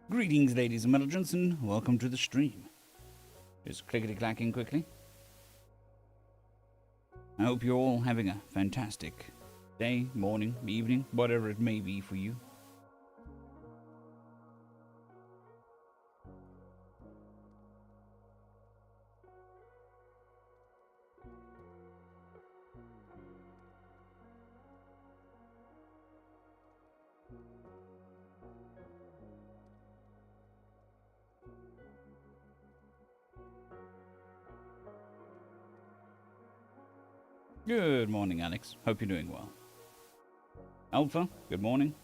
Greetings, ladies and gentlemen, and welcome to the stream. Just clickety-clacking quickly. I hope you're all having a fantastic day, morning, evening, whatever it may be for you. Good morning, Alex. Hope you're doing well. Alpha, good morning.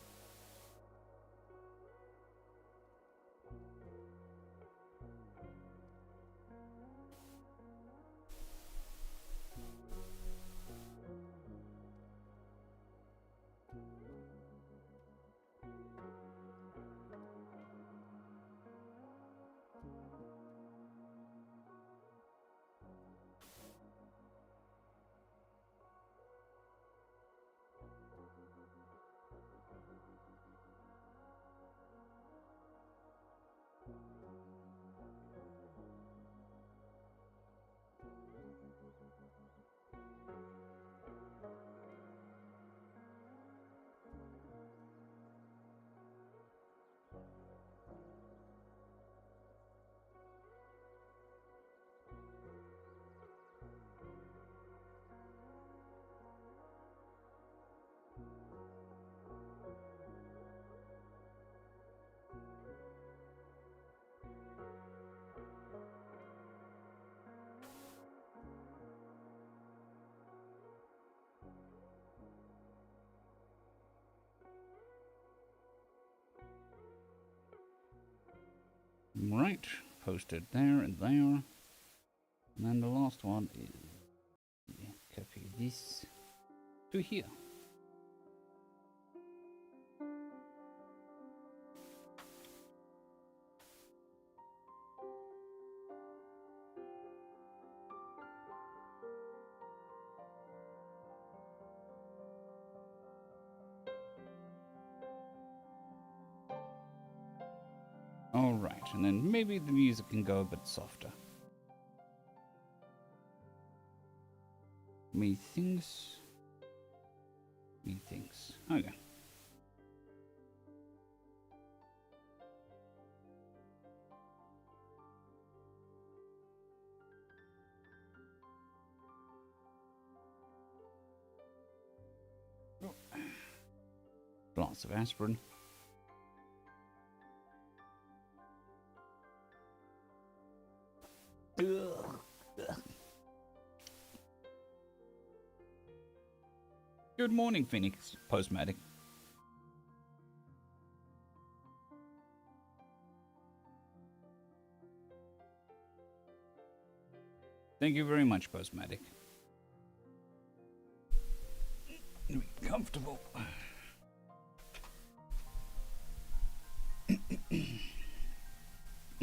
Right, posted there and there. And then the last one is copy this to here. Alright, and then maybe the music can go a bit softer. Methinks. Okay. Glass of aspirin. Good morning, Phoenix Postmatic. Thank you very much, Postmatic. Be comfortable.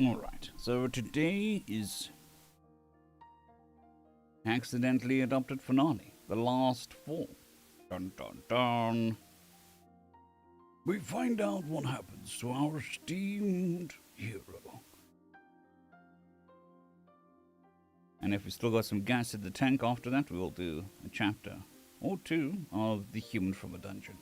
Alright, so today is accidentally adopted finale, the last fall. Dun dun dun. We find out what happens to our esteemed hero. And if we still got some gas in the tank after that, we will do a chapter or two of The Human from a Dungeon.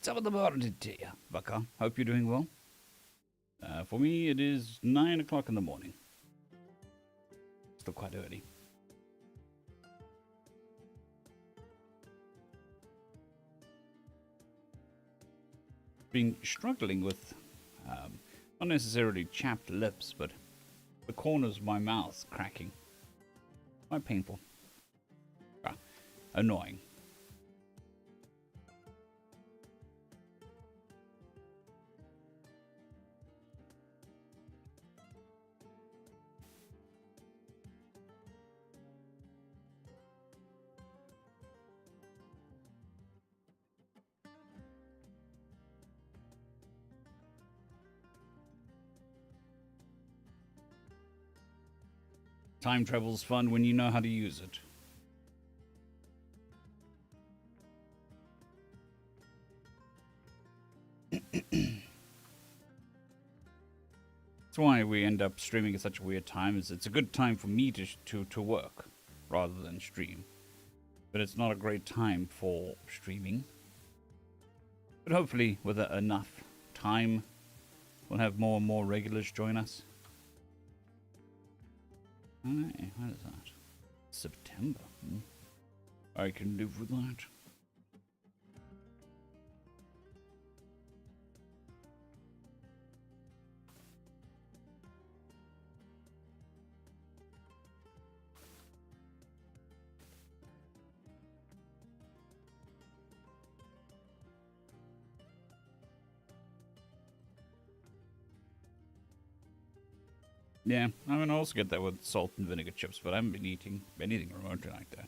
Top of the morning to you, Bucka. Hope you're doing well. For me, it is 9 o'clock in the morning. Still quite early. Been struggling with not necessarily chapped lips, but The corners of my mouth cracking. Quite painful. Ah, annoying. Time travel's fun when you know how to use it. That's why we end up streaming at such a weird time. Is it's a good time for me to work rather than stream, but it's not a great time for streaming. But hopefully, with enough time, we'll have more and more regulars join us. Hey, what is that? September. I can live with that. Yeah, I mean, I also get that with salt and vinegar chips, but I haven't been eating anything remotely like that.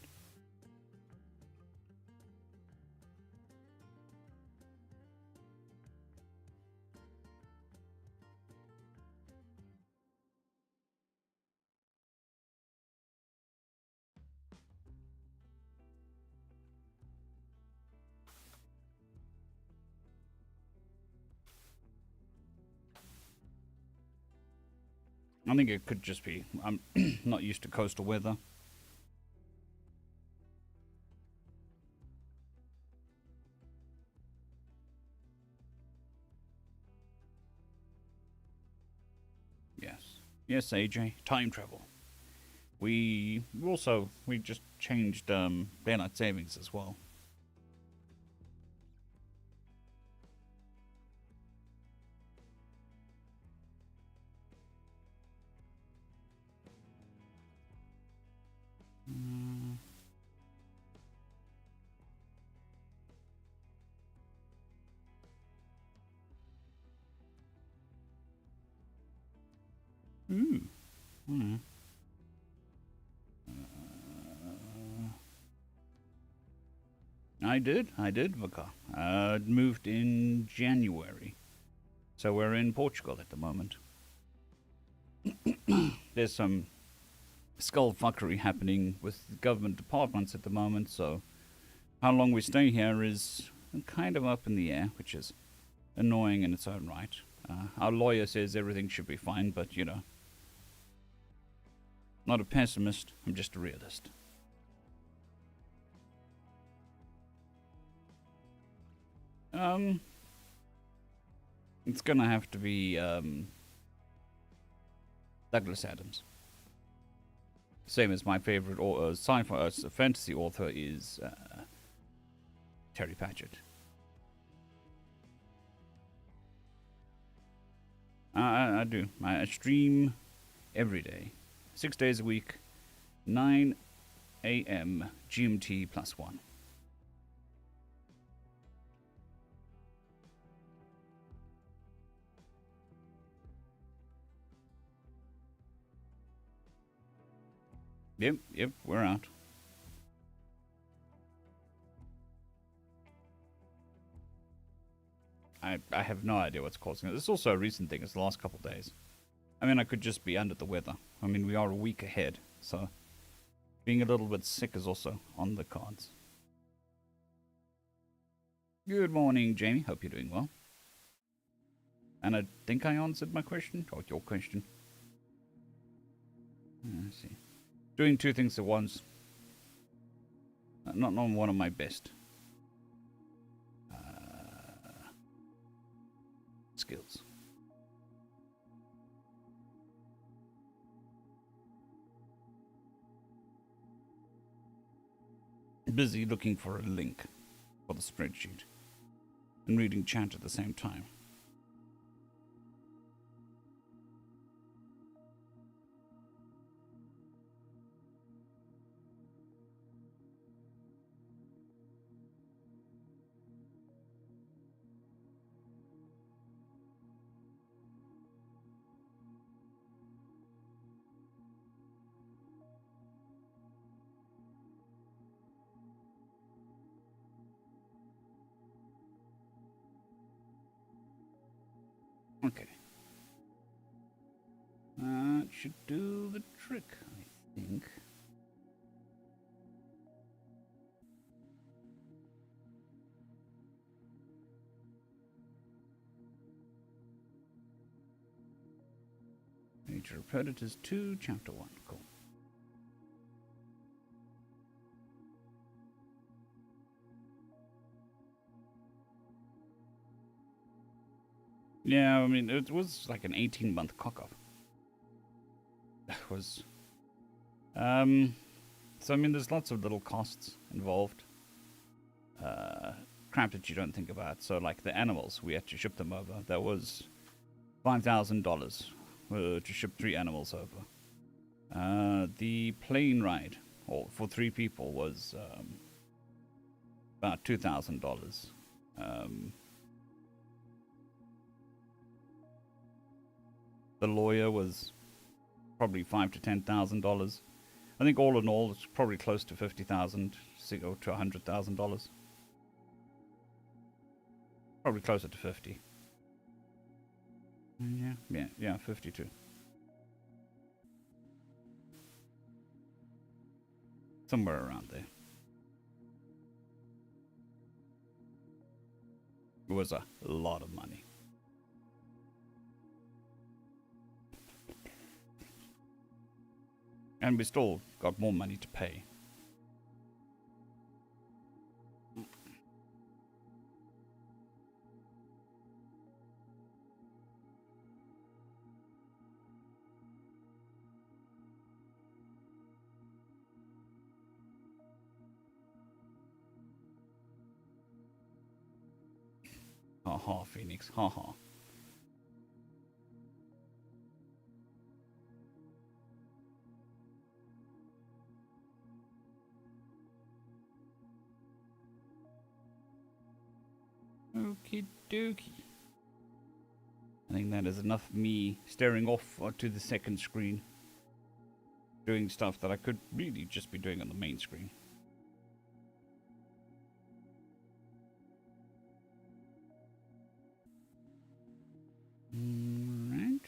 I think it could just be I'm not used to coastal weather. Yes. Yes, AJ. Time travel. We just changed daylight savings as well. Ooh. I did, Vaka. Moved in January. So we're in Portugal at the moment. There's some skullfuckery happening with government departments at the moment, so how long we stay here is kind of up in the air, which is annoying in its own right. Our lawyer says everything should be fine, but, you know, not a pessimist, I'm just a realist. It's gonna have to be, Douglas Adams. Same as my favorite sci-fi fantasy author is Terry Pratchett. I do. I stream every day, 6 days a week, 9 a.m. GMT +1. Yep, we're out. I have no idea what's causing it. It's also a recent thing. It's the last couple of days. I mean, I could just be under the weather. I mean, we are a week ahead, so being a little bit sick is also on the cards. Good morning, Jamie. Hope you're doing well. And I think I answered my question, or your question. Let's see. Doing two things at once. Not one of my best skills. Busy looking for a link for the spreadsheet and reading chat at the same time. should do the trick, I think. Age of Predators 2, Chapter 1. Cool. Yeah, I mean, it was like an 18-month cock-up. That was... So, I mean, there's lots of little costs involved. Crap that you don't think about. So, like the animals, we had to ship them over. That was $5,000 to ship 3 animals over. The plane ride, or for 3 people, was about $2,000. The lawyer was probably $5,000 to $10,000. I think all in all, it's probably close to $50,000 or to $100,000. Probably closer to 50. Yeah, 52. Somewhere around there. It was a lot of money. And we still got more money to pay. Ha ha, Phoenix. Ha ha. Okie dokie. I think that is enough of me staring off to the second screen, doing stuff that I could really just be doing on the main screen. Right.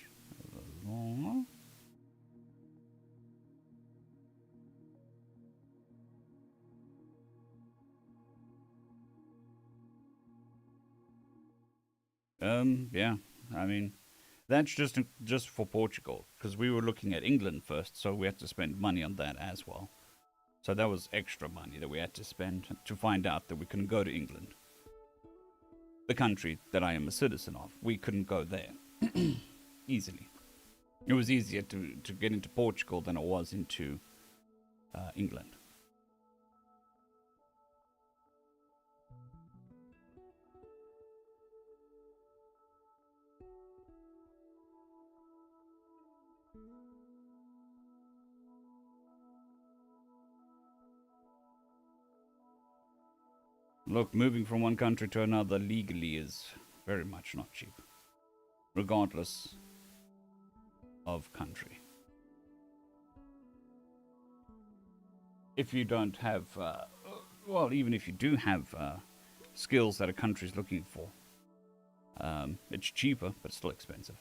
Yeah. I mean, that's just for Portugal, because we were looking at England first, so we had to spend money on that as well. So that was extra money that we had to spend to find out that we couldn't go to England, the country that I am a citizen of. We couldn't go there easily. It was easier to get into Portugal than it was into England. Look, moving from one country to another legally is very much not cheap, regardless of country. If you don't have, well, even if you do have skills that a country is looking for, it's cheaper, but still expensive.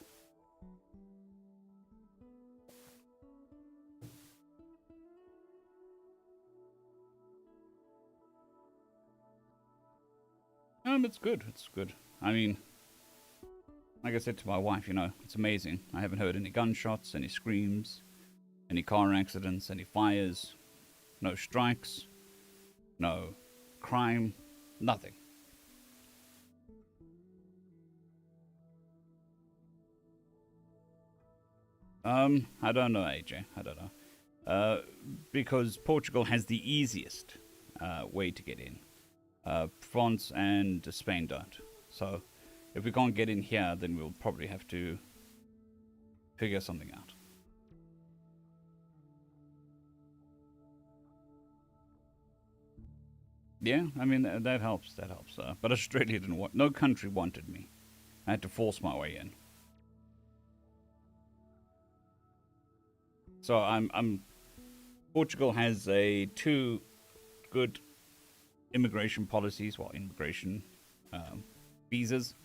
It's good. It's good. I mean, like I said to my wife, you know, it's amazing. I haven't heard any gunshots, any screams, any car accidents, any fires, no strikes, no crime, nothing. I don't know, AJ. I don't know. Because Portugal has the easiest way to get in. France and Spain don't. So if we can't get in here, then we'll probably have to figure something out. Yeah, I mean, that helps. That helps. But Australia didn't want. No country wanted me. I had to force my way in. So I'm. Portugal has two good immigration policies. Well, immigration visas.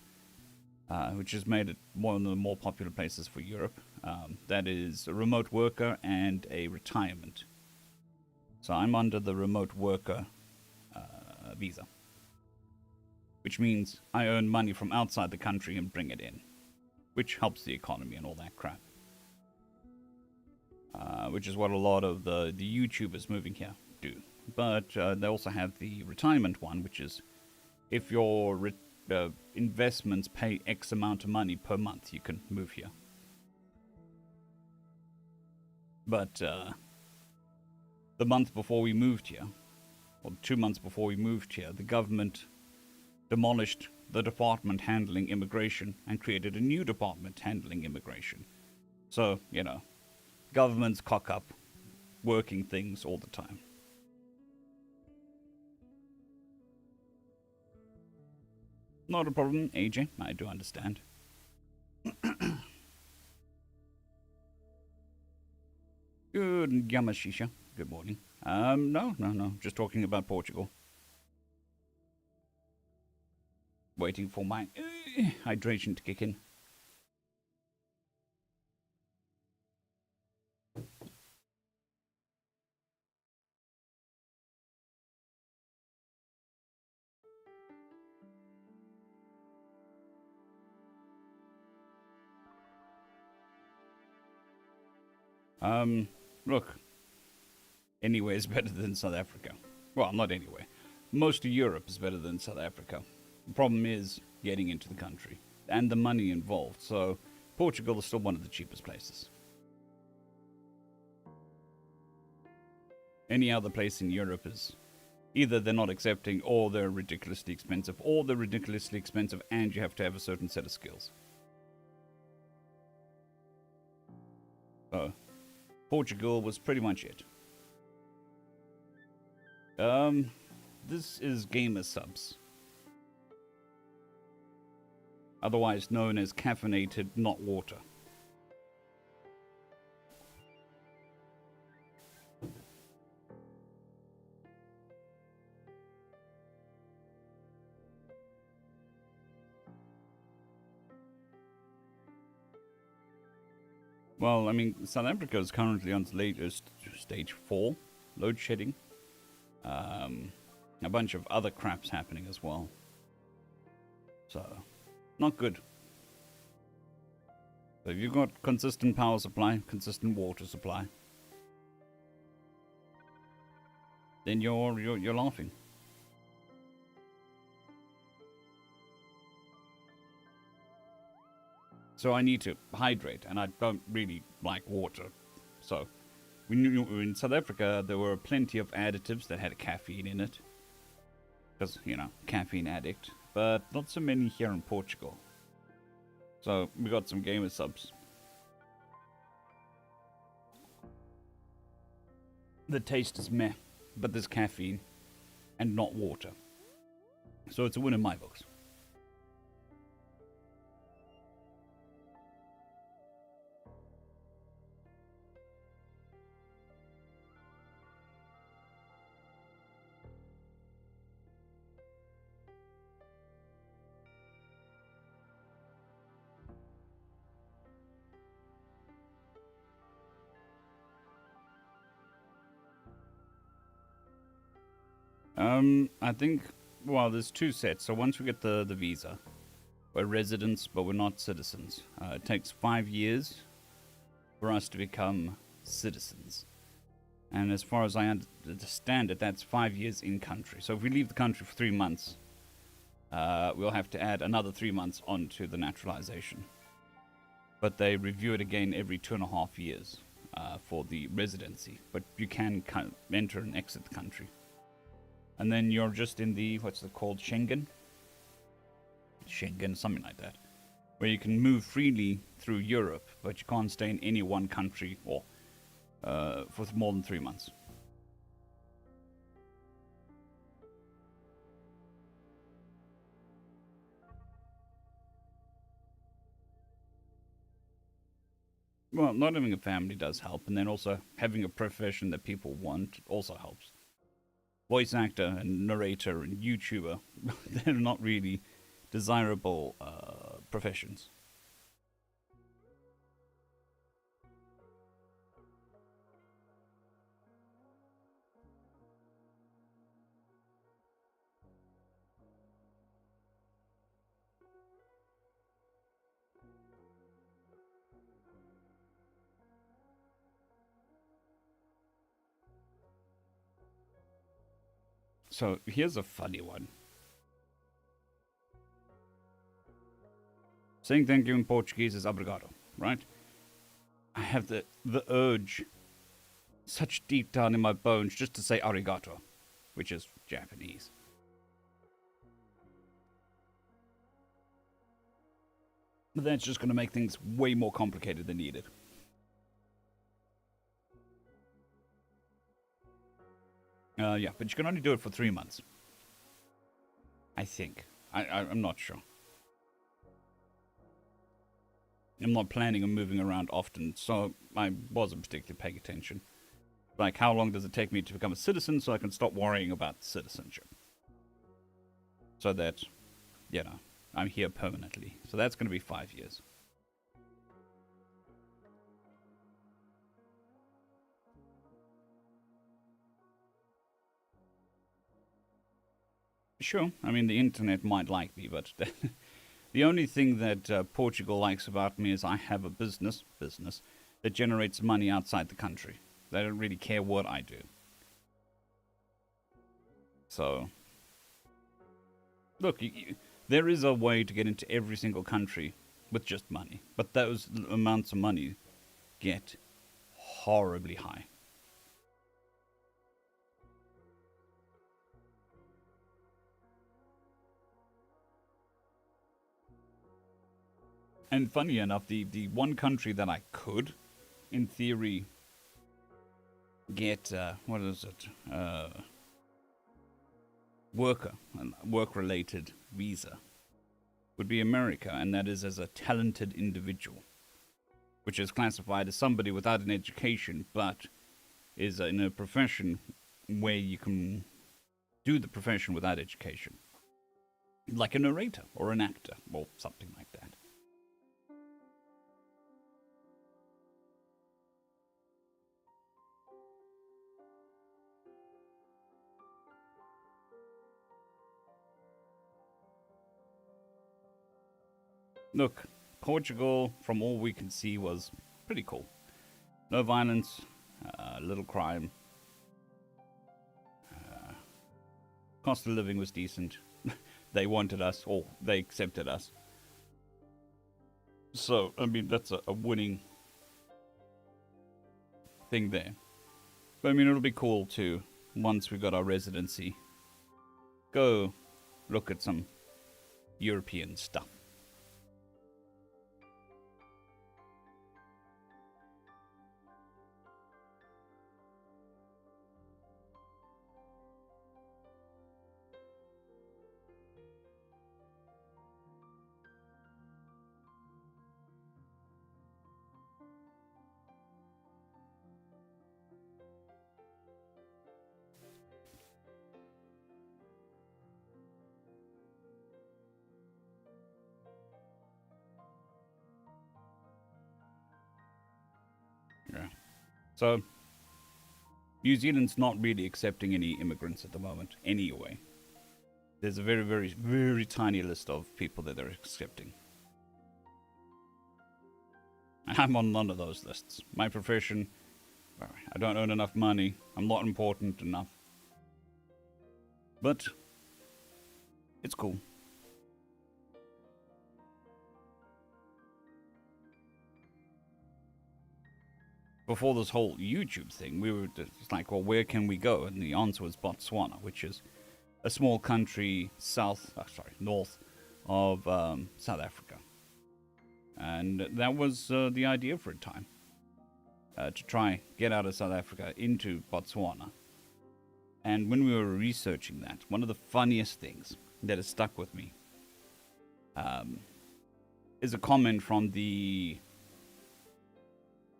which has made it one of the more popular places for Europe. That is a remote worker and a retirement. So I'm under the remote worker visa, which means I earn money from outside the country and bring it in, which helps the economy and all that crap. Which is what a lot of the YouTubers moving here do. But they also have the retirement one, which is if your investments pay X amount of money per month, you can move here. But the month before we moved here, or 2 months before we moved here, the government demolished the department handling immigration and created a new department handling immigration. So, you know, governments cock up working things all the time. Not a problem, AJ. I do understand. Good, Yamashisha. Good morning. No. Just talking about Portugal. Waiting for my hydration to kick in. Look, anywhere is better than South Africa. Well, not anywhere. Most of Europe is better than South Africa. The problem is getting into the country and the money involved. So Portugal is still one of the cheapest places. Any other place in Europe is either they're not accepting, or they're ridiculously expensive, and you have to have a certain set of skills. So Portugal was pretty much it. This is gamer subs, otherwise known as caffeinated, not water. Well, I mean, South Africa is currently on its latest stage 4 load shedding. A bunch of other craps happening as well. So, not good. So if you've got consistent power supply, consistent water supply, then you're laughing. So I need to hydrate, and I don't really like water. So we knew in South Africa there were plenty of additives that had caffeine in it, because, you know, caffeine addict, but not so many here in Portugal. So we got some gamer subs. The taste is meh, but there's caffeine and not water. So it's a win in my books. I think, well, there's 2 sets. So once we get the visa, we're residents, but we're not citizens. It takes 5 years for us to become citizens. And as far as I understand it, that's 5 years in country. So if we leave the country for 3 months, we'll have to add another 3 months onto the naturalization. But they review it again every 2.5 years for the residency. But you can enter and exit the country. And then you're just in the, what's it called, Schengen, something like that, where you can move freely through Europe, but you can't stay in any one country or for more than 3 months. Well, not having a family does help, and then also having a profession that people want also helps. Voice actor and narrator and YouTuber, they're not really desirable professions. So here's a funny one. Saying thank you in Portuguese is obrigado, right? I have the urge, such deep down in my bones, just to say arigato, which is Japanese. But that's just going to make things way more complicated than needed. Yeah, but you can only do it for 3 months. I think. I'm not sure. I'm not planning on moving around often, so I wasn't particularly paying attention. Like, how long does it take me to become a citizen so I can stop worrying about citizenship? So that, you know, I'm here permanently. So that's going to be 5 years. Sure, I mean, the internet might like me, but the only thing that Portugal likes about me is I have a business that generates money outside the country. They don't really care what I do. So, look, there is a way to get into every single country with just money, but those amounts of money get horribly high. And funny enough, the one country that I could, in theory, get, what is it, work-related visa would be America, and that is as a talented individual, which is classified as somebody without an education, but is in a profession where you can do the profession without education. Like a narrator, or an actor, or something like that. Look, Portugal, from all we can see, was pretty cool. No violence, little crime. Cost of living was decent. They wanted us, or they accepted us. So, I mean, that's a winning thing there. But I mean, it'll be cool to, once we got our residency, go look at some European stuff. Yeah. So, New Zealand's not really accepting any immigrants at the moment, anyway. There's a very, very, very tiny list of people that they're accepting. I'm on none of those lists. My profession, I don't earn enough money. I'm not important enough. But, it's cool. Before this whole YouTube thing, we were just like, well, where can we go? And the answer was Botswana, which is a small country north of South Africa. And that was the idea for a time, to try get out of South Africa into Botswana. And when we were researching that, one of the funniest things that has stuck with me is a comment from the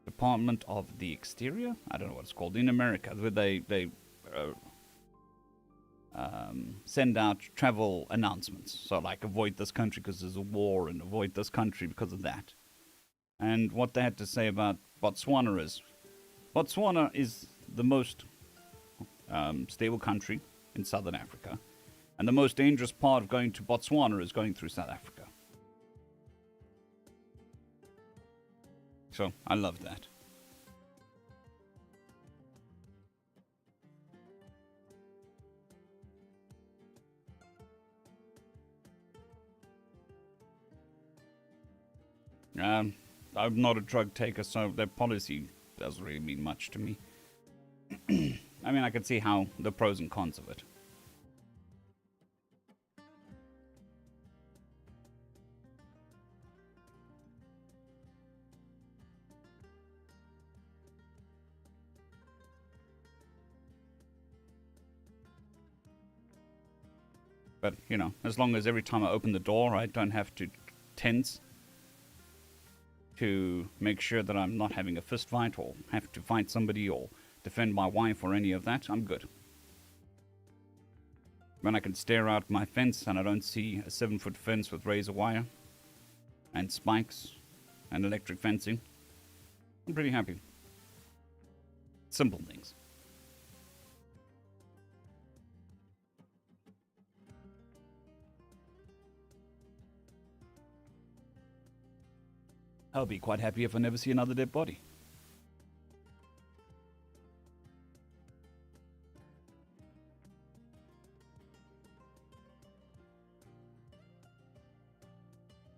Department of the Exterior? I don't know what it's called in America, where they send out travel announcements. So, like, avoid this country because there's a war, and avoid this country because of that. And what they had to say about Botswana is the most stable country in southern Africa. And the most dangerous part of going to Botswana is going through South Africa. So, I love that. I'm not a drug taker, so their policy doesn't really mean much to me. I mean, I can see how the pros and cons of it. But, you know, as long as every time I open the door, I don't have to tense to make sure that I'm not having a fist fight or have to fight somebody or defend my wife or any of that, I'm good. When I can stare out my fence and I don't see a 7-foot fence with razor wire and spikes and electric fencing, I'm pretty happy. Simple things. I'll be quite happy if I never see another dead body.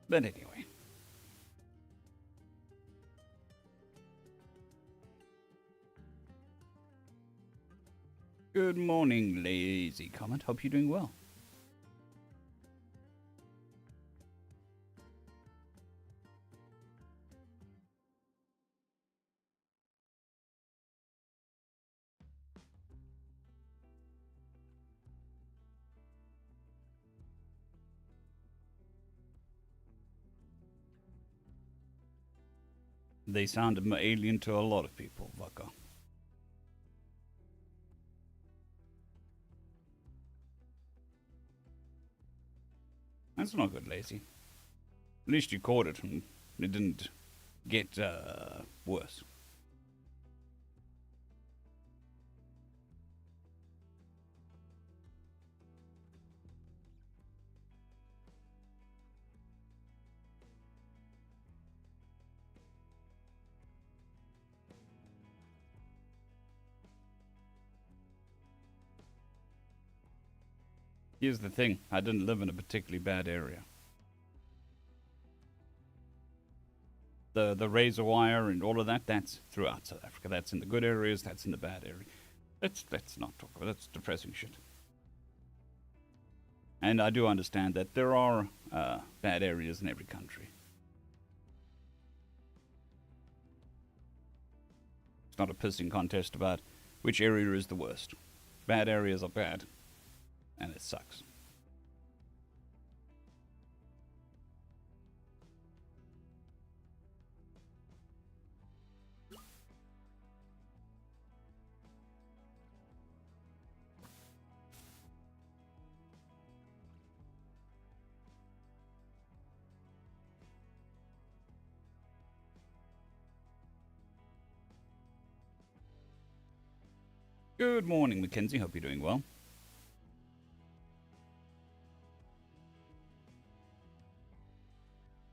But anyway. Good morning, lazy comment. Hope you're doing well. They sound alien to a lot of people, Vaka. That's not good, Lazy. At least you caught it and it didn't get worse. Here's the thing, I didn't live in a particularly bad area. The razor wire and all of that, that's throughout South Africa. That's in the good areas, that's in the bad area. Let's not talk about it, that's depressing shit. And I do understand that there are bad areas in every country. It's not a pissing contest about which area is the worst. Bad areas are bad. And it sucks. Good morning, Mackenzie. Hope you're doing well.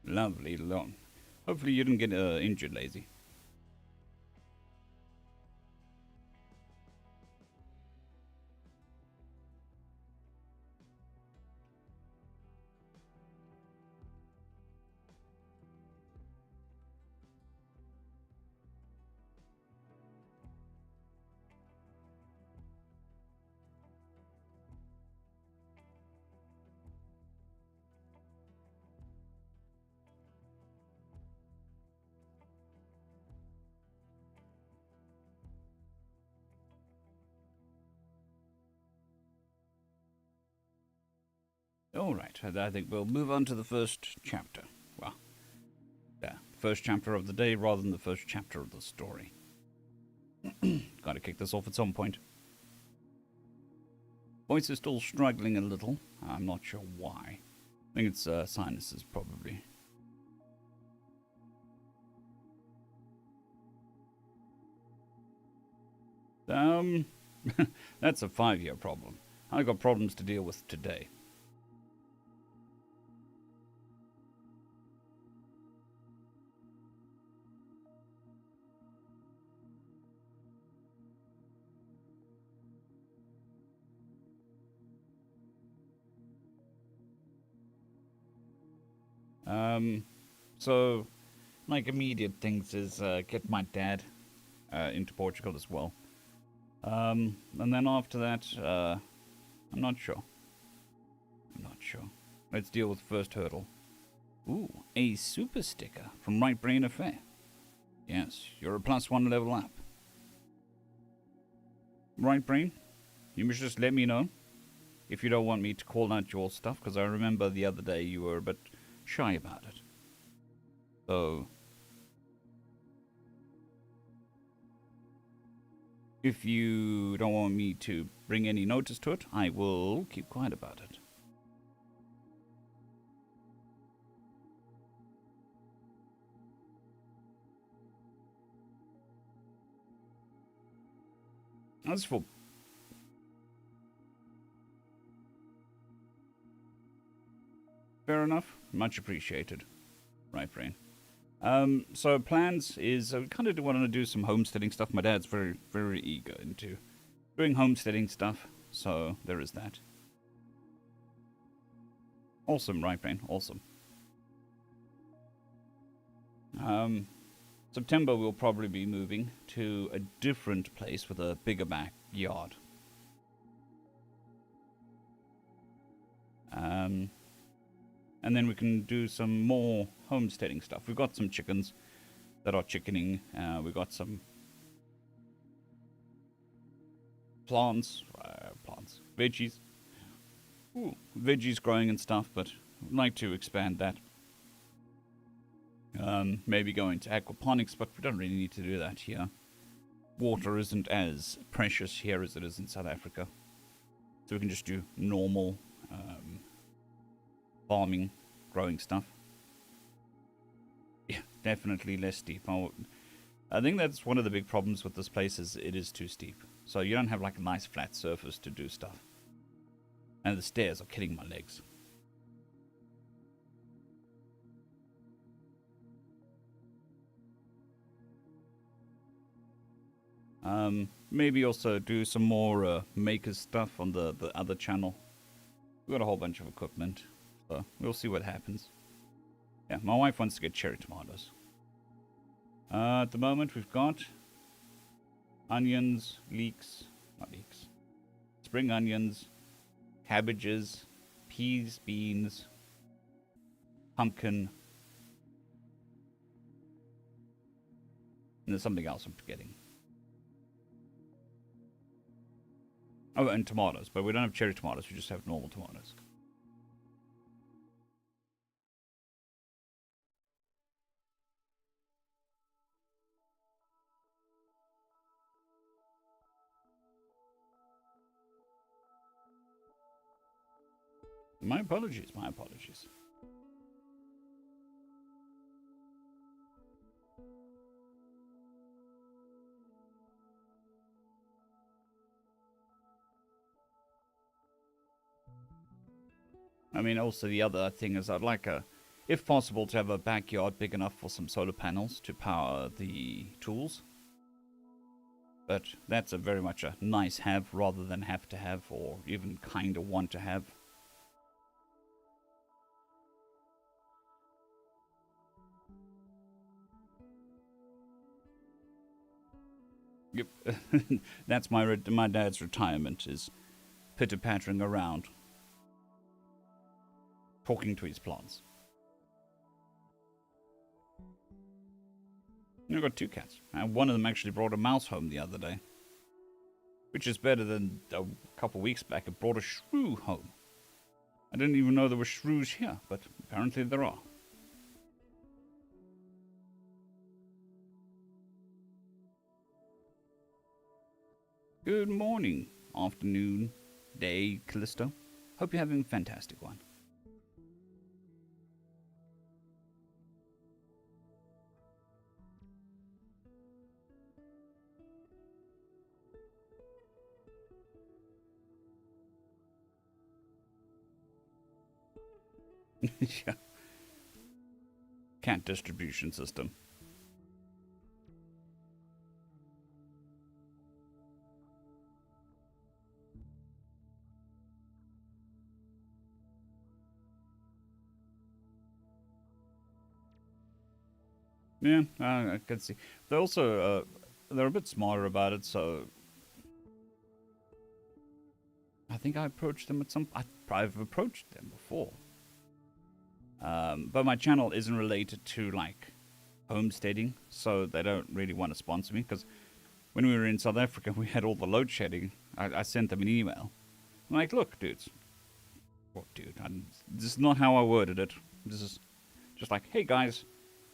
Lovely long. Hopefully you didn't get injured, Lazy. Alright, I think we'll move on to the first chapter. Well, the first chapter of the day rather than the first chapter of the story. Gotta kick this off at some point. Voice is still struggling a little. I'm not sure why. I think it's sinuses, probably. That's a 5-year problem. I've got problems to deal with today. So, like, immediate things is get my dad into Portugal as well. And then after that, I'm not sure. Let's deal with the first hurdle. Ooh, a super sticker from Right Brain Affair. Yes, you're a +1 level up. Right Brain, you must just let me know if you don't want me to call out your stuff, because I remember the other day you were a bit shy about it. So, if you don't want me to bring any notice to it, I will keep quiet about it. As for... Fair enough. Much appreciated. Right, Brain. So plans is I kind of want to do some homesteading stuff. My dad's very, very eager into doing homesteading stuff, so there is that. Awesome, Right Brain. Awesome. September we'll probably be moving to a different place with a bigger backyard. And then we can do some more homesteading stuff. We've got some chickens that are chickening. We've got some plants, veggies. Ooh, veggies growing and stuff, but I'd like to expand that. Maybe go into aquaponics, but we don't really need to do that here. Water isn't as precious here as it is in South Africa. So we can just do normal farming, growing stuff. Yeah, definitely less steep. I think that's one of the big problems with this place is it is too steep. So you don't have like a nice flat surface to do stuff. And the stairs are killing my legs. Maybe also do some more makers stuff on the other channel. We've got a whole bunch of equipment, so we'll see what happens. Yeah, my wife wants to get cherry tomatoes. At the moment, we've got onions, spring onions, cabbages, peas, beans, pumpkin, and there's something else I'm forgetting. Oh, and tomatoes, but we don't have cherry tomatoes, we just have normal tomatoes. My apologies, my apologies. I mean, also the other thing is I'd like if possible, to have a backyard big enough for some solar panels to power the tools. But that's very much a nice have rather than have to have, or even kind of want to have. Yep, that's my dad's retirement, is pitter-pattering around, talking to his plants. I've got 2 cats. One of them actually brought a mouse home the other day, which is better than a couple weeks back it brought a shrew home. I didn't even know there were shrews here, but apparently there are. Good morning, afternoon, day, Callisto. Hope you're having a fantastic one. Yeah. Cat distribution system. Yeah, I can see. They're also they're a bit smarter about it, so I think I approached them at some. I've approached them before, but my channel isn't related to like homesteading, so they don't really want to sponsor me. Because when we were in South Africa, we had all the load shedding. I sent them an email. I'm like, look, dudes. What, dude? This is not how I worded it. This is just like, hey guys,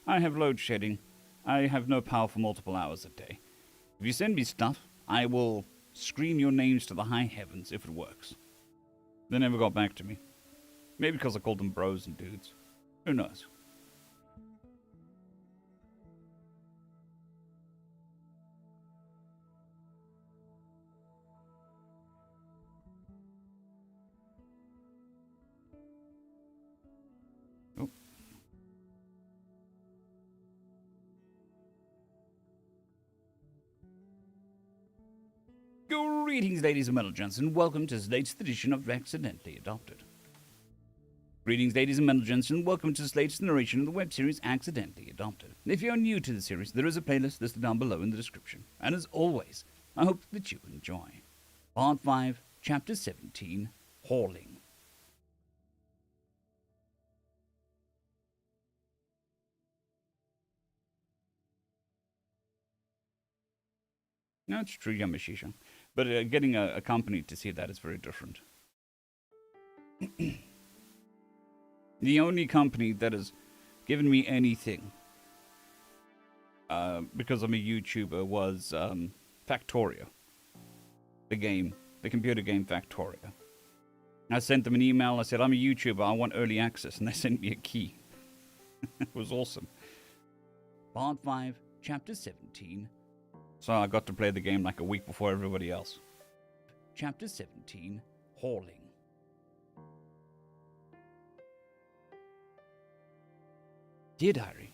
I have load shedding. I have no power for multiple hours a day. If you send me stuff, I will scream your names to the high heavens if it works. They never got back to me. Maybe because I called them bros and dudes. Who knows? Oh. Greetings, ladies and gentlemen, and welcome to this latest edition of Accidentally Adopted. Greetings, ladies and gentlemen, and welcome to this latest narration of the web series Accidentally Adopted. If you're new to the series, there is a playlist listed down below in the description. And as always, I hope that you enjoy. Part 5, Chapter 17, Hauling. No, it's true, Yamashisha. But getting a company to see that is very different. The only company that has given me anything, because I'm a YouTuber, was Factorio. The computer game Factorio. I sent them an email, I said, I'm a YouTuber, I want early access, and they sent me a key. It was awesome. Part 5, Chapter 17. So I got to play the game like a week before everybody else. Chapter 17, Hauling. Dear Diary.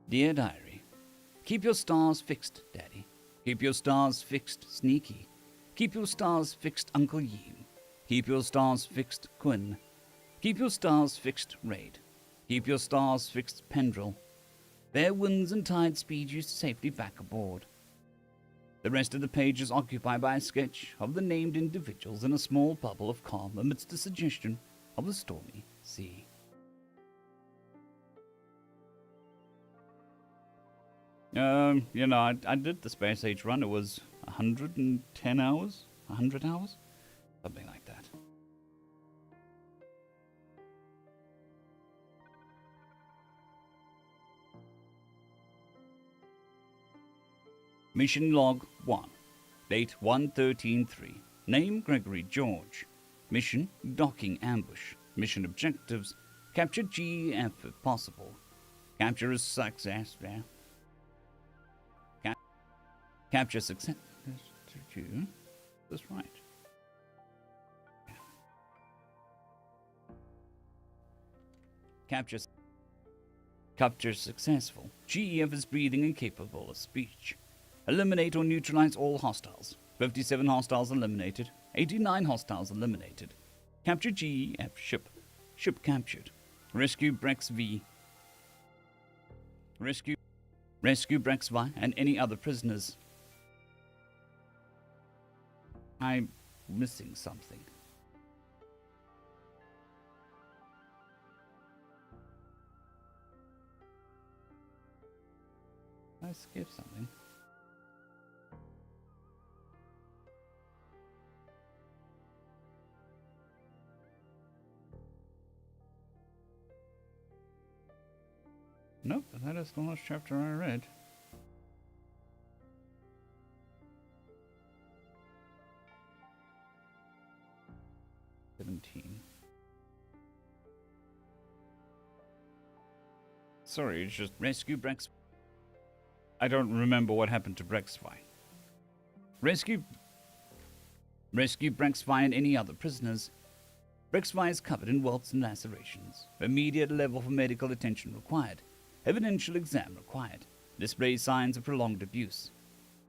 Dear Diary. Keep your stars fixed, Daddy. Keep your stars fixed, Sneaky. Keep your stars fixed, Uncle Yeem. Keep your stars fixed, Quinn. Keep your stars fixed, Raid. Keep your stars fixed, Pendril. Fair winds and tide speed you safely back aboard. The rest of the page is occupied by a sketch of the named individuals in a small bubble of calm amidst the suggestion of the stormy sea. You know, I did the Space Age run. It was 110 hours? 100 hours? Something like that. Mission Log 1. Date 1/13/3. Name Gregory George. Mission Docking Ambush. Mission Objectives. Capture GEF if possible. Capture a success. Capture success. That's right. Capture successful. GEF is breathing and capable of speech. Eliminate or neutralize all hostiles. 57 hostiles eliminated. 89 hostiles eliminated. Capture GEF ship. Ship captured. Rescue Brex V. Rescue Brex V and any other prisoners. I'm missing something. I skipped something. Nope, that is the last chapter I read. Sorry, it's just rescue Brex. I don't remember what happened to Brexfy. Rescue Brexfy and any other prisoners. Brexfy is covered in welts and lacerations. Immediate level for medical attention required. Evidential exam required. Displays signs of prolonged abuse.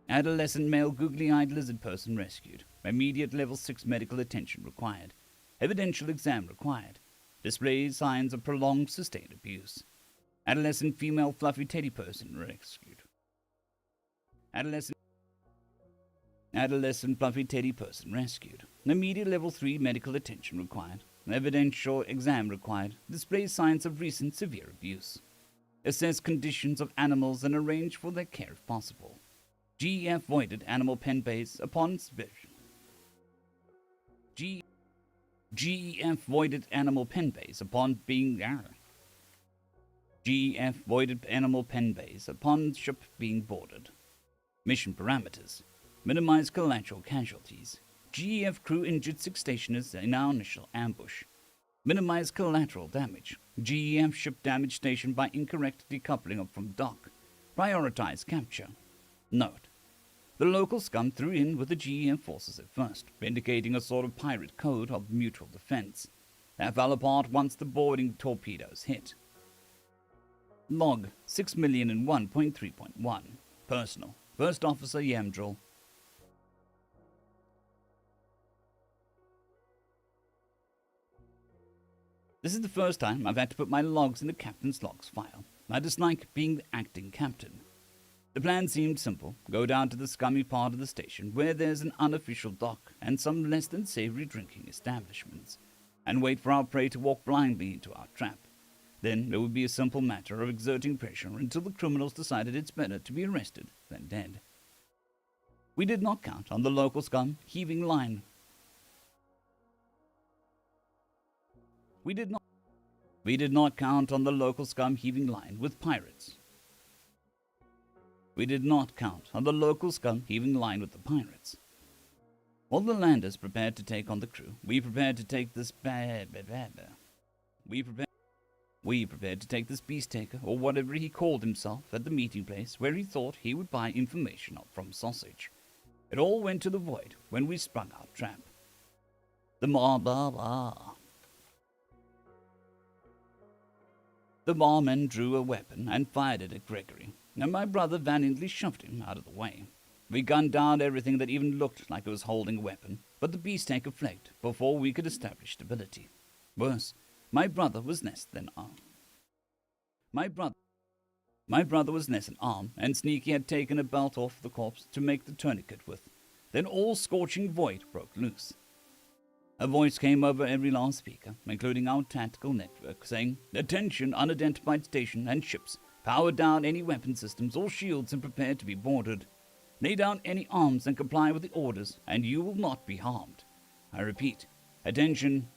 Adolescent male googly-eyed lizard person rescued. Immediate level 6 medical attention required. Evidential exam required. Displays signs of prolonged sustained abuse. Adolescent female fluffy teddy person rescued. Adolescent fluffy teddy person rescued. Immediate level 3 medical attention required. Evidential exam required. Displays signs of recent severe abuse. Assess conditions of animals and arrange for their care if possible. GEF voided animal pen base upon inspection. GEF voided animal pen base upon being GEF voided animal pen base upon ship being boarded. Mission parameters. Minimize collateral casualties. GEF crew injured 6 stationers in our initial ambush. Minimize collateral damage. GEF ship damage station by incorrect decoupling from dock. Prioritize capture. Note. The local scum threw in with the GEF forces at first, indicating a sort of pirate code of mutual defense. That fell apart once the boarding torpedoes hit. Log 6,001.3.1. Personal. First Officer Yamdril. This is the first time I've had to put my logs in the captain's logs file. I dislike being the acting captain. The plan seemed simple. Go down to the scummy part of the station where there's an unofficial dock and some less than savory drinking establishments, and wait for our prey to walk blindly into our trap. Then it would be a simple matter of exerting pressure until the criminals decided it's better to be arrested than dead. We did not count on the local scum heaving line. We did not count on the local scum heaving line with pirates. We did not count on the local scum heaving line with the pirates. While the landers prepared to take on the crew, we prepared to take this We prepared to take this beast taker, or whatever he called himself, at the meeting place where he thought he would buy information from Sausage. It all went to the void when we sprung our trap. The barman drew a weapon and fired it at Gregory, and my brother valiantly shoved him out of the way. We gunned down everything that even looked like it was holding a weapon, but the beast taker flaked before we could establish stability. Worse, my brother was less than armed. My brother was less than armed, and Sneaky had taken a belt off the corpse to make the tourniquet with. Then all scorching void broke loose. A voice came over every last speaker, including our tactical network, saying, "Attention, unidentified station and ships. Power down any weapon systems or shields and prepare to be boarded. Lay down any arms and comply with the orders, and you will not be harmed. I repeat, attention,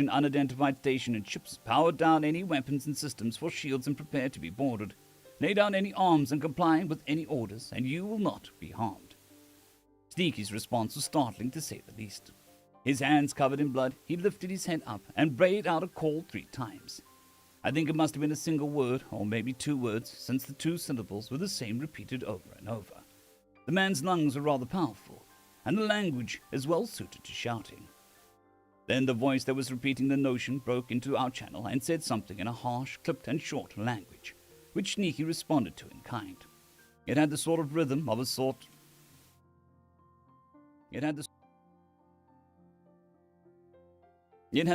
unidentified station and ships. Power down any weapons and systems for shields and prepare to be boarded. Lay down any arms and comply with any orders, and you will not be harmed." Sneaky's response was startling to say the least. His hands covered in blood, he lifted his head up and brayed out a call 3 times. I think it must have been a single word, or maybe 2 words, since the 2 syllables were the same repeated over and over. The man's lungs were rather powerful, and the language is well suited to shouting. Then the voice that was repeating the notion broke into our channel and said something in a harsh, clipped and short language, which Sneaky responded to in kind. It had the sort of rhythm of a sort... It had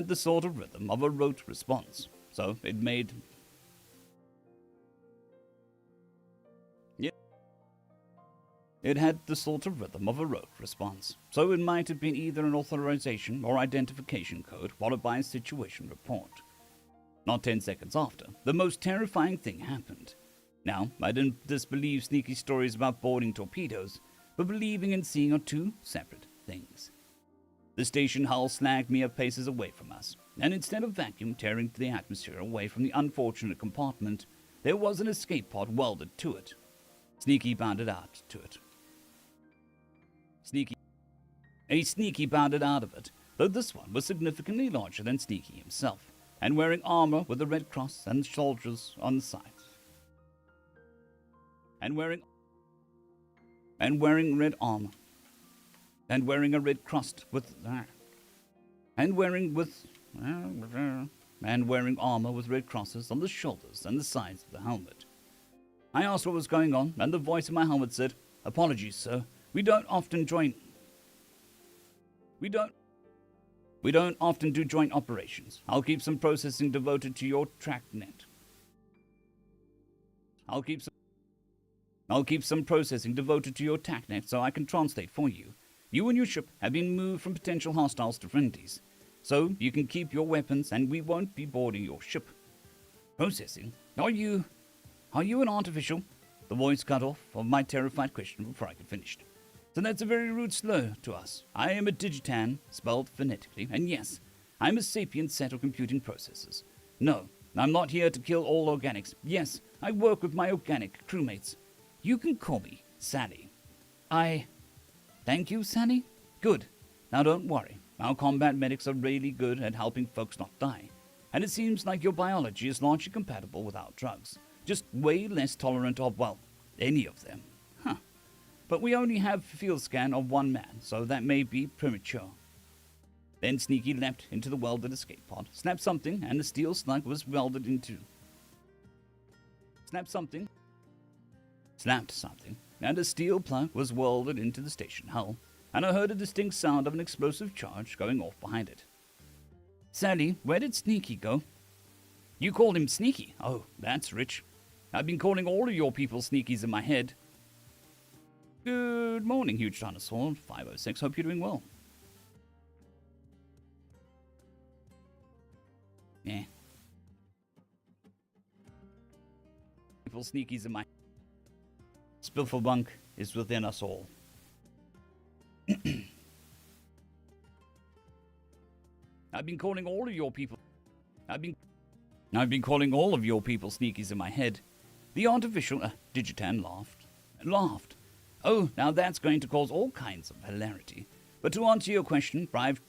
the sort of rhythm of a rote response, so it made... It had the sort of rhythm of a rote response, so it might have been either an authorization or identification code followed by a situation report. Not 10 seconds after, the most terrifying thing happened. Now, I didn't disbelieve Sneaky stories about boarding torpedoes, but believing and seeing are 2 separate things. The station hull snagged me up paces away from us, and instead of vacuum tearing the atmosphere away from the unfortunate compartment, there was an escape pod welded to it. Sneaky bounded out to it. Sneaky bounded out of it, though this one was significantly larger than Sneaky himself, and wearing armor with a red cross and soldiers on the sides. And wearing red armor. And wearing a red cross with and wearing armor with red crosses on the shoulders and the sides of the helmet. I asked what was going on, and the voice in my helmet said, "Apologies, sir. We don't often do joint operations. I'll keep some processing devoted to your TrackNet. I'll keep some processing devoted to your TACnet so I can translate for you. You and your ship have been moved from potential hostiles to friendlies, so you can keep your weapons and we won't be boarding your ship." Processing? Are you an artificial? The voice cut off of my terrified question before I could finish. So that's a very rude slur to us. I am a digitan, spelled phonetically, and yes, I'm a sapient set of computing processors. No, I'm not here to kill all organics. Yes, I work with my organic crewmates. You can call me Sally. Thank you, Sally? Good. Now don't worry. Our combat medics are really good at helping folks not die. And it seems like your biology is largely compatible with our drugs. Just way less tolerant of, well, any of them. Huh. But we only have a field scan of one man, so that may be premature. Then Sneaky leapt into the welded escape pod, snapped something, and the steel slug was welded into. Snapped something, and a steel plug was welded into the station hull, and I heard a distinct sound of an explosive charge going off behind it. Sally, where did Sneaky go? You called him Sneaky? Oh, that's rich. I've been calling all of your people Sneakies in my head. Good morning, Huge Dinosaur 506. Hope you're doing well. Yeah. People Sneakies in my... Spifflebunk is within us all. I've been calling all of your people... I've been calling all of your people Sneakies in my head. The artificial Digitan laughed. Oh, now that's going to cause all kinds of hilarity. But to answer your question, Private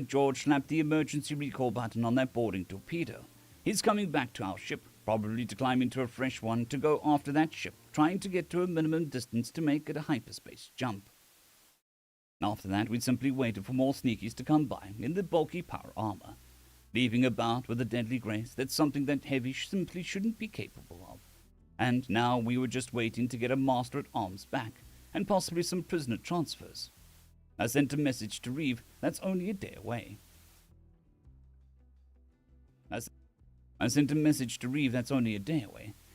George slapped the emergency recall button on that boarding torpedo. He's coming back to our ship, probably to climb into a fresh one to go after that ship, trying to get to a minimum distance to make it a hyperspace jump. After that, we simply waited for more Sneakies to come by in the bulky power armor, leaving about with a deadly grace that's something that Heavy simply shouldn't be capable of. And now we were just waiting to get a master at arms back, and possibly some prisoner transfers. I sent a message to Reeve that's only a day away.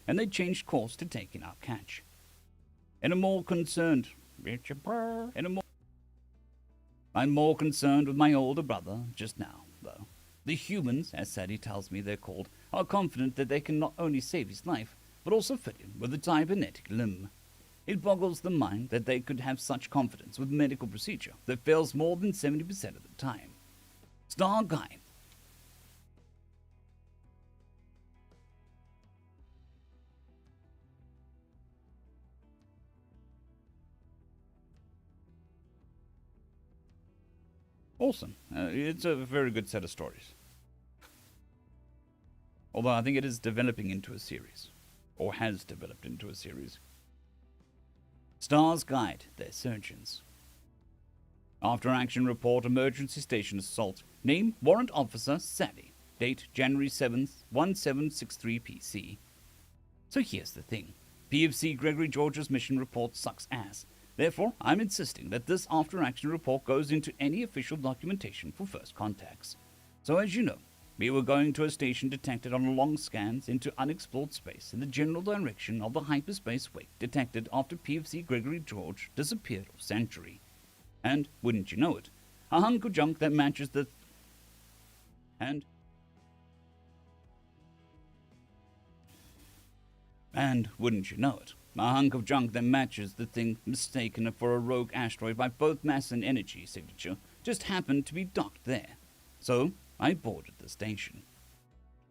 And they changed course to take in our catch. I'm more concerned with my older brother just now, though. The humans, as Sadie tells me they're called, are confident that they can not only save his life, but also fit him with a cybernetic limb. It boggles the mind that they could have such confidence with medical procedure that fails more than 70% of the time. Star Guy. Awesome. It's a very good set of stories. Although I think it is developing into a series. Or has developed into a series. Stars guide their surgeons. After action report, emergency station assault. Name, Warrant Officer Sally. Date, January 7th, 1763 PC. So here's the thing. PFC Gregory George's mission report sucks ass. Therefore, I'm insisting that this after-action report goes into any official documentation for first contacts. So as you know, we were going to a station detected on long scans into unexplored space in the general direction of the hyperspace wake detected after PFC Gregory George disappeared off Sanctuary. And, wouldn't you know it, a hunk of junk that matches the... And, wouldn't you know it, A hunk of junk that matches the thing mistaken for a rogue asteroid by both mass and energy signature just happened to be docked there. So I boarded the station.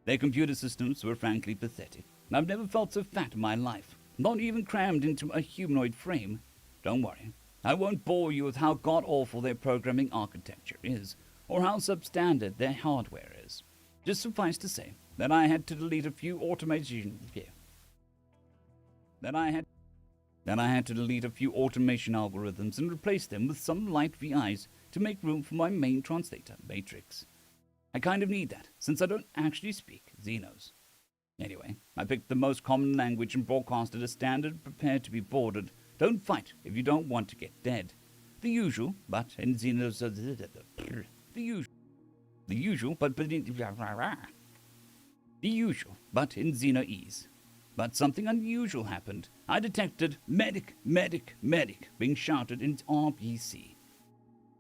Their computer systems were frankly pathetic. I've never felt so fat in my life, not even crammed into a humanoid frame. Don't worry, I won't bore you with how god-awful their programming architecture is, or how substandard their hardware is. Just suffice to say that I had to delete a few automation algorithms and replace them with some light VIs to make room for my main translator matrix. I kind of need that, since I don't actually speak Xenos. Anyway, I picked the most common language and broadcasted a standard prepared to be boarded. Don't fight if you don't want to get dead. The usual, but in Xenos... The usual, but in Xenoese. But something unusual happened. I detected medic being shouted in RPC.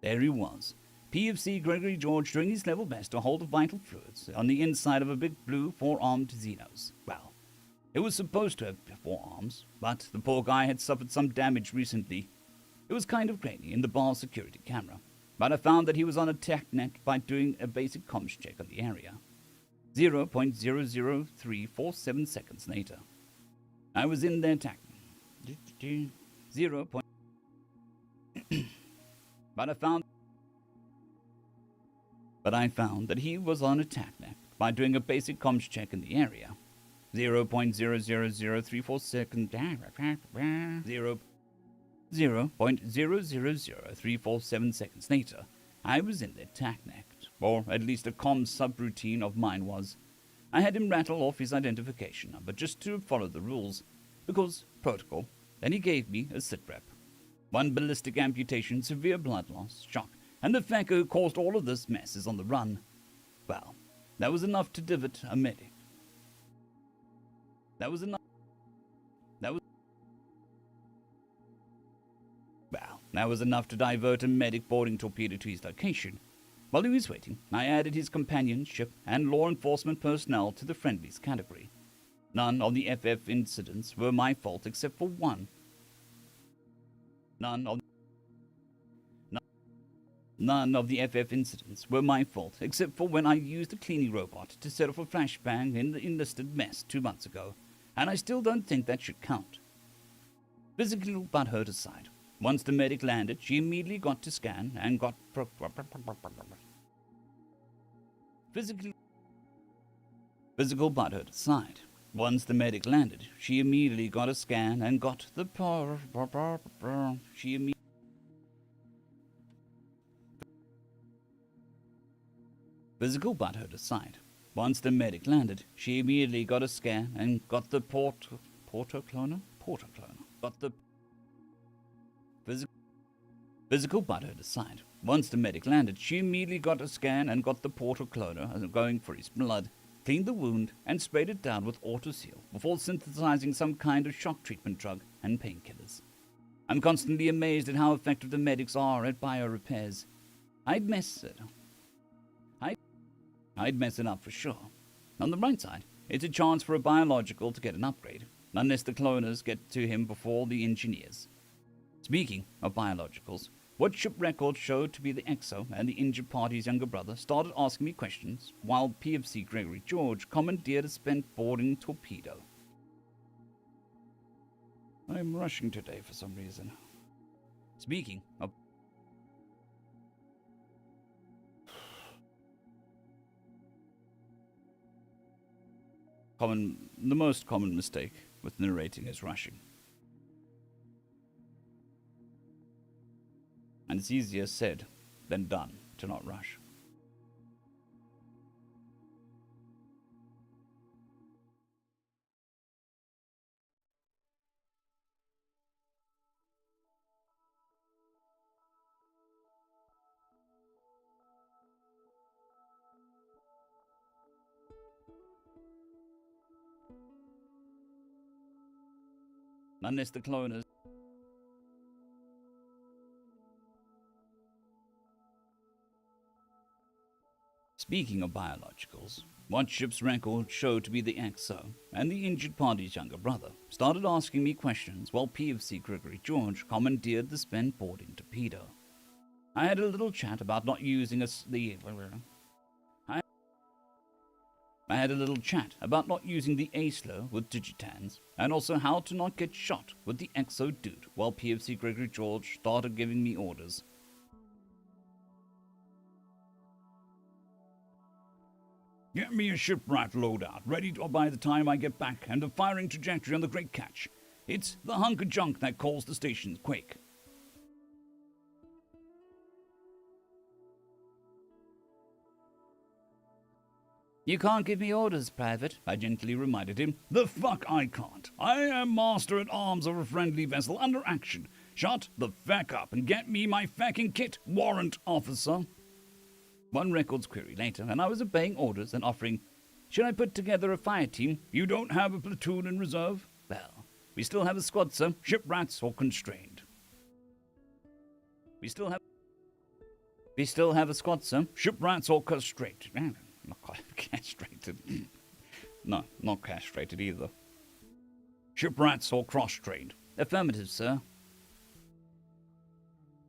There he was. PFC Gregory George doing his level best to hold the vital fluids on the inside of a big blue four-armed Xenos. Well, it was supposed to have 4 arms, but the poor guy had suffered some damage recently. It was kind of grainy in the bar security camera, but I found that he was on a TechNet by doing a basic comms check on the area. 0.00347 seconds later, I was in their tech. 0. But I found that he was on a TechNet by doing a basic comms check in the area. 0.000347 seconds. 0.000347 seconds later, I was in their TechNet, or at least a comms subroutine of mine was. I had him rattle off his identification number just to follow the rules, because protocol. Then he gave me a sitrep. 1 ballistic amputation, severe blood loss, shock, and the fecker who caused all of this mess is on the run. Well, that was enough to divot a medic. That was enough to divert a medic boarding torpedo to his location. While he was waiting, I added his companionship and law enforcement personnel to the friendlies category. None of the FF incidents were my fault except for one. None of the FF incidents were my fault, except for when I used a cleaning robot to set off a flashbang in the enlisted mess 2 months ago, and I still don't think that should count. Physical butthurt aside, once the medic landed, she immediately got to scan and got Physical butthurt aside, once the medic landed, she immediately got a scan and got the Physical butthurt aside, once the medic landed, she immediately got a scan and got the portocloner. Physical butthurt aside, once the medic landed, she immediately got a scan and got the portocloner going for his blood, cleaned the wound, and sprayed it down with autoseal before synthesizing some kind of shock treatment drug and painkillers. I'm constantly amazed at how effective the medics are at bio-repairs. I'd mess it up for sure. On the right side, it's a chance for a biological to get an upgrade, unless the cloners get to him before the engineers. Speaking of biologicals, what ship records showed to be the Exo and the injured party's younger brother started asking me questions, while PFC Gregory George commandeered a spent boarding torpedo. I'm rushing today for some reason. Speaking of the most common mistake with narrating is rushing. And it's easier said than done to not rush. Unless the cloners Speaking of biologicals, what ship's record showed to be the XO and the injured party's younger brother started asking me questions while PFC Gregory George commandeered the spent boarding torpedo. I had a little chat about not using I had a little chat about not using the A-slur with digitans, and also how to not get shot with the XO dude, while PFC Gregory George started giving me orders. Get me a shipwright loadout, ready by the time I get back, and a firing trajectory on the Great Catch. It's the hunk of junk that calls the station's quake. You can't give me orders, Private, I gently reminded him. The fuck I can't. I am master at arms of a friendly vessel under action. Shut the feck up and get me my fecking kit, warrant officer. One records query later, and I was obeying orders and offering, should I put together a fire team? You don't have a platoon in reserve? Well, we still have a squad, sir. Shipwrights or constrained. We still have a squad, sir. Shipwrights or constrained. Not castrated. No, not castrated either. Shipwrights or cross-trained. Affirmative, sir.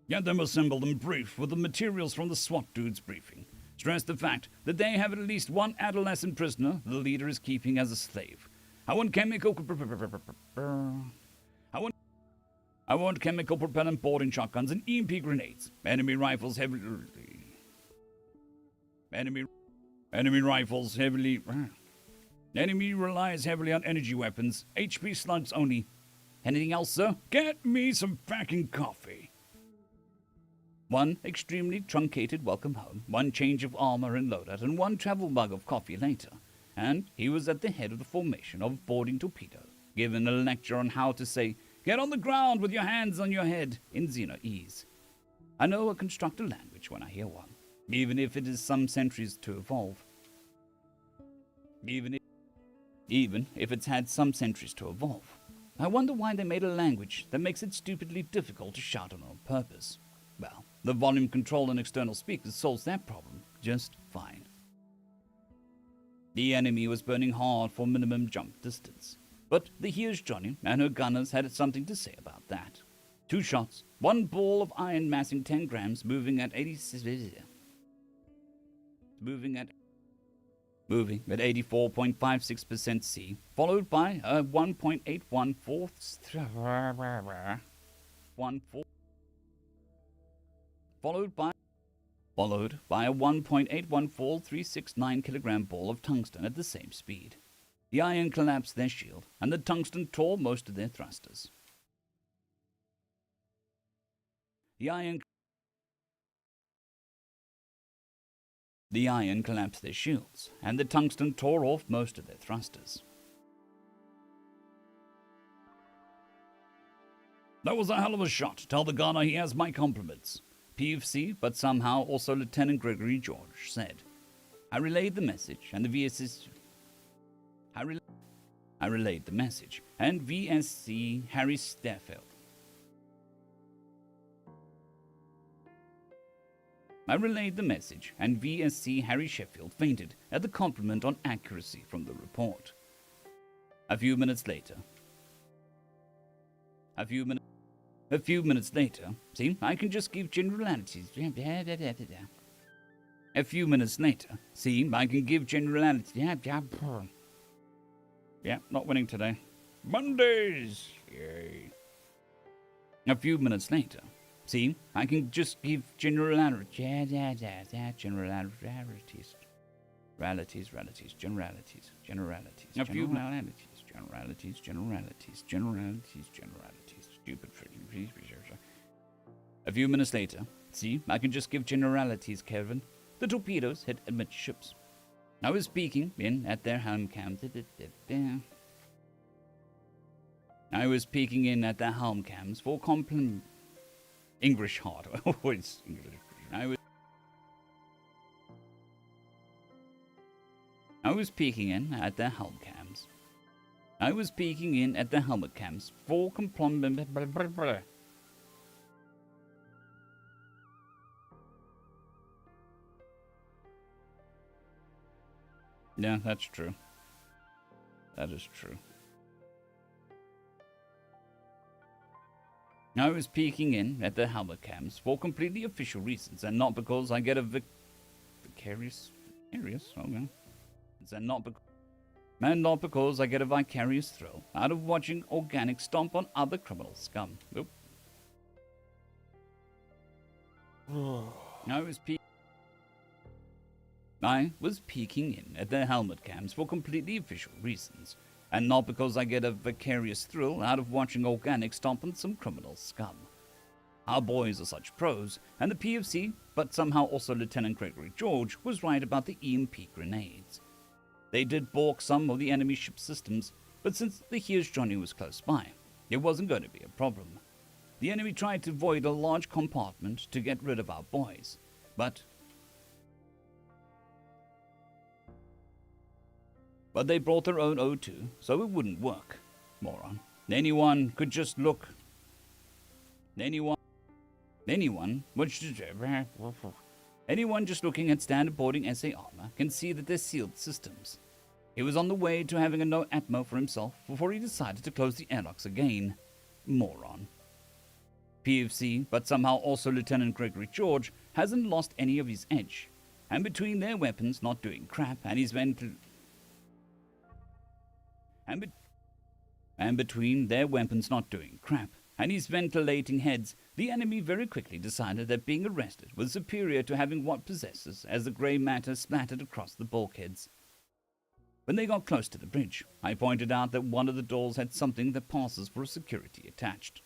Get them assembled and briefed with the materials from the SWAT dude's briefing. Stress the fact that they have at least one adolescent prisoner the leader is keeping as a slave. I want chemical propellant boarding shotguns and EMP grenades. Enemy rifles heavily. Enemy relies heavily on energy weapons. HP slugs only. Anything else, sir? Get me some fucking coffee. One extremely truncated welcome home, one change of armor and loadout, and one travel mug of coffee later, and he was at the head of the formation of boarding torpedo, given a lecture on how to say, get on the ground with your hands on your head in Xenoese. I know a constructor language when I hear one, even if it is some centuries to evolve. Even if it's had some centuries to evolve. I wonder why they made a language that makes it stupidly difficult to shout on purpose. Well, the volume control and external speakers solves that problem just fine. The enemy was burning hard for minimum jump distance, but the Here's Johnny and her gunners had something to say about that. 2 shots, one ball of iron massing 10 grams, moving at 84.56% C, followed by a 1.814 followed by a 1.814369 kilogram ball of tungsten at the same speed. The iron collapsed their shield, and the tungsten tore most of their thrusters. The iron collapsed their shields, and the tungsten tore off most of their thrusters. That was a hell of a shot. Tell the gunner he has my compliments. PFC, but somehow also Lieutenant Gregory George said. I relayed the message, and VSC Harry Staffield. Harry Sheffield fainted at the compliment on accuracy from the report. A few minutes later, see, I can just give generalities. A few minutes later, see, I can give generalities. Yeah, not winning today. Mondays! Yay. A few minutes later, see, I can just give generalities. Generalities. Stupid freaking. A few minutes later, see, I can just give generalities, Kevin. The torpedoes hit amidships. I was peeking in at their helm cams. For compliment. English hard. Always English. I was peeking in at their helm cams. For compliment. Yeah, that's true. That is true. I was peeking in at the helmet cams for completely official reasons, and not because I get a vicarious? Okay. And not because I get a vicarious thrill out of watching organic stomp on other criminal scum. Oop. I was peeking in at their helmet cams for completely official reasons, and not because I get a vicarious thrill out of watching organic stomp on some criminal scum. Our boys are such pros, and the PFC, but somehow also Lieutenant Gregory George, was right about the EMP grenades. They did balk some of the enemy ship systems, but since the Here's Johnny was close by, it wasn't going to be a problem. The enemy tried to void a large compartment to get rid of our boys, but they brought their own O2, so it wouldn't work. Moron. Anyone could just look. Anyone just looking at standard boarding SA armor can see that they're sealed systems. He was on the way to having a no atmo for himself before he decided to close the airlocks again. Moron. PFC, but somehow also Lieutenant Gregory George, hasn't lost any of his edge, and between their weapons not doing crap and his ventilating heads, the enemy very quickly decided that being arrested was superior to having what possesses as the grey matter splattered across the bulkheads. When they got close to the bridge, I pointed out that one of the doors had something that passes for security attached.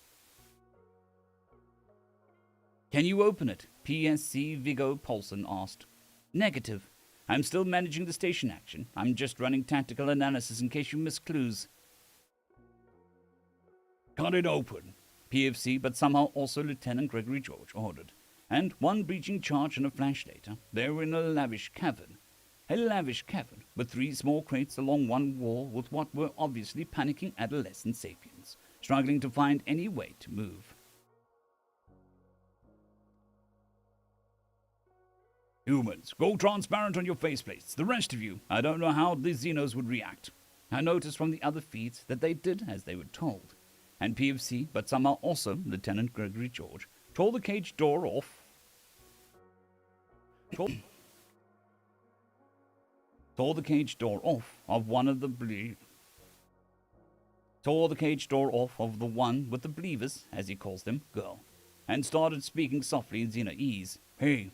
"Can you open it?" PSC Viggo Paulson asked. "Negative. I'm still managing the station action. I'm just running tactical analysis in case you miss clues." "Cut it open," PFC, but somehow also Lieutenant Gregory George ordered. And one breaching charge and a flash later, they were in a lavish cavern. A lavish cavern with 3 small crates along one wall with what were obviously panicking adolescent sapiens, struggling to find any way to move. "Humans, go transparent on your faceplates. The rest of you, I don't know how the Xenos would react." I noticed from the other feeds that they did as they were told. And PFC, but somehow also Lieutenant Gregory George, tore the cage door off. Tore the cage door off of the one with the believers, as he calls them, girl, and started speaking softly in Xenoese. Hey,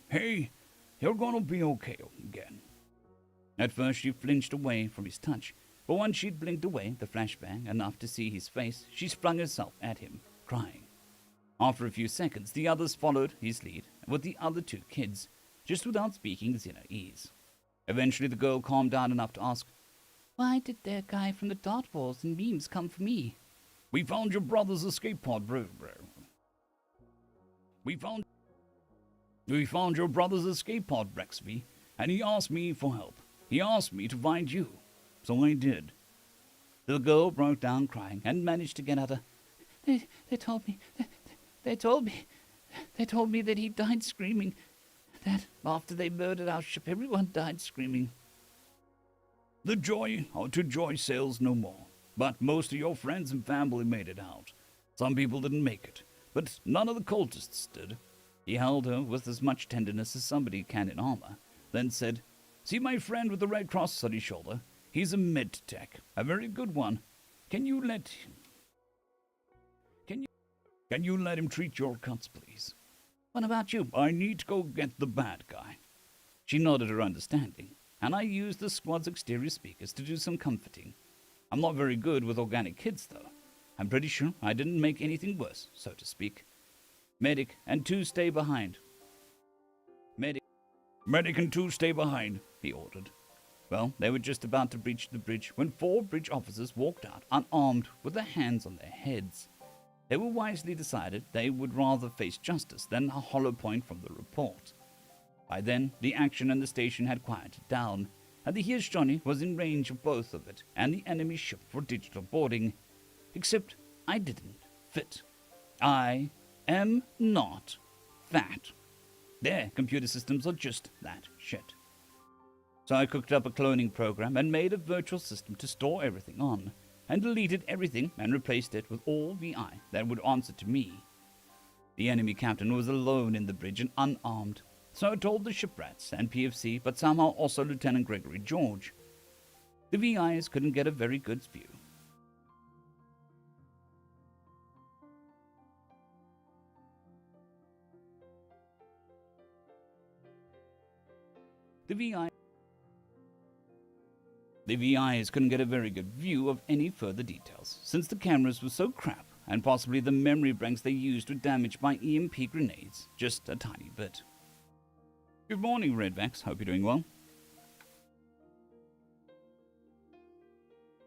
you're gonna be okay again." At first she flinched away from his touch, but once she'd blinked away the flashbang enough to see his face, she sprung herself at him, crying. After a few seconds, the others followed his lead with the other 2 kids, just without speaking Xenoese. Eventually the girl calmed down enough to ask, "Why did their guy from the Dart Wars and memes come for me?" "We found your brother's escape pod, bro. We found your brother's escape pod, Brexby, and he asked me for help. He asked me to find you, so I did." The girl broke down crying and managed to get out a, They told me that he died screaming. That after they murdered our ship, everyone died screaming." "The joy to joy sails no more, but most of your friends and family made it out. Some people didn't make it, but none of the cultists did." He held her with as much tenderness as somebody can in armor, then said, "See my friend with the red cross on his shoulder? He's a med-tech, a very good one. Can you let him treat your cuts, please?" "What about you?" "I need to go get the bad guy." She nodded her understanding, and I used the squad's exterior speakers to do some comforting. I'm not very good with organic kids, though. I'm pretty sure I didn't make anything worse, so to speak. "Medic and 2 stay behind." Medic and 2 stay behind," he ordered. Well, they were just about to breach the bridge when 4 bridge officers walked out, unarmed, with their hands on their heads. They were wisely decided they would rather face justice than a hollow point from the report. By then, the action in the station had quieted down, and the Here's Johnny was in range of both of it and the enemy ship for digital boarding. Except I didn't fit. I am not fat. Their computer systems are just that shit. So I cooked up a cloning program and made a virtual system to store everything on, and deleted everything and replaced it with all VI that would answer to me. The enemy captain was alone in the bridge and unarmed, so I told the shiprats and PFC, but somehow also Lieutenant Gregory George. The VIs couldn't get a very good view. The VIs couldn't get a very good view of any further details, since the cameras were so crap, and possibly the memory banks they used were damaged by EMP grenades, just a tiny bit. Good morning, Redvax. Hope you're doing well.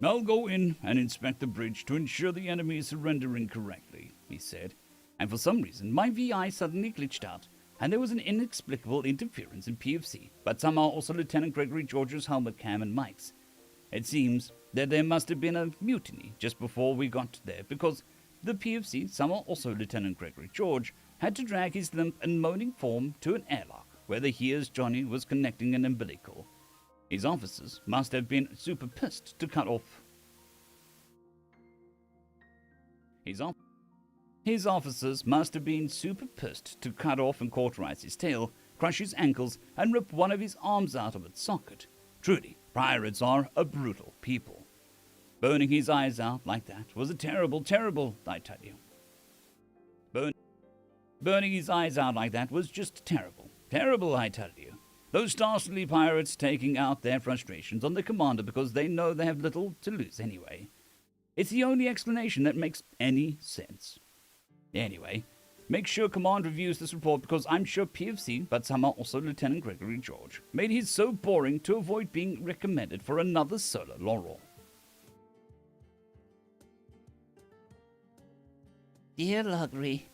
I'll go in and inspect the bridge to ensure the enemy is surrendering correctly, he said, and for some reason my VI suddenly glitched out, and there was an inexplicable interference in PFC, but somehow also Lieutenant Gregory George's helmet cam and mics. It seems that there must have been a mutiny just before we got there, because the PFC, somehow also Lieutenant Gregory George, had to drag his limp and moaning form to an airlock, where the Here's Johnny was connecting an umbilical. His officers must have been super pissed to cut off. His officers must have been super pissed to cut off and cauterize his tail, crush his ankles, and rip one of his arms out of its socket. Truly, pirates are a brutal people. Burning his eyes out like that was a terrible, terrible, I tell you. Burning his eyes out like that was just terrible. Terrible, I tell you. Those dastardly pirates taking out their frustrations on the commander because they know they have little to lose anyway. It's the only explanation that makes any sense. Anyway, make sure Command reviews this report because I'm sure PFC, but somehow also Lieutenant Gregory George, made his so boring to avoid being recommended for another solar laurel. Dear Luggery,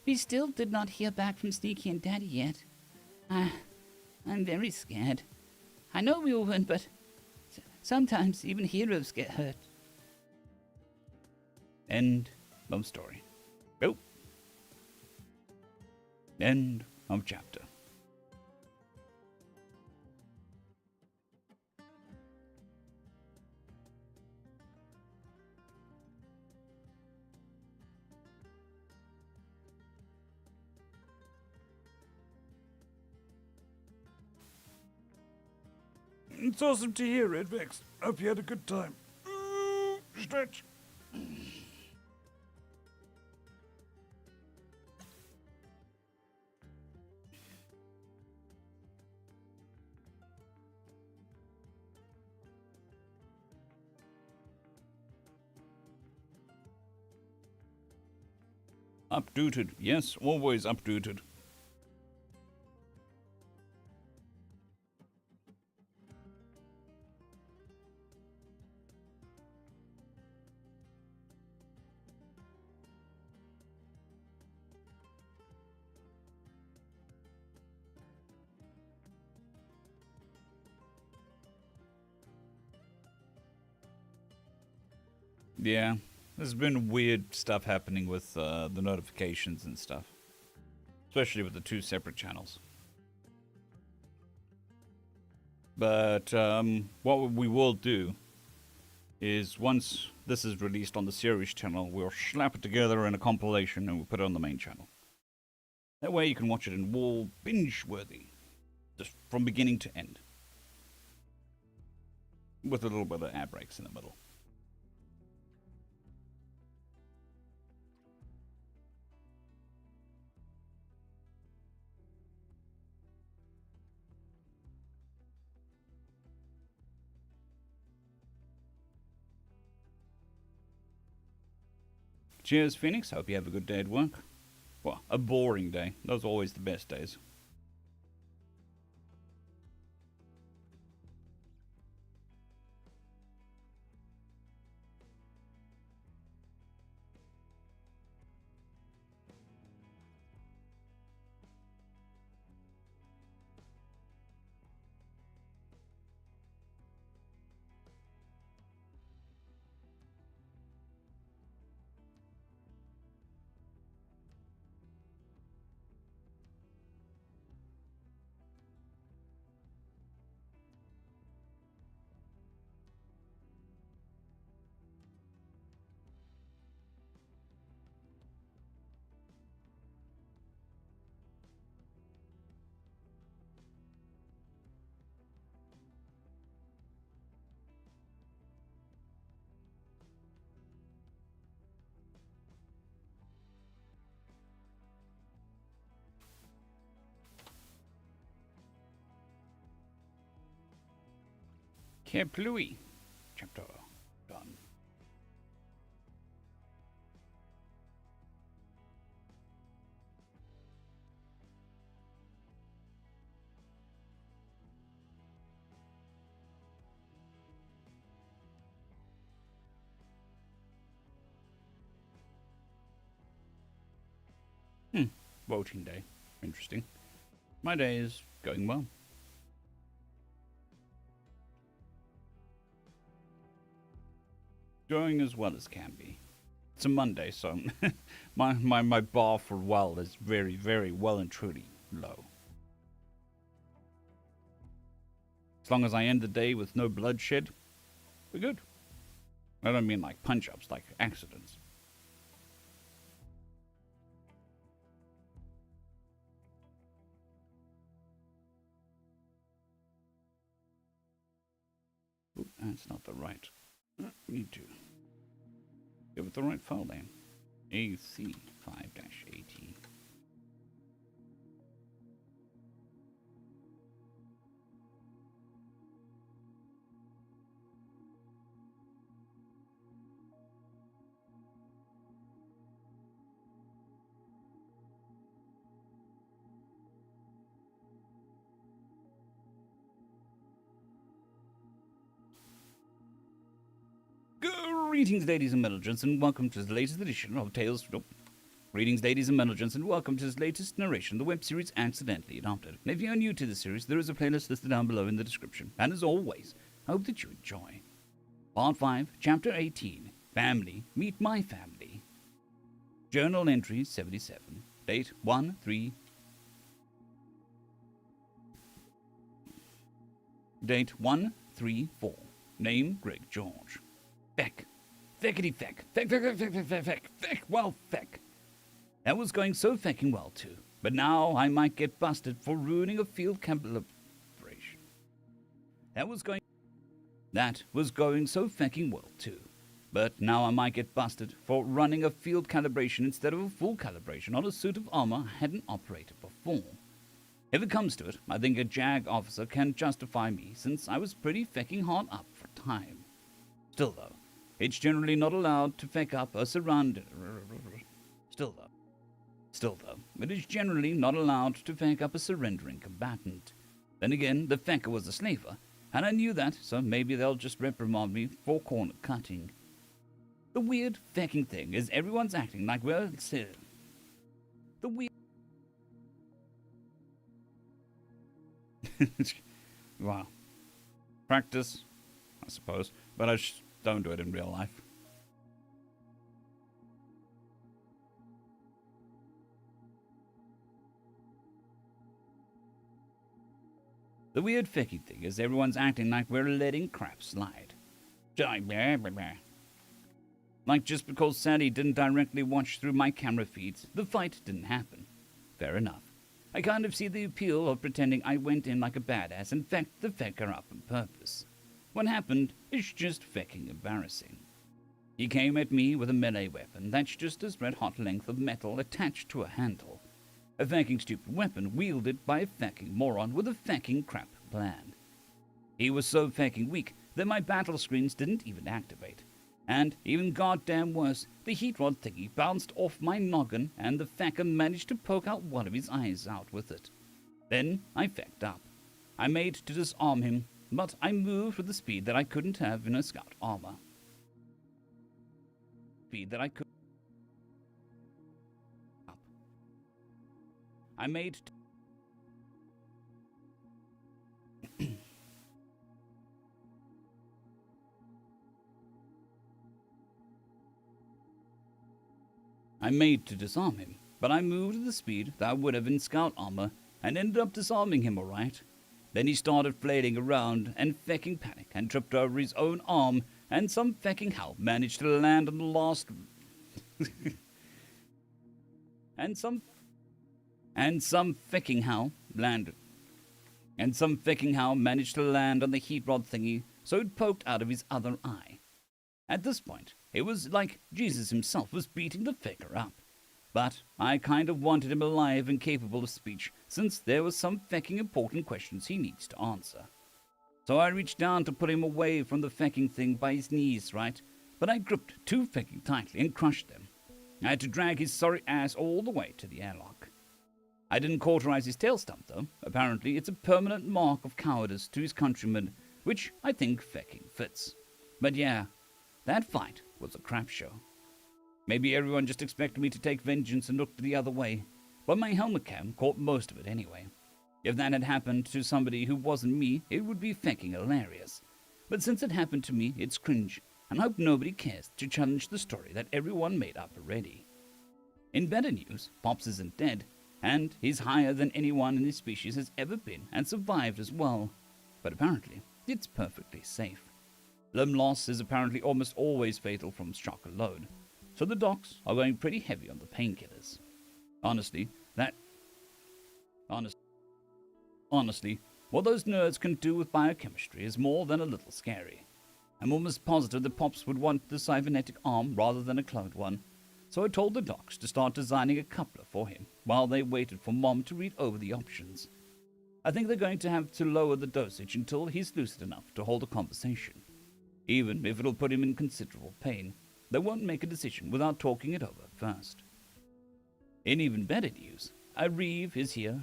we still did not hear back from Sneaky and Daddy yet. I'm very scared. I know we will win, but sometimes even heroes get hurt. End of story. Oh. End of chapter. It's awesome to hear, Redvex. Hope you had a good time. Stretch. Updated. Yes, always updated. Yeah, there's been weird stuff happening with the notifications and stuff. Especially with the two separate channels. But what we will do is once this is released on the series channel, we'll slap it together in a compilation and we'll put it on the main channel. That way you can watch it in all binge-worthy. Just from beginning to end. With a little bit of ad breaks in the middle. Cheers, Phoenix. Hope you have a good day at work. Well, a boring day. Those are always the best days. Keplui. Chapter done. Voting day. Interesting. My day is going well. Going as well as can be. It's a Monday, so my bar for well is very, very well and truly low. As long as I end the day with no bloodshed, we're good. I don't mean like punch-ups, like accidents. Oop, that's not the right. Need to give it the right file name. AC5-AT. Greetings, ladies and gentlemen, and welcome to the latest edition of Tales. Greetings, ladies and gentlemen, and welcome to this latest narration, the web series Accidentally Adopted. And if you are new to the series, there is a playlist listed down below in the description. And as always, I hope that you enjoy. Part 5, Chapter 18, Family, Meet My Family. Journal entry 77, date 1-3. Date 1-3-4. Name Greg George. Feck. Feckity feck. Feck, feck, feck, feck, feck, feck, feck. Well, feck. That was going so fecking well, too. But now I might get busted for ruining a field calibration. That was going so fecking well, too. But now I might get busted for running a field calibration instead of a full calibration on a suit of armor I hadn't operated before. If it comes to it, I think a JAG officer can justify me, since I was pretty fecking hard up for time. Still, though, it's generally not allowed to feck up a surrounding. Still, though, it is generally not allowed to feck up a surrendering combatant. Then again, the fecker was a slaver, and I knew that, so maybe they'll just reprimand me for corner cutting. The weird fecking thing is everyone's acting like we're the weird. Wow. Practice, I suppose, but I don't do it in real life. The weird fecky thing is everyone's acting like we're letting crap slide. Like just because Sally didn't directly watch through my camera feeds, the fight didn't happen. Fair enough. I kind of see the appeal of pretending I went in like a badass and fecked the fecker up on purpose. What happened is just fecking embarrassing. He came at me with a melee weapon that's just a red-hot length of metal attached to a handle. A fecking stupid weapon wielded by a fecking moron with a fecking crap plan. He was so fecking weak that my battle screens didn't even activate. And, even goddamn worse, the heat rod thingy bounced off my noggin and the fecker managed to poke out one of his eyes out with it. Then I fecked up. I made to disarm him, but I moved with the speed that I couldn't have in a scout armor. Speed that I could. Up. I made. I made to disarm him, but I moved at the speed that I would have in scout armor and ended up disarming him alright. Then he started flailing around and fecking panic and tripped over his own arm, and some fecking hell managed to land on the last and some fecking hell managed to land on the heat rod thingy, so it poked out of his other eye. At this point, it was like Jesus himself was beating the fecker up. But I kind of wanted him alive and capable of speech, since there were some fecking important questions he needs to answer. So I reached down to put him away from the fecking thing by his knees, right? But I gripped too fecking tightly and crushed them. I had to drag his sorry ass all the way to the airlock. I didn't cauterize his tail stump, though. Apparently, it's a permanent mark of cowardice to his countrymen, which I think fecking fits. But yeah, that fight was a crap show. Maybe everyone just expected me to take vengeance and looked the other way, but my helmet cam caught most of it anyway. If that had happened to somebody who wasn't me, it would be fecking hilarious. But since it happened to me, it's cringe, and I hope nobody cares to challenge the story that everyone made up already. In better news, Pops isn't dead, and he's higher than anyone in his species has ever been and survived as well. But apparently, it's perfectly safe. Limb loss is apparently almost always fatal from shock alone, so the docs are going pretty heavy on the painkillers. Honestly, what those nerds can do with biochemistry is more than a little scary. I'm almost positive that Pops would want the cybernetic arm rather than a cloned one, so I told the docs to start designing a coupler for him while they waited for Mom to read over the options. I think they're going to have to lower the dosage until he's lucid enough to hold a conversation. Even if it'll put him in considerable pain, they won't make a decision without talking it over first. In even better news, Reeve is here.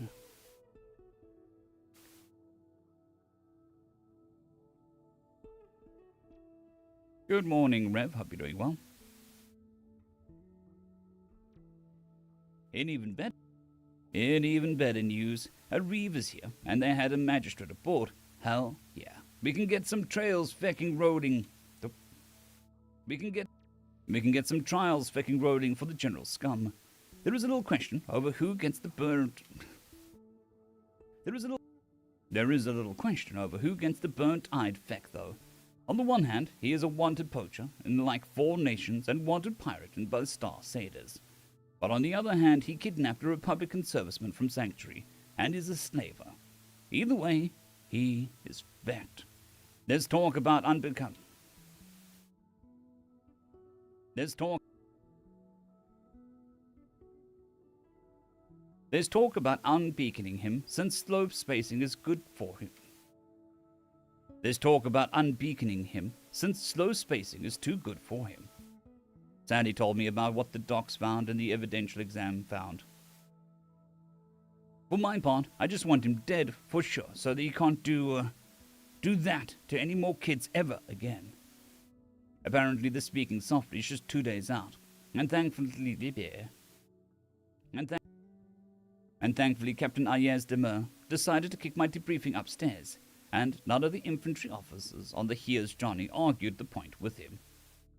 Good morning, Rev. Hope you're doing well. In even better news, Reeve is here, and they had a magistrate aboard. Hell yeah. We can get some trails fecking roading. We can get some trials fecking roading for the general scum. There is a little question over who gets the burnt. There is a little question over who gets the burnt-eyed feck, though. On the one hand, he is a wanted poacher in like 4 nations and wanted pirate in both Star Satyrs. But on the other hand, he kidnapped a Republican serviceman from Sanctuary and is a slaver. Either way, he is fecked. There's talk about unbeacning him since slow spacing is good for him. Too good for him. Sandy told me about what the docs found and the evidential exam found. For my part, I just want him dead for sure, so that he can't do that to any more kids ever again. Apparently, the speaking softly is just 2 days out, and thankfully, Captain Ayaz Demur decided to kick my debriefing upstairs, and none of the infantry officers on the Here's Johnny argued the point with him.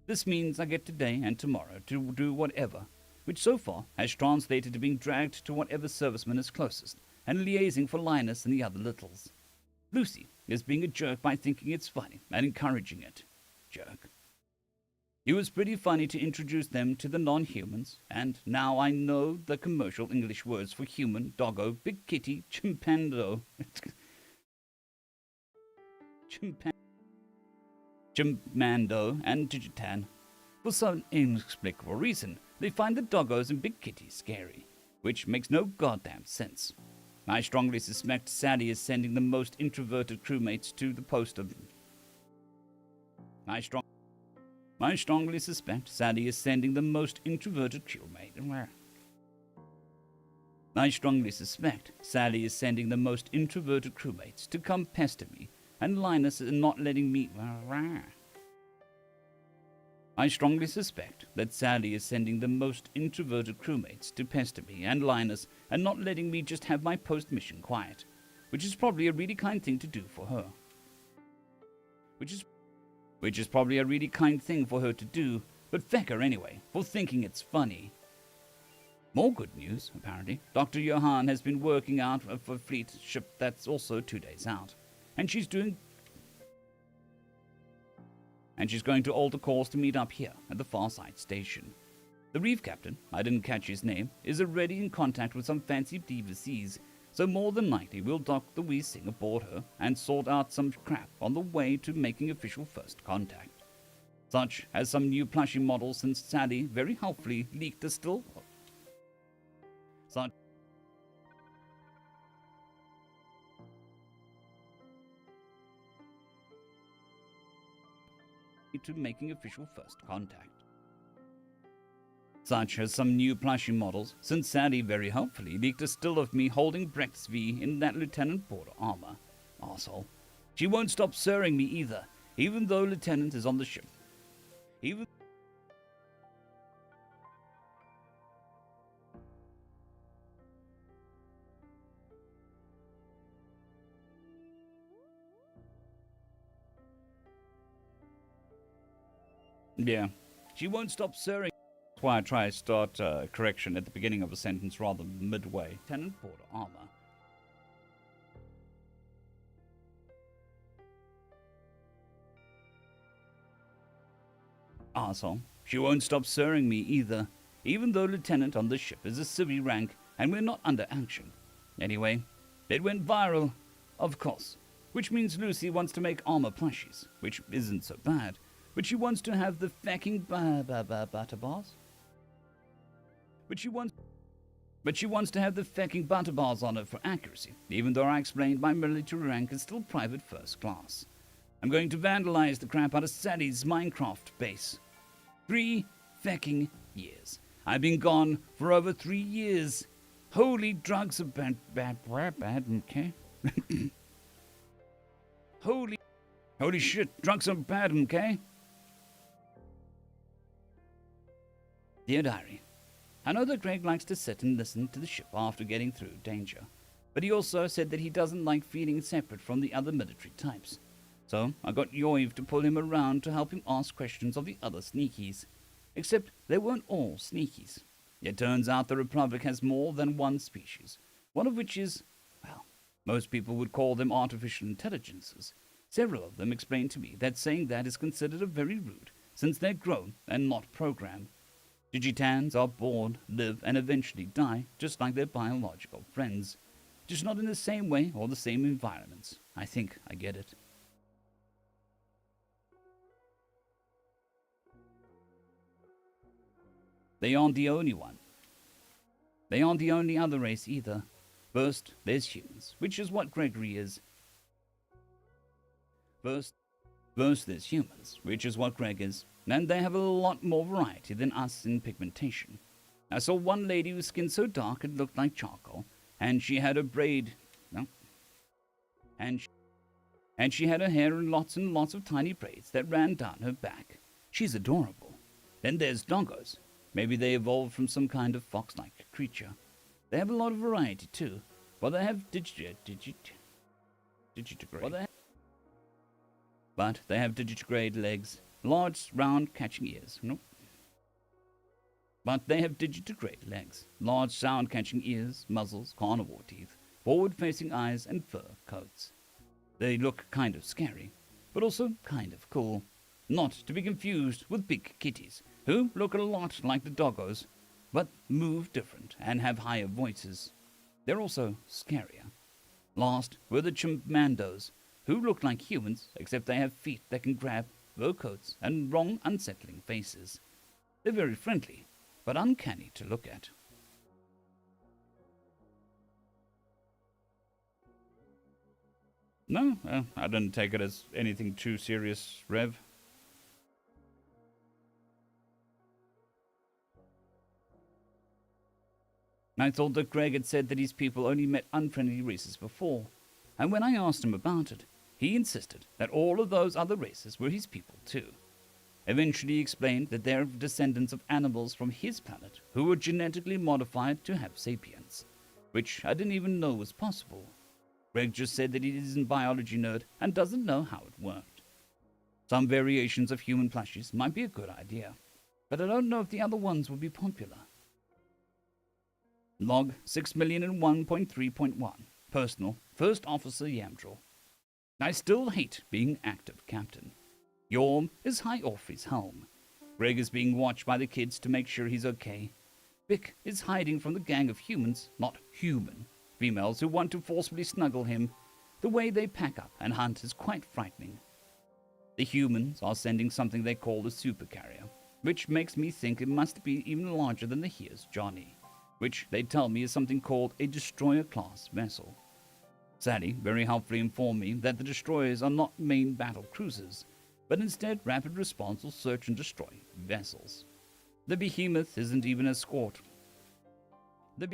This means I get today and tomorrow to do whatever, which so far has translated to being dragged to whatever serviceman is closest, and liaising for Linus and the other littles. Lucy is being a jerk by thinking it's funny and encouraging it. Jerk. It was pretty funny to introduce them to the non-humans, and now I know the commercial English words for human, doggo, big kitty, chimpando, Chimpando, and Digitan. For some inexplicable reason, they find the doggos and big kitties scary, which makes no goddamn sense. I strongly suspect Sally is sending the most introverted crewmates to the post of... I strongly suspect Sally is sending the most introverted crewmate... I strongly suspect Sally is sending the most introverted crewmates to come pester me, and Linus is not letting me... I strongly suspect that Sally is sending the most introverted crewmates to pester me and Linus and not letting me just have my post-mission quiet, which is probably a really kind thing to do for her. Which is probably a really kind thing for her to do, but feck her anyway, for thinking it's funny. More good news, apparently. Dr. Johan has been working out for a fleet ship that's also 2 days out, and she's going to alter course to meet up here at the Farside station. The reef captain, I didn't catch his name, is already in contact with some fancy DVCs, so more than likely we'll dock the wee thing aboard her and sort out some crap on the way to making official first contact. Such as some new plushie models since Sally very helpfully leaked a still... to making official first contact. Such as some new plushie models, since Sadie very helpfully leaked a still of me holding Brecht's V in that Lieutenant Porter armor. Arsehole. She won't stop sirring me either, even though Lieutenant is on the ship. Even Yeah, she won't stop sirring. That's why I try to start correction at the beginning of a sentence rather than midway. Lieutenant Porter armor. Arsehole. She won't stop sirring me either, even though Lieutenant on the ship is a civvy rank and we're not under action. Anyway, it went viral, of course, which means Lucy wants to make armor plushies, which isn't so bad, but she wants to have the fucking butter bars. But she wants to have the fucking butter bars on it for accuracy, even though I explained my military rank is still private first class. I'm going to vandalize the crap out of Sadie's Minecraft base. 3 fucking years. I've been gone for over 3 years. Holy drugs are bad, okay? Holy shit, drugs are bad, okay? Dear Diary, I know that Greg likes to sit and listen to the ship after getting through danger, but he also said that he doesn't like feeling separate from the other military types. So I got Yoiv to pull him around to help him ask questions of the other sneakies. Except they weren't all sneakies. It turns out the Republic has more than one species, one of which is, well, most people would call them artificial intelligences. Several of them explained to me that saying that is considered a very rude, since they're grown and not programmed. Digitans are born, live, and eventually die, just like their biological friends. Just not in the same way or the same environments. I think I get it. They aren't the only one. They aren't the only other race either. First, there's humans, which is what Gregory is. First, there's humans, which is what Greg is, and they have a lot more variety than us in pigmentation. I saw one lady whose skin so dark it looked like charcoal, and she had and she had her hair in lots and lots of tiny braids that ran down her back. She's adorable. Then there's doggos. Maybe they evolved from some kind of fox-like creature. They have a lot of variety too. Well, they have digitigrade. But they have digitigrade legs, large, round, catching ears. Nope. But they have digitigrade legs, large, sound-catching ears, muzzles, carnivore teeth, forward-facing eyes, and fur coats. They look kind of scary, but also kind of cool. Not to be confused with big kitties, who look a lot like the doggos, but move different and have higher voices. They're also scarier. Last were the chimpandos, who look like humans, except they have feet that can grab, fur coats, and wrong, unsettling faces. They're very friendly, but uncanny to look at. No, I didn't take it as anything too serious, Rev. I thought that Greg had said that his people only met unfriendly races before, and when I asked him about it, he insisted that all of those other races were his people too. Eventually he explained that they're descendants of animals from his planet who were genetically modified to have sapience, which I didn't even know was possible. Greg just said that he isn't a biology nerd and doesn't know how it worked. Some variations of human plushies might be a good idea, but I don't know if the other ones would be popular. Log 6,001.3.1. Personal, First Officer Yamdril. I still hate being active captain. Yorm is high off his helm. Greg is being watched by the kids to make sure he's okay. Vic is hiding from the gang of humans, not human, females who want to forcibly snuggle him. The way they pack up and hunt is quite frightening. The humans are sending something they call a supercarrier, which makes me think it must be even larger than the Here's Johnny, which they tell me is something called a destroyer-class vessel. Sadie very helpfully informed me that the destroyers are not main battle cruisers. but instead rapid response will search and destroy vessels. The behemoth isn't even an escort. The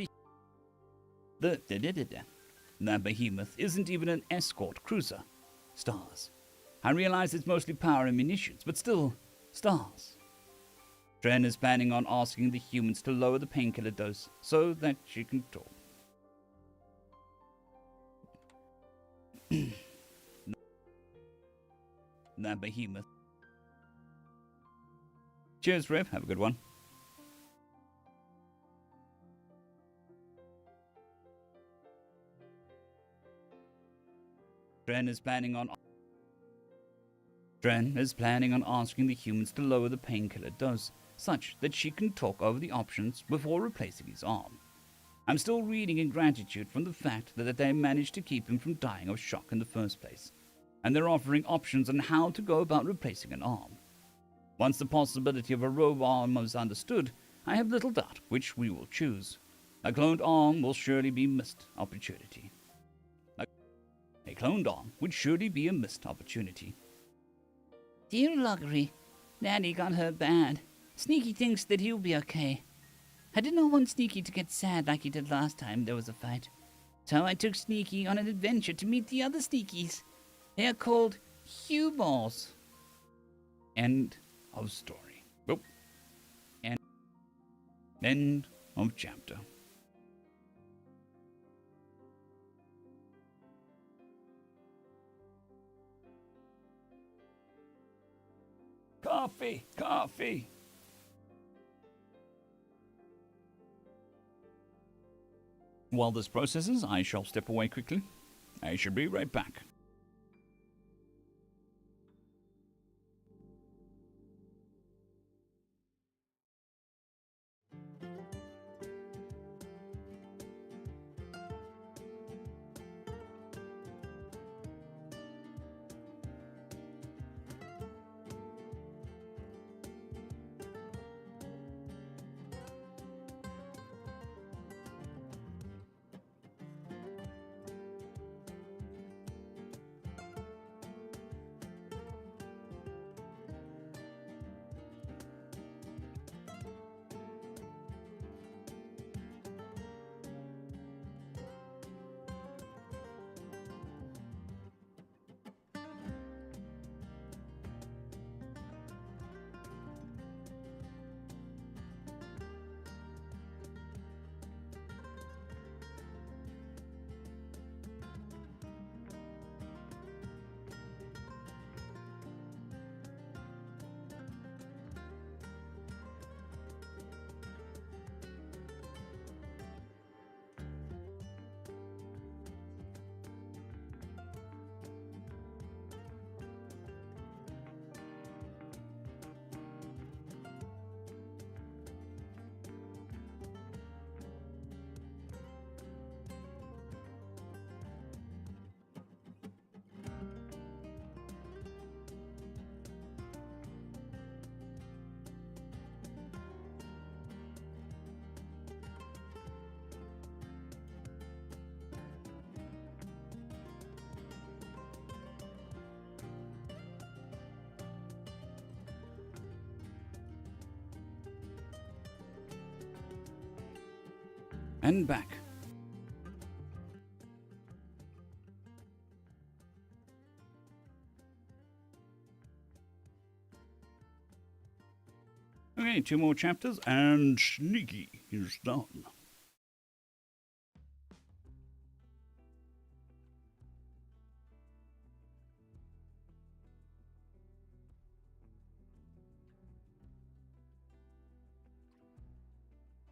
behemoth isn't even an escort cruiser. Stars. I realize it's mostly power and munitions, but still, stars. Dren is planning on asking the humans to lower the painkiller dose so that she can talk. That behemoth. Cheers, Rev. Have a good one. Dren is planning on asking the humans to lower the painkiller dose, such that she can talk over the options before replacing his arm. I'm still reading in gratitude from the fact that they managed to keep him from dying of shock in the first place, and they're offering options on how to go about replacing an arm. Once the possibility of a robot arm is understood, I have little doubt which we will choose. A cloned arm will surely be a missed opportunity. A cloned arm would surely be a missed opportunity. Dear Luggery, Daddy got hurt bad. Sneaky thinks that he'll be okay. I did not want Sneaky to get sad like he did last time there was a fight. So I took Sneaky on an adventure to meet the other Sneakies. They are called Hugh-Balls. End of story. Oh. And end of chapter. Coffee! Coffee! While this processes, I shall step away quickly. I shall be right back. And back. Okay, 2 more chapters, and Sneaky is done.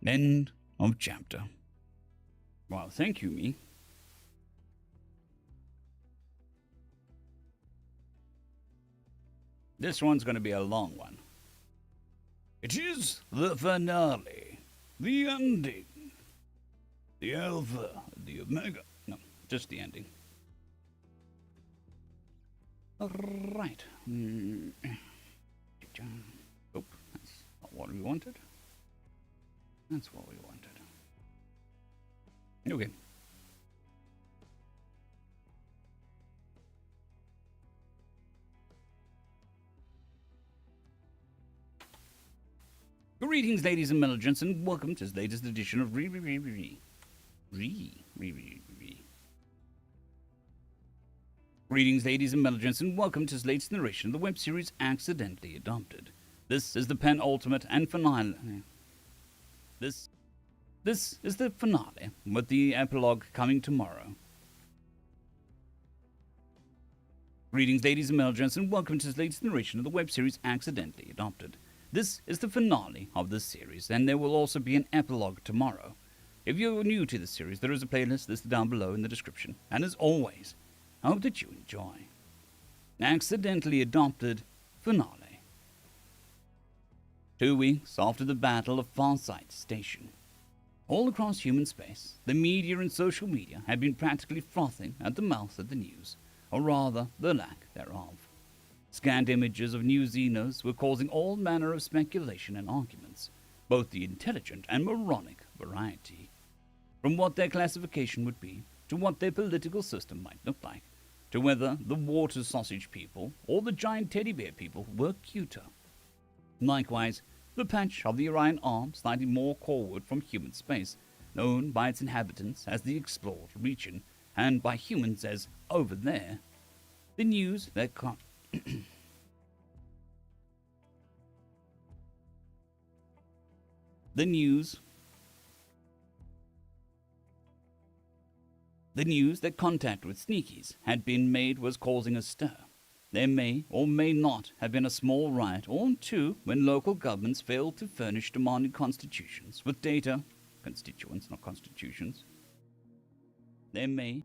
End of chapter. Well, thank you, me. This one's going to be a long one. It is the finale. The ending. The Alpha, the Omega. No, just the ending. Right. Oh, that's not what we wanted. That's what we wanted. Okay. Greetings, ladies and gentlemen, and welcome to this latest edition of Greetings, ladies and gentlemen, and welcome to this latest narration of the web series Accidentally Adopted. This is the penultimate and finale. This is the finale, with the epilogue coming tomorrow. Greetings, ladies and gentlemen, and welcome to this latest narration of the web series Accidentally Adopted. This is the finale of this series, and there will also be an epilogue tomorrow. If you're new to this series, there is a playlist listed down below in the description, and as always, I hope that you enjoy. Accidentally Adopted Finale. 2 weeks after the Battle of Farsight Station. All across human space, the media and social media had been practically frothing at the mouth of the news, or rather, the lack thereof. Scanned images of new Xenos were causing all manner of speculation and arguments, both the intelligent and moronic variety. From what their classification would be, to what their political system might look like, to whether the water sausage people or the giant teddy bear people were cuter. Likewise, the patch of the Orion arm slightly more forward from human space, known by its inhabitants as the explored region, and by humans as over there. The news that The news that contact with sneakies had been made was causing a stir. There may or may not have been a small riot or two when local governments failed to furnish demanding constitutions with data. Constituents, not constitutions. There may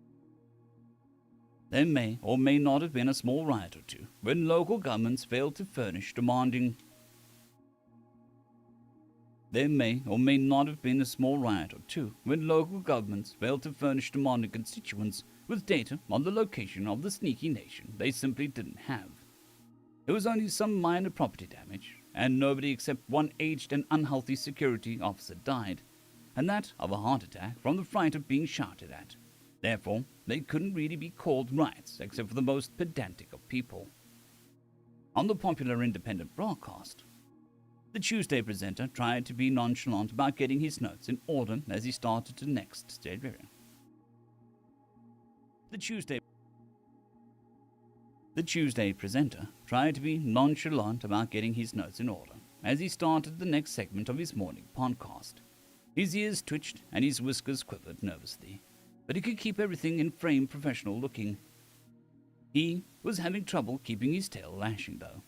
or may not have been a small riot or two when local governments failed to furnish demanding. There may or may not have been a small riot or two when local governments failed to furnish demanding constituents with data on the location of the sneaky nation they simply didn't have. It was only some minor property damage, and nobody except one aged and unhealthy security officer died, and that of a heart attack from the fright of being shouted at. Therefore, they couldn't really be called riots except for the most pedantic of people. On the popular independent broadcast, the Tuesday presenter tried to be nonchalant about getting his notes in order as he started the next stage. The Tuesday presenter tried to be nonchalant about getting his notes in order as he started the next segment of his morning podcast. His ears twitched and his whiskers quivered nervously, but he could keep everything in frame professional looking. He was having trouble keeping his tail lashing, though.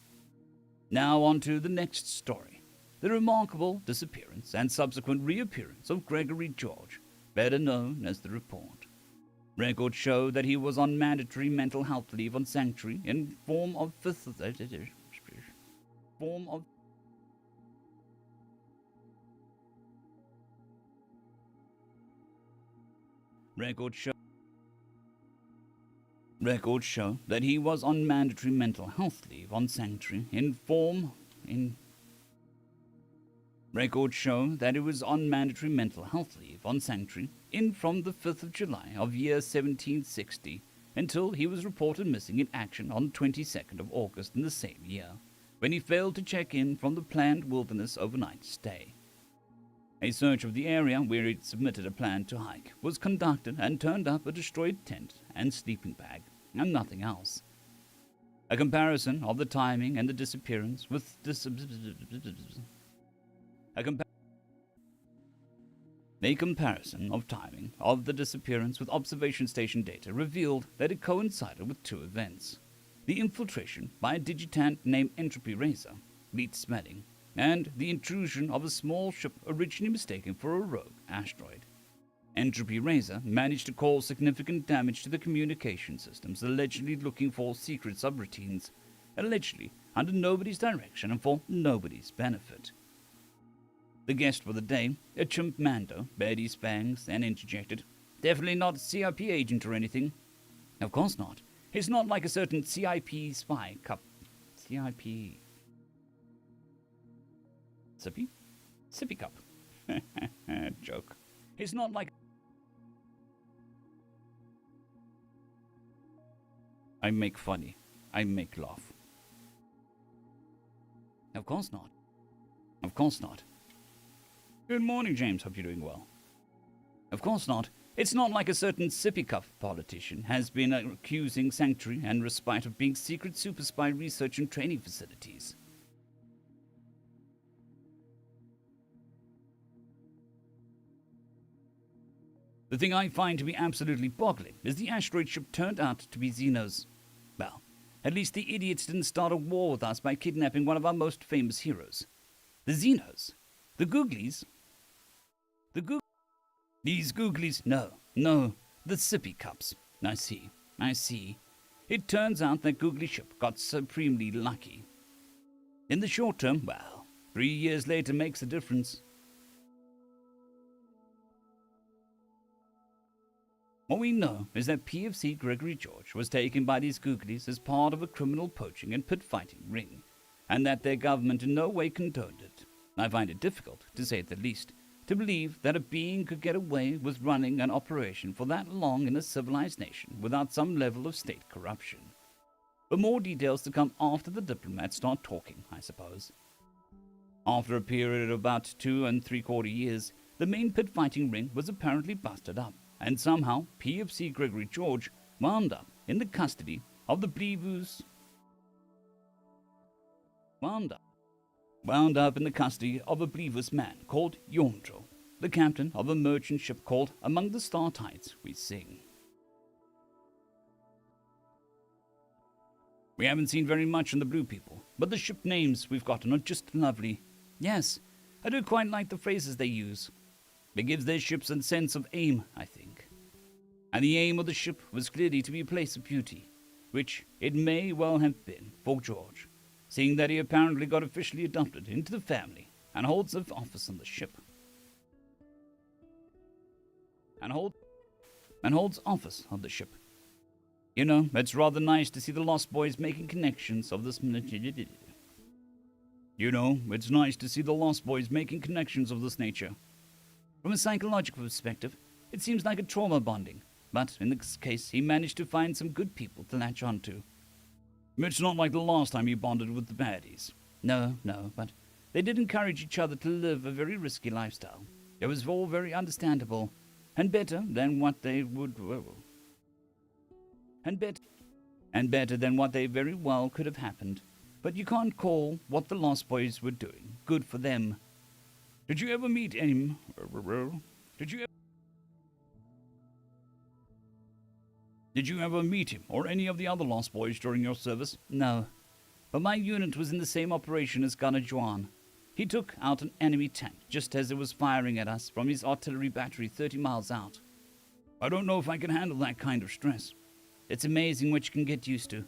Now on to the next story. The remarkable disappearance and subsequent reappearance of Gregory George, better known as the Report. Records show that he was on mandatory mental health leave on sanctuary in form of Records show that he was on mandatory mental health leave on sanctuary Records show that he was on mandatory mental health leave on sanctuary from the 5th of July of year 1760 until he was reported missing in action on the 22nd of August in the same year, when he failed to check in from the planned wilderness overnight stay. A search of the area where he'd submitted a plan to hike was conducted and turned up a destroyed tent and sleeping bag, and nothing else. A comparison of the timing and the disappearance with A comparison of timing of the disappearance with observation station data revealed that it coincided with two events: the infiltration by a digitant named Entropy Razor, Leet Smelling, and the intrusion of a small ship originally mistaken for a rogue asteroid. Entropy Razor managed to cause significant damage to the communication systems, allegedly looking for secret subroutines, allegedly under nobody's direction and for nobody's benefit. The guest for the day, a chimp Mando, bared his fangs and interjected, "Definitely not a CIP agent or anything." "Of course not. He's not like a certain CIP spy cup. CIP... Sippy? Sippy cup." Joke. He's not like... I make funny. I make laugh. Of course not. Of course not. Good morning, James. Hope you're doing well. Of course not. It's not like a certain sippy cup politician has been accusing Sanctuary and Respite of being secret super spy research and training facilities. The thing I find to be absolutely boggling is the asteroid ship turned out to be Xenos. Well, at least the idiots didn't start a war with us by kidnapping one of our most famous heroes. The Xenos. The Googlies. These Googlies, no, the sippy cups. I see. It turns out that Googly ship got supremely lucky. In the short term, well, 3 years later makes a difference. What we know is that PFC Gregory George was taken by these Googlies as part of a criminal poaching and pit fighting ring, and that their government in no way condoned it. I find it difficult, to say the least, to believe that a being could get away with running an operation for that long in a civilized nation without some level of state corruption. But more details to come after the diplomats start talking, I suppose. After a period of about 2 3/4 years, the main pit fighting ring was apparently busted up, and somehow PFC Gregory George wound up in the custody of the Blevus. Wound up in the custody of a Blevus man called Yondro, the captain of a merchant ship called Among the Star Tides We Sing. We haven't seen very much on the Blue People, but the ship names we've gotten are just lovely. Yes, I do quite like the phrases they use. It gives their ships a sense of aim, I think. And the aim of the ship was clearly to be a place of beauty, which it may well have been for George, seeing that he apparently got officially adopted into the family and holds an office on the ship. And holds office on the ship. You know, it's rather nice to see the Lost Boys making connections of this nature. From a psychological perspective, it seems like a trauma bonding, but in this case, he managed to find some good people to latch onto. It's not like the last time he bonded with the baddies. No, but they did encourage each other to live a very risky lifestyle. It was all very understandable, and better than what they would... And better than what they very well could have happened. But you can't call what the Lost Boys were doing good for them. Did you ever meet him? Did you ever meet him or any of the other Lost Boys during your service? No, but my unit was in the same operation as Gunner Juan. He took out an enemy tank just as it was firing at us from his artillery battery 30 miles out. I don't know if I can handle that kind of stress. It's amazing what you can get used to.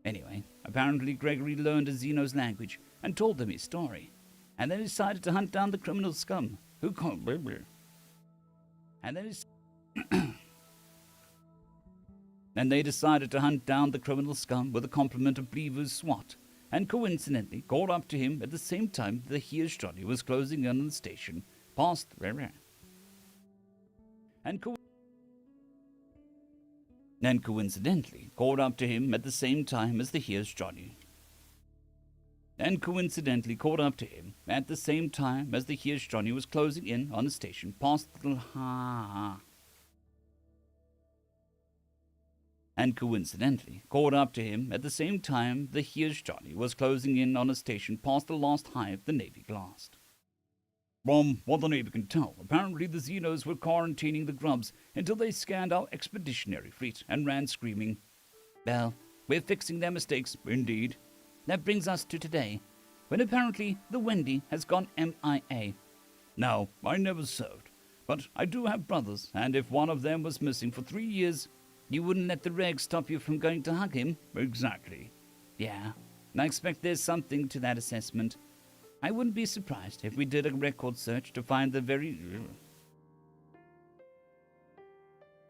Anyway, apparently Gregory learned a Xenos language and told them his story, and then decided to hunt down the criminal scum who called... And they decided to hunt down the criminal scum with a complement of Bleevu's SWAT, and coincidentally caught up to him at the same time the Here's Johnny was closing in on the station, past and coincidentally caught up to him at the same time as the Here's Johnny. And coincidentally caught up to him at the same time as the Here's Johnny was closing in on the station, past the And coincidentally caught up to him at the same time the Here's Johnny was closing in on a station past the last hive the Navy glassed. From what the Navy can tell, apparently the Xenos were quarantining the grubs until they scanned our expeditionary fleet and ran screaming. Well, we're fixing their mistakes, indeed. That brings us to today, when apparently the Wendy has gone MIA. Now, I never served, but I do have brothers, and if one of them was missing for 3 years, you wouldn't let the reg stop you from going to hug him? Exactly. Yeah, and I expect there's something to that assessment. I wouldn't be surprised if we did a record search to find the very...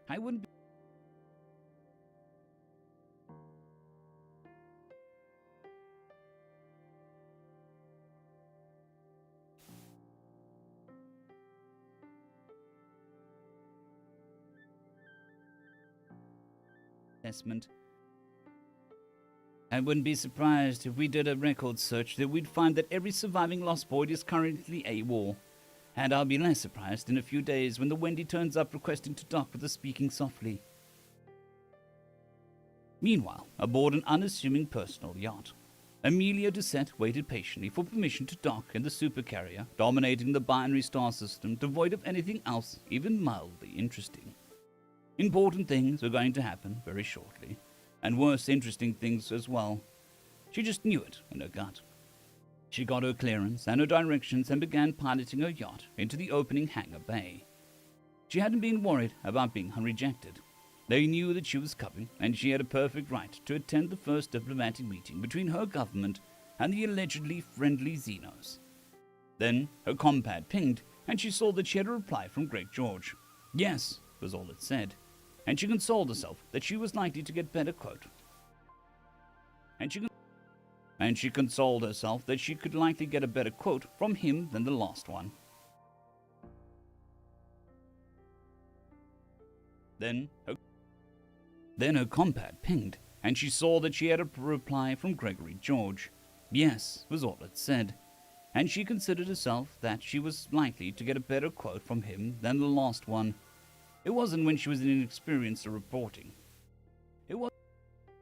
I wouldn't be... assessment. I wouldn't be surprised if we did a record search that we'd find that every surviving Lost Boy is currently AWOL. And I'll be less surprised in a few days when the Wendy turns up requesting to dock with the speaking softly. Meanwhile, aboard an unassuming personal yacht, Amelia Doucette waited patiently for permission to dock in the supercarrier, dominating the binary star system, devoid of anything else even mildly interesting. Important things were going to happen very shortly, and worse interesting things as well. She just knew it in her gut. She got her clearance and her directions and began piloting her yacht into the opening hangar bay. She hadn't been worried about being rejected. They knew that she was coming, and she had a perfect right to attend the first diplomatic meeting between her government and the allegedly friendly Xenos. Then her compad pinged, and she saw that she had a reply from Greg George. Yes, was all it said, and she consoled herself that she was likely to get better quote. And she consoled herself that she could likely get a better quote from him than the last one. Then her compad pinged, and she saw that she had a reply from Gregory George. Yes, was all it said, and she considered herself that she was likely to get a better quote from him than the last one. It wasn't when she was inexperienced at reporting.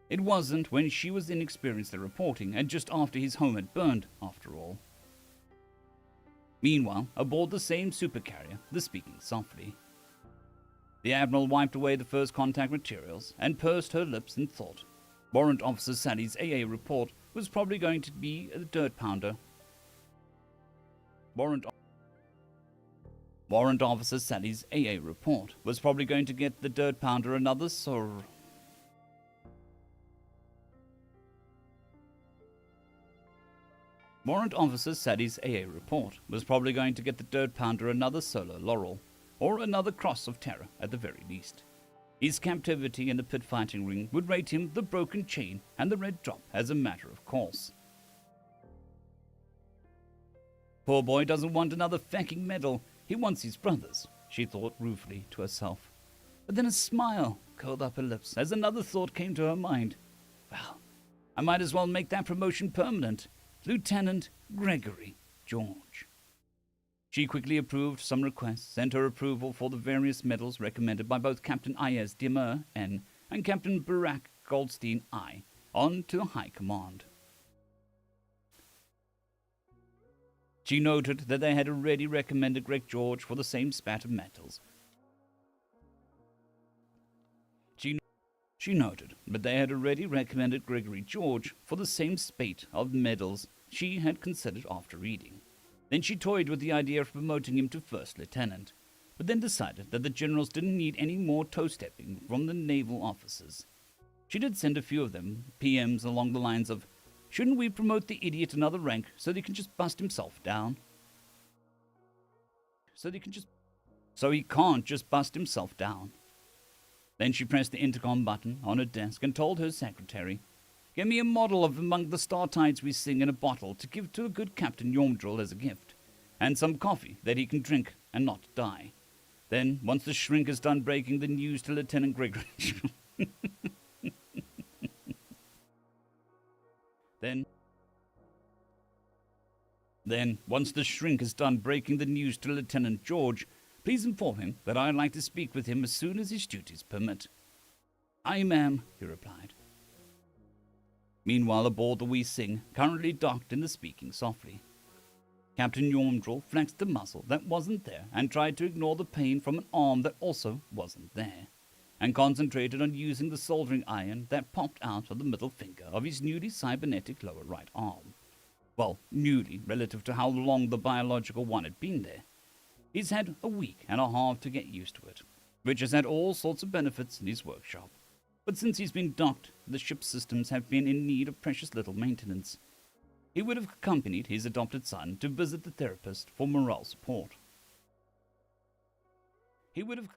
It wasn't when she was inexperienced at reporting, and just after his home had burned, after all. Meanwhile, aboard the same supercarrier, the speaking softly, the Admiral wiped away the first contact materials and pursed her lips in thought. Warrant Officer Sally's AA report was probably going to be a dirt pounder. Warrant Officer Sally's AA report was probably going to get the dirt pounder another Warrant Officer Sally's AA report was probably going to get the dirt pounder another solo laurel, or another cross of terror at the very least. His captivity in the pit fighting ring would rate him the broken chain and the red drop as a matter of course. Poor boy doesn't want another fecking medal, he wants his brother's, she thought ruefully to herself. But then a smile curled up her lips as another thought came to her mind. Well, I might as well make that promotion permanent. Lieutenant Gregory George. She quickly approved some requests, sent her approval for the various medals recommended by both Captain Ayez Demer, N, and Captain Barack Goldstein, I, on to High Command. She noted that they had already recommended Greg George for the same spat of medals. She noted that they had already recommended Gregory George for the same spate of medals she had considered after reading. Then she toyed with the idea of promoting him to first lieutenant, but then decided that the generals didn't need any more toe-stepping from the naval officers. She did send a few of them PMs along the lines of, shouldn't we promote the idiot another rank so that he can just bust himself down? So he can't just bust himself down. Then she pressed the intercom button on her desk and told her secretary, "Get me a model of among the star tides we sing in a bottle to give to a good Captain Yormdrill as a gift, and some coffee that he can drink and not die. Then, once the shrink is done breaking the news to Lieutenant Gregory..." Then, once the shrink is done breaking the news to Lieutenant George, please inform him that I'd like to speak with him as soon as his duties permit. Aye, ma'am, he replied. Meanwhile, aboard the Wee Sing, currently docked in the speaking softly, Captain Yormdrill flexed the muscle that wasn't there and tried to ignore the pain from an arm that also wasn't there, and concentrated on using the soldering iron that popped out of the middle finger of his newly cybernetic lower right arm. Well, newly relative to how long the biological one had been there. He's had a week and a half to get used to it, which has had all sorts of benefits in his workshop. But since he's been docked, the ship's systems have been in need of precious little maintenance. He would have accompanied his adopted son to visit the therapist for morale support. He would have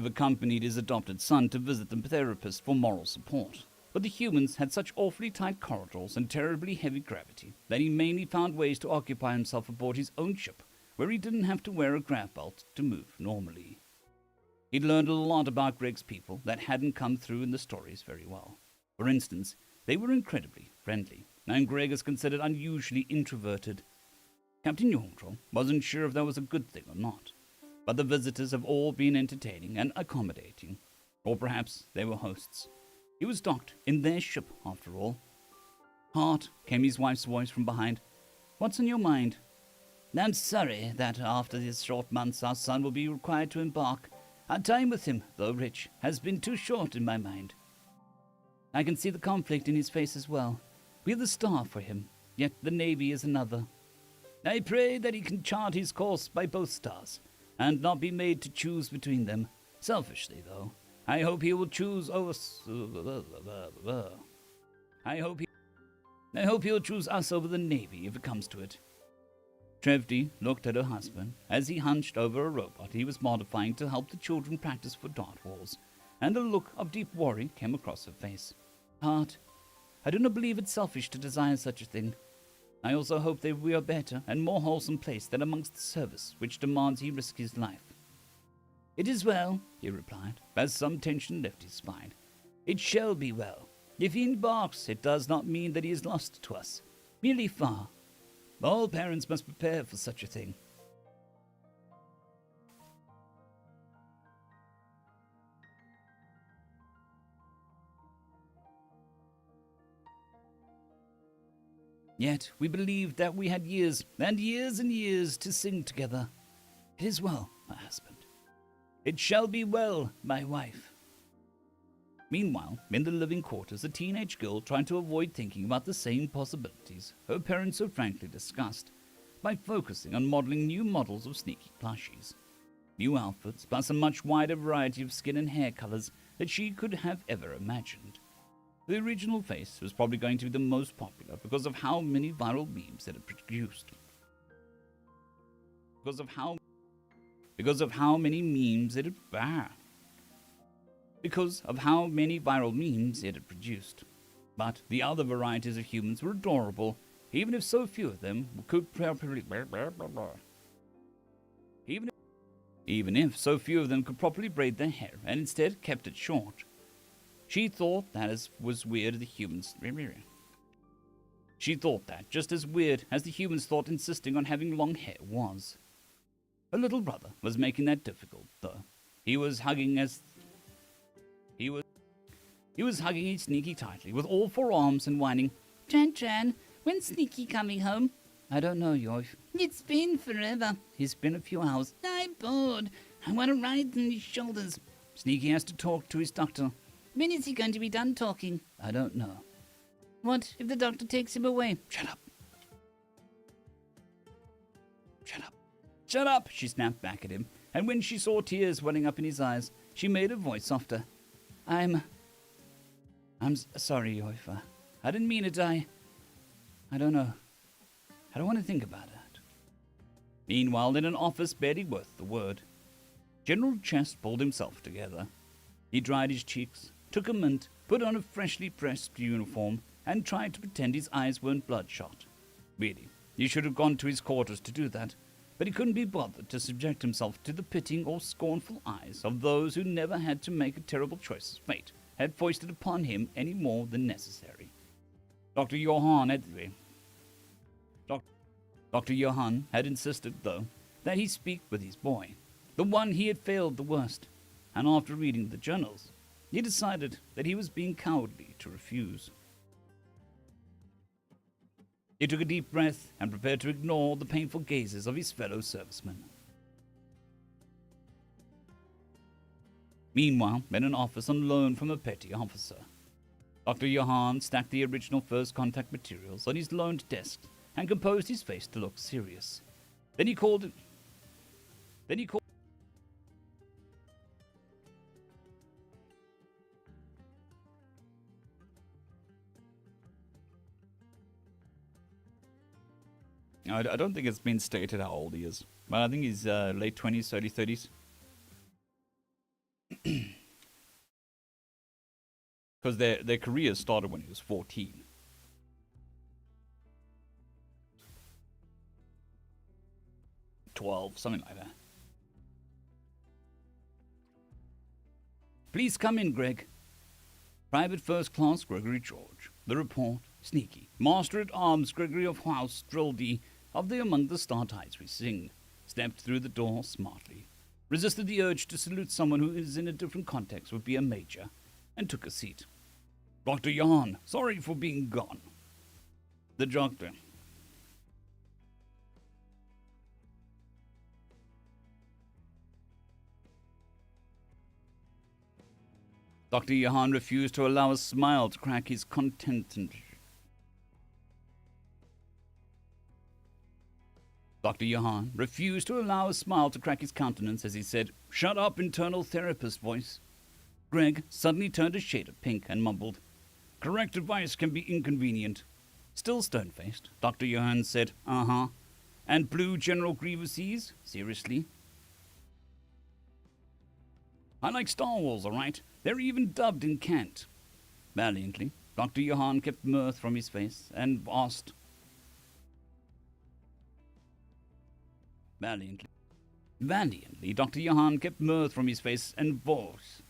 accompanied his adopted son to visit the therapist for moral support, but the humans had such awfully tight corridors and terribly heavy gravity that he mainly found ways to occupy himself aboard his own ship, where he didn't have to wear a grav belt to move normally. He'd learned a lot about Greg's people that hadn't come through in the stories very well. For instance, they were incredibly friendly, and Greg is considered unusually introverted. Captain Yorntrell wasn't sure if that was a good thing or not, but the visitors have all been entertaining and accommodating, or perhaps they were hosts. He was docked in their ship, after all. "Hart," came his wife's voice from behind. "What's on your mind?" "I'm sorry that after these short months our son will be required to embark. Our time with him, though rich, has been too short in my mind." I can see the conflict in his face as well. We're the star for him, yet the Navy is another. I pray that he can chart his course by both stars, and not be made to choose between them. Selfishly, though, I hope he will choose I hope he'll choose us over the Navy if it comes to it. Trevdy looked at her husband as he hunched over a robot he was modifying to help the children practice for dart walls, and a look of deep worry came across her face. "Hart, I do not believe it selfish to desire such a thing. I also hope that we are a better and more wholesome place than amongst the service which demands he risk his life." "It is well," he replied, as some tension left his spine. "It shall be well. If he embarks, it does not mean that he is lost to us, merely far. All parents must prepare for such a thing." Yet we believed that we had years and years and years to sing together. "It is well, my husband. It shall be well, my wife." Meanwhile, in the living quarters, a teenage girl tried to avoid thinking about the same possibilities her parents so frankly discussed by focusing on modeling new models of sneaky plushies. New outfits, plus a much wider variety of skin and hair colors that she could have ever imagined. The original face was probably going to be the most popular because of how many viral memes it had produced. Because of how many viral memes it had produced. But the other varieties of humans were adorable, even if so few of them could properly braid their hair and instead kept it short. She thought that was weird the humans. She thought that just as weird as the humans thought insisting on having long hair was. Her little brother was making that difficult, though. He was hugging Sneaky tightly with all four arms and whining, "Tran, when's Sneaky coming home?" "I don't know, Yoif." "It's been forever." "It's been a few hours." "I'm bored. I want to ride on his shoulders." "Sneaky has to talk to his doctor." "When is he going to be done talking?" "I don't know." "What if the doctor takes him away?" "Shut up. Shut up. Shut up," she snapped back at him, and when she saw tears welling up in his eyes, she made her voice softer. I'm sorry, Yoifa. I didn't mean it. I don't know. I don't want to think about it." Meanwhile, in an office barely worth the word, General Chest pulled himself together. He dried his cheeks, took a mint, put on a freshly pressed uniform, and tried to pretend his eyes weren't bloodshot. Really, he should have gone to his quarters to do that, but he couldn't be bothered to subject himself to the pitying or scornful eyes of those who never had to make a terrible choice as fate had foisted upon him any more than necessary. Dr. Johann had insisted, though, that he speak with his boy, the one he had failed the worst, and after reading the journals, he decided that he was being cowardly to refuse. He took a deep breath and prepared to ignore the painful gazes of his fellow servicemen. Meanwhile, in an office on loan from a petty officer, Dr. Johann stacked the original first contact materials on his loaned desk and composed his face to look serious. Then he called. I don't think it's been stated how old he is, but I think he's late 20s, early 30s. Because their career started when he was 14. $12, something like that. Please come in, Greg. Private First Class Gregory George. The report, Sneaky. Master at Arms Gregory of House Drildy of the Among the Star Tides We Sing. Stepped through the door smartly. Resisted the urge to salute someone who is in a different context would be a major. And took a seat. Dr. Johan, sorry for being gone. The doctor. Dr. Johan refused to allow a smile to crack his contented. Dr. Johan refused to allow a smile to crack his countenance as he said, "Shut up, internal therapist voice." Greg suddenly turned a shade of pink and mumbled, "Correct advice can be inconvenient." Still stone-faced, Dr. Johan said, "Uh-huh. And Blue General Grievous's? Seriously?" "I like Star Wars, all right. They're even dubbed in Kent." Valiantly, Dr. Johan kept mirth from his face and asked. Valiantly, Dr. Johan kept mirth from his face and voice.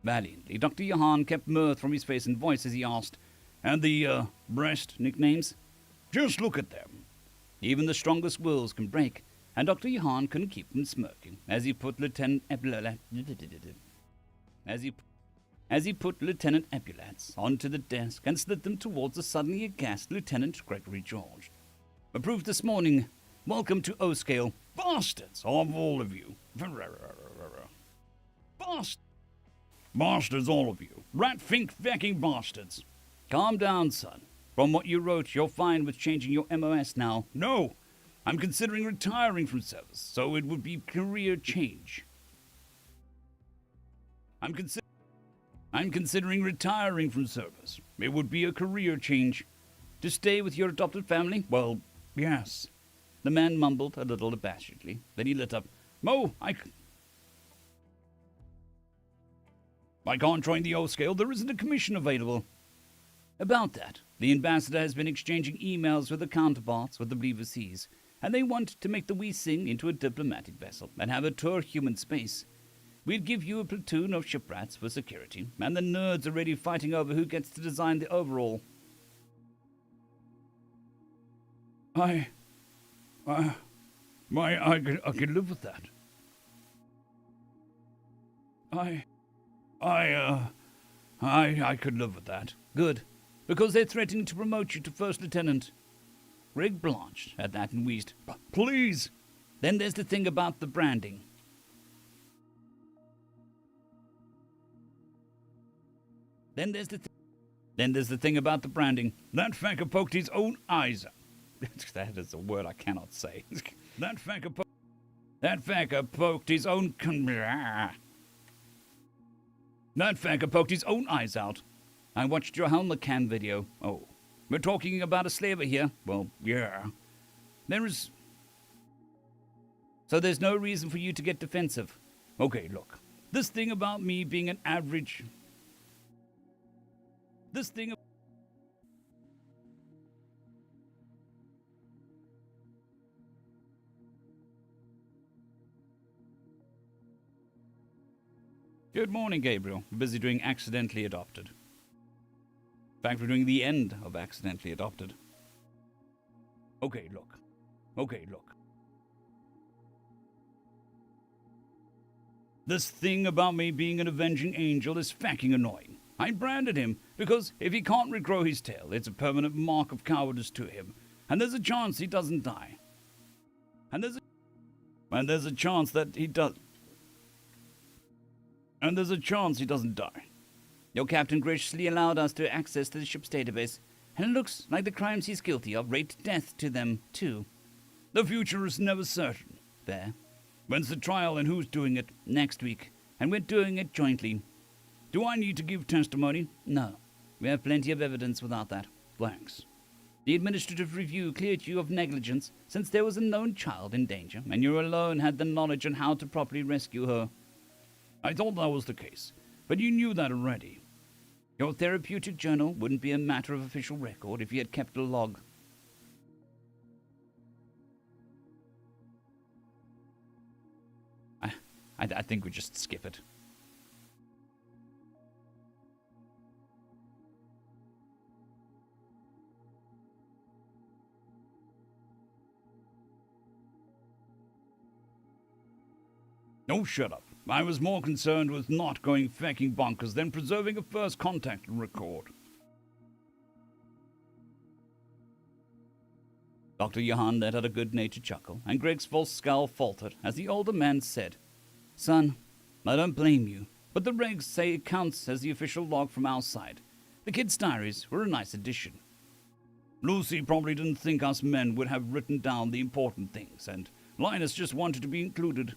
Valiantly, Dr. Johan kept mirth from his face and voice as he asked, "And the, breast nicknames? Just look at them." Even the strongest wills can break, and Dr. Johan couldn't keep from smirking as he put Lieutenant Epulats onto the desk and slid them towards the suddenly aghast Lieutenant Gregory George. "Approved this morning. Welcome to O-Scale. Bastards, of all of you. Bastards, all of you. Rat-fink-fecking bastards. Calm down, son. From what you wrote, you're fine with changing your MOS now. No, I'm considering retiring from service, so it would be career change. I'm considering retiring from service. It would be a career change. To stay with your adopted family? Well, yes." The man mumbled a little abashedly. Then he lit up. "Mo, I can't join the O-Scale. There isn't a commission available." "About that, the ambassador has been exchanging emails with the counterparts with the Believer Seas, and they want to make the We Sing into a diplomatic vessel and have a tour human space. We'd give you a platoon of shiprats for security, and the nerds are already fighting over who gets to design the overall." I could live with that. I could live with that. Good. Because they're threatening to promote you to first lieutenant. Greg blanched at that and wheezed, "Please." Then there's the thing about the branding. Then there's the thing about the branding. That fucker poked his own eyes out. That is a word I cannot say. That fucker poked his own That fucker poked his own eyes out. I watched your helmet cam video. Oh, we're talking about a slaver here? Well, yeah. So there's no reason for you to get defensive. Okay, look. This thing about me being an average... Good morning, Gabriel. We're busy doing Accidentally Adopted. In fact, we're doing the end of Accidentally Adopted. Okay, look. This thing about me being an avenging angel is fucking annoying. I branded him because if he can't regrow his tail, it's a permanent mark of cowardice to him. And there's a chance he doesn't die. And there's a chance that he does... And there's a chance he doesn't die. Your captain graciously allowed us to access to the ship's database, and it looks like the crimes he's guilty of rate death to them, too. The future is never certain. There. When's the trial and who's doing it? Next week. And we're doing it jointly. Do I need to give testimony? No. We have plenty of evidence without that. Thanks. The administrative review cleared you of negligence since there was a known child in danger, and you alone had the knowledge on how to properly rescue her. I thought that was the case, but you knew that already. Your therapeutic journal wouldn't be a matter of official record if you had kept a log. I think we just skip it. No, shut up. I was more concerned with not going fecking bonkers than preserving a first contact record. Dr. Johann let out a good-natured chuckle, and Greg's false scowl faltered as the older man said, "Son, I don't blame you, but the regs say it counts as the official log from our side. The kids' diaries were a nice addition. Lucy probably didn't think us men would have written down the important things, and Linus just wanted to be included."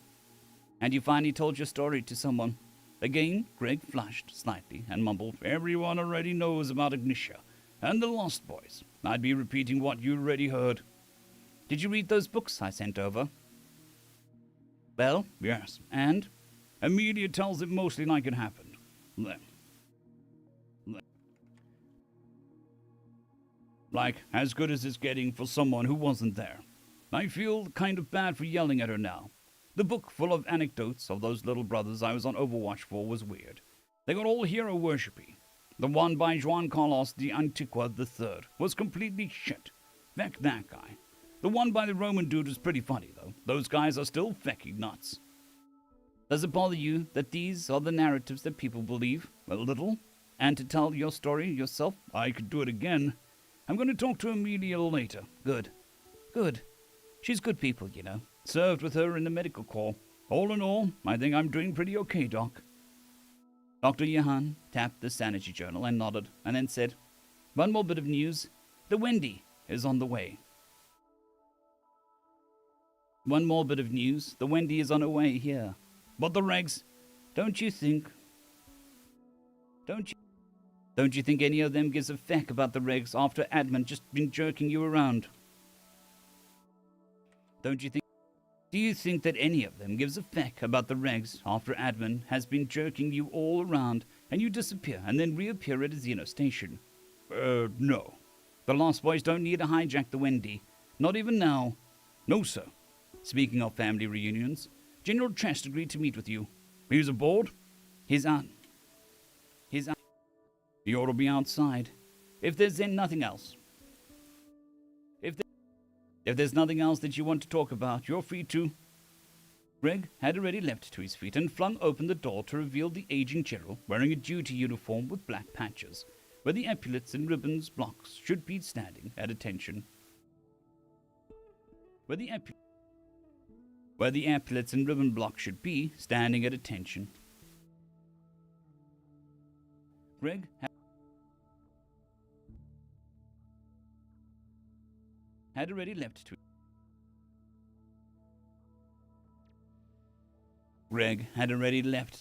"And you finally told your story to someone?" Again, Greg flushed slightly and mumbled, "Everyone already knows about Ignitia and the Lost Boys. I'd be repeating what you already heard." "Did you read those books I sent over?" "Well, yes, and Amelia tells it mostly like it happened. Like, as good as it's getting for someone who wasn't there. I feel kind of bad for yelling at her now. The book full of anecdotes of those little brothers I was on Overwatch for was weird. They got all hero worshipy. The one by Juan Carlos de Antigua III was completely shit. Feck that guy. The one by the Roman dude was pretty funny, though. Those guys are still fecking nuts." "Does it bother you that these are the narratives that people believe?" "A little. And to tell your story yourself, I could do it again. I'm going to talk to Amelia later." "Good. Good. She's good people, you know." "Served with her in the medical corps. All in all, I think I'm doing pretty okay, Doc." Dr. Johann tapped the sanity journal and nodded, and then said, "One more bit of news. The Wendy is on the way." "One more bit of news. The Wendy is on her way here." "But the regs, Don't you think any of them gives a feck about the regs after Admin just been jerking you around? Do you think that any of them gives a feck about the regs after Admin has been jerking you all around and you disappear and then reappear at a Xeno station?" No. "The Lost Boys don't need to hijack the Wendy. Not even now." "No, sir." "Speaking of family reunions, General Chest agreed to meet with you." "He's aboard?" He's out. He ought to be outside. If there's nothing else. If there's nothing else that you want to talk about, you're free to." Greg had already leapt to his feet and flung open the door to reveal the aging general wearing a duty uniform with black patches, where the epaulets and ribbons blocks should be standing at attention. Where the epaulets and ribbon blocks should be standing at attention. Greg had already leapt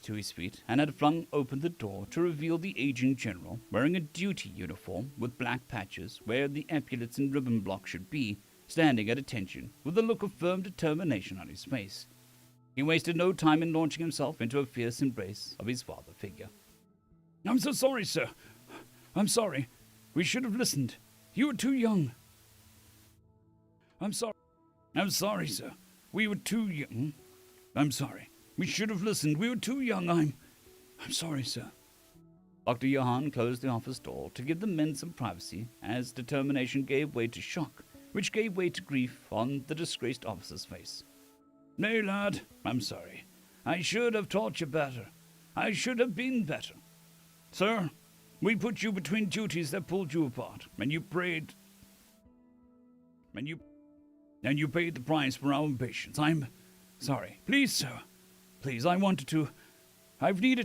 to his feet and had flung open the door to reveal the aging general wearing a duty uniform with black patches where the epaulets and ribbon block should be, standing at attention with a look of firm determination on his face. He wasted no time in launching himself into a fierce embrace of his father figure. "I'm so sorry, sir. I'm sorry. We should have listened. You were too young. I'm sorry, sir. We were too young. I'm sorry. We should have listened. We were too young. I'm sorry, sir." Dr. Johann closed the office door to give the men some privacy as determination gave way to shock, which gave way to grief on the disgraced officer's face. "Nay, lad, I'm sorry. I should have taught you better. I should have been better. Sir, we put you between duties that pulled you apart, and you paid the price for our impatience. I'm sorry. Please, sir. Please, I've needed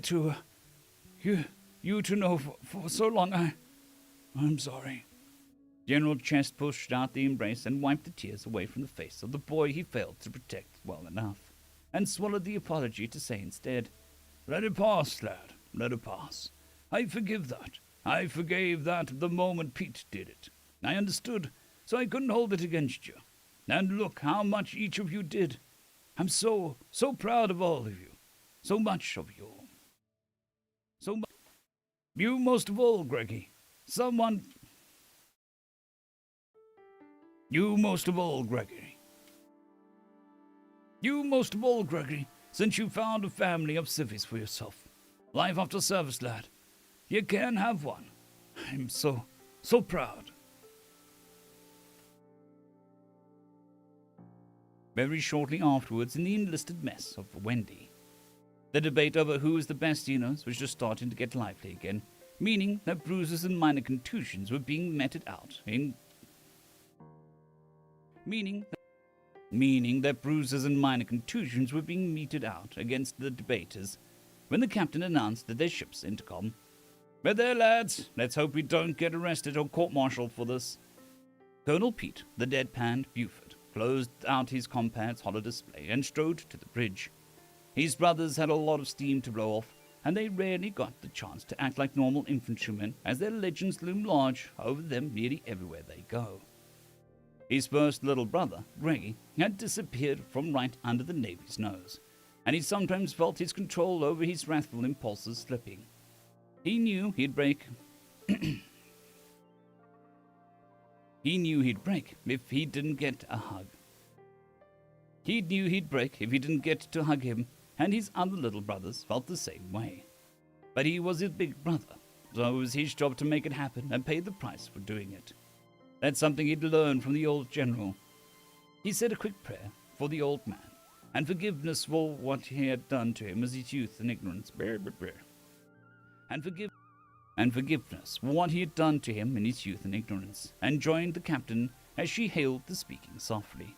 to, you to know for so long. I'm sorry." General Chest pushed out the embrace and wiped the tears away from the face of the boy he failed to protect well enough, and swallowed the apology to say instead, "Let it pass, lad. Let it pass. I forgive that. I forgave that the moment Pete did it. I understood, so I couldn't hold it against you. And look how much each of you did. I'm so proud of all of you. So much of you. You most of all, Greggy. You most of all, Gregory. Since you found a family of civvies for yourself. Life after service, lad. You can have one. I'm so proud." Very shortly afterwards, in the enlisted mess of Wendy, The debate over who is the best Xenos was just starting to get lively again, meaning that bruises and minor contusions were being meted out meaning that bruises and minor contusions were being meted out against the debaters when the captain announced that their ship's intercom. "But there, lads, let's hope we don't get arrested or court-martialed for this." Colonel Pete, the deadpanned Buford, closed out his compad's holodisplay and strode to the bridge. His brothers had a lot of steam to blow off, and they rarely got the chance to act like normal infantrymen, as their legends loom large over them nearly everywhere they go. His first little brother, Greggy, had disappeared from right under the Navy's nose, and he sometimes felt his control over his wrathful impulses slipping. He knew he'd break. He knew he'd break if he didn't get a hug. He knew he'd break if he didn't get to hug him, and his other little brothers felt the same way. But he was his big brother, so it was his job to make it happen and pay the price for doing it. That's something he'd learned from the old general. He said a quick prayer for the old man, and forgiveness for what he had done to him as his youth and ignorance. And forgiveness for what he had done to him in his youth and ignorance, and joined the captain as she hailed the speaking softly.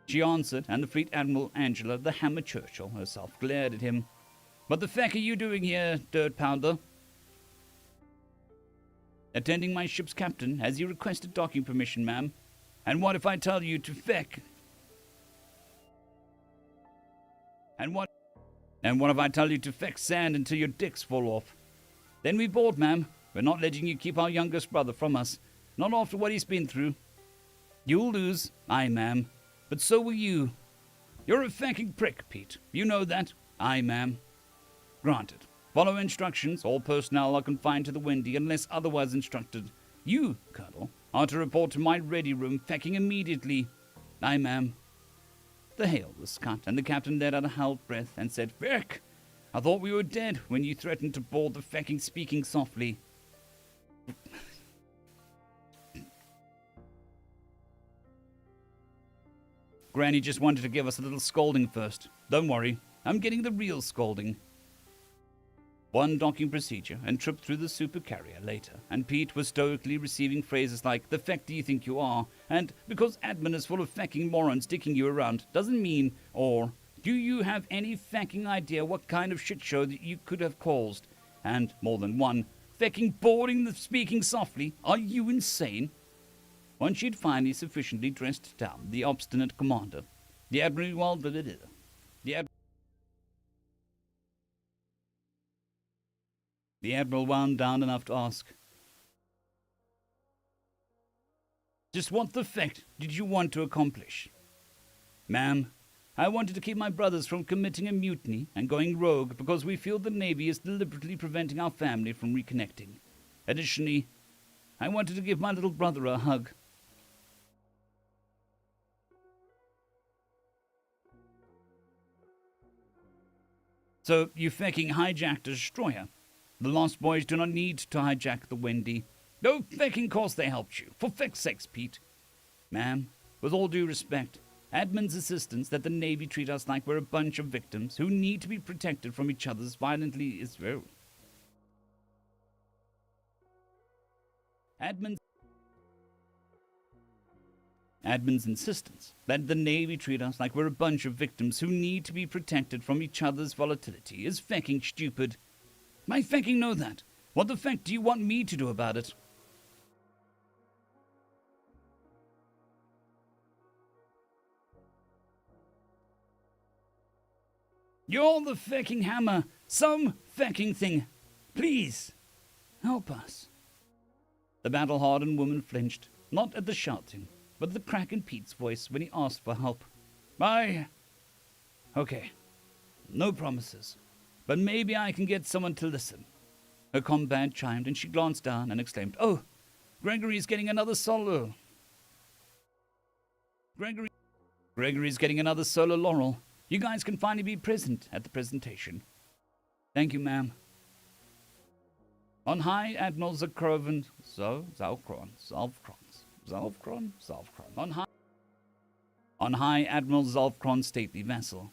She answered, and the Fleet Admiral Angela, the Hammer Churchill herself, glared at him. "What the feck are you doing here, dirt pounder?" "Attending my ship's captain, as he requested docking permission, ma'am. And what if I tell you to feck? And what if I tell you to feck sand until your dicks fall off? Then we board, ma'am. We're not letting you keep our youngest brother from us, not after what he's been through. You'll lose, aye, ma'am, but so will you. You're a fecking prick, Pete. You know that? Aye, ma'am. Granted. Follow instructions. All personnel are confined to the Windy unless otherwise instructed. You, Colonel, are to report to my ready room, fecking immediately. Aye, ma'am." The hail was cut, and the captain let out a howled breath and said, "Feck! I thought we were dead when you threatened to board the fecking speaking softly." Granny just wanted to give us a little scolding first. Don't worry, I'm getting the real scolding. One docking procedure and trip through the supercarrier later, and Pete was stoically receiving phrases like, "The feck do you think you are?" and "Because admin is full of fecking morons dicking you around doesn't mean," or "Do you have any fecking idea what kind of shit show that you could have caused?" and more than one, "Fecking boarding the speaking softly? Are you insane?" Once she'd finally sufficiently dressed down the obstinate commander, the Admiral wound down enough to ask, "Just what the feck did you want to accomplish?" "Ma'am, I wanted to keep my brothers from committing a mutiny and going rogue because we feel the Navy is deliberately preventing our family from reconnecting. Additionally, I wanted to give my little brother a hug." "So you fecking hijacked a destroyer? The Lost Boys do not need to hijack the Windy. No fecking course they helped you. For feck's sakes, Pete." "Ma'am, with all due respect, admin's assistance that the Navy treat us like we're a bunch of victims who need to be protected from each other's violently is very..." Admin's insistence that the Navy treat us like we're a bunch of victims who need to be protected from each other's volatility is fecking stupid. I fecking know that. What the feck do you want me to do about it? You're the fecking hammer. Some fecking thing. Please, help us. The battle-hardened woman flinched, not at the shouting, but at the crack in Pete's voice when he asked for help. Okay, no promises, but maybe I can get someone to listen. Her combat chimed, and she glanced down and exclaimed, "Oh, Gregory's getting another solo. Gregory's getting another solo laurel. You guys can finally be present at the presentation." "Thank you, ma'am." On high, Admiral Zalkron. On high, Admiral Zalkron's stately vessel.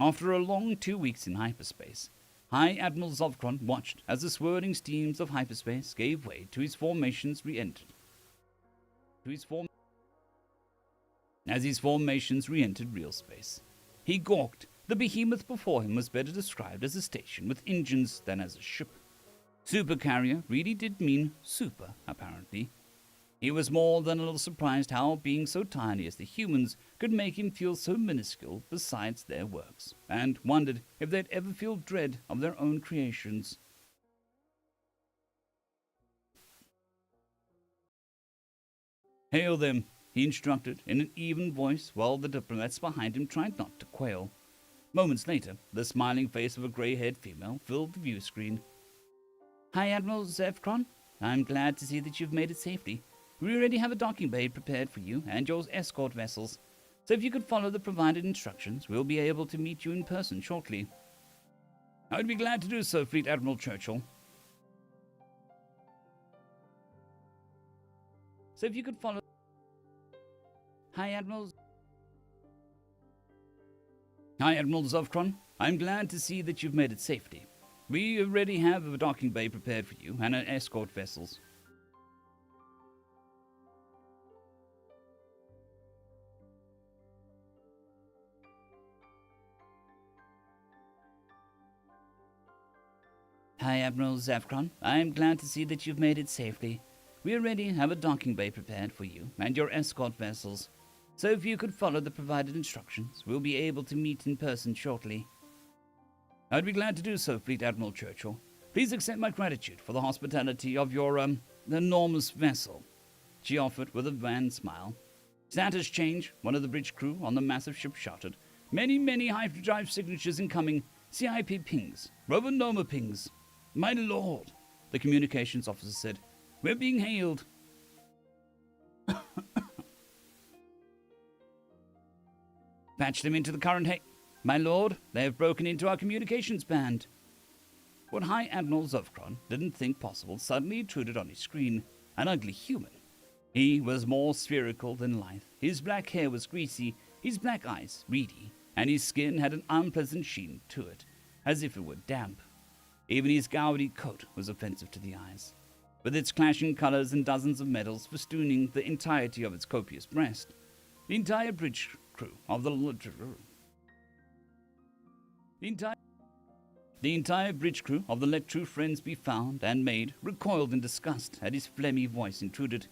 After a long 2 weeks in hyperspace, High Admiral Zovkron watched as the swirling steams of hyperspace gave way to his formations re-entered. As his formations re-entered real space, he gawked. The behemoth before him was better described as a station with engines than as a ship. Supercarrier really did mean super, apparently. He was more than a little surprised how being so tiny as the humans could make him feel so minuscule besides their works, and wondered if they'd ever feel dread of their own creations. Hail them, he instructed in an even voice while the diplomats behind him tried not to quail. Moments later, the smiling face of a grey-haired female filled the view screen. Hi, Admiral Zevkron. I'm glad to see that you've made it safely. We already have a docking bay prepared for you and your escort vessels, so if you could follow the provided instructions, we'll be able to meet you in person shortly. I would be glad to do so, Fleet Admiral Churchill. So if you could follow... Hi, Admiral Zovkron. I'm glad to see that you've made it safely. We already have a docking bay prepared for you and an escort vessels. Hi, Admiral Zevkron. I'm glad to see that you've made it safely. We already have a docking bay prepared for you and your escort vessels. So if you could follow the provided instructions, we'll be able to meet in person shortly. I'd be glad to do so, Fleet Admiral Churchill. Please accept my gratitude for the hospitality of your, enormous vessel, she offered with a wan smile. Status change, one of the bridge crew on the massive ship shouted. Many hyperdrive signatures incoming. CIP pings. Robonoma pings. My lord, the communications officer said. We're being hailed. Patch them into the current My lord, they have broken into our communications band. What High Admiral Zovkron didn't think possible suddenly intruded on his screen. An ugly human. He was more spherical than lithe. His black hair was greasy, his black eyes reedy, and his skin had an unpleasant sheen to it, as if it were damp. Even his gaudy coat was offensive to the eyes, with its clashing colors and dozens of medals festooning the entirety of its copious breast. The entire bridge crew of the entire bridge crew of the Let True Friends Be Found and Made recoiled in disgust at his phlegmy voice intruded.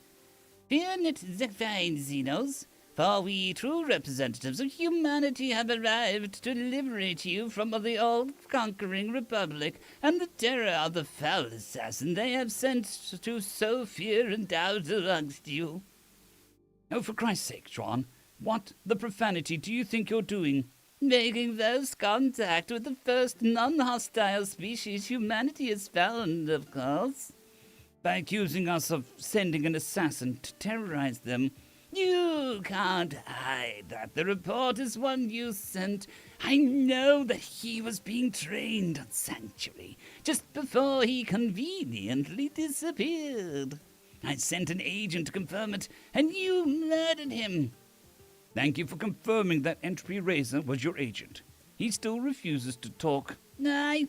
Fear not the fine Xenos, for we true representatives of humanity have arrived to liberate you from the all-conquering Republic and the terror of the foul assassin they have sent to sow fear and doubt amongst you. Oh, for Christ's sake, John, what the profanity do you think you're doing? Making first contact with the first non-hostile species humanity has found, of course. By accusing us of sending an assassin to terrorize them. You can't hide that the report is one you sent. I know that he was being trained on Sanctuary just before he conveniently disappeared. I sent an agent to confirm it, and you murdered him. Thank you for confirming that Entropy Razor was your agent. He still refuses to talk.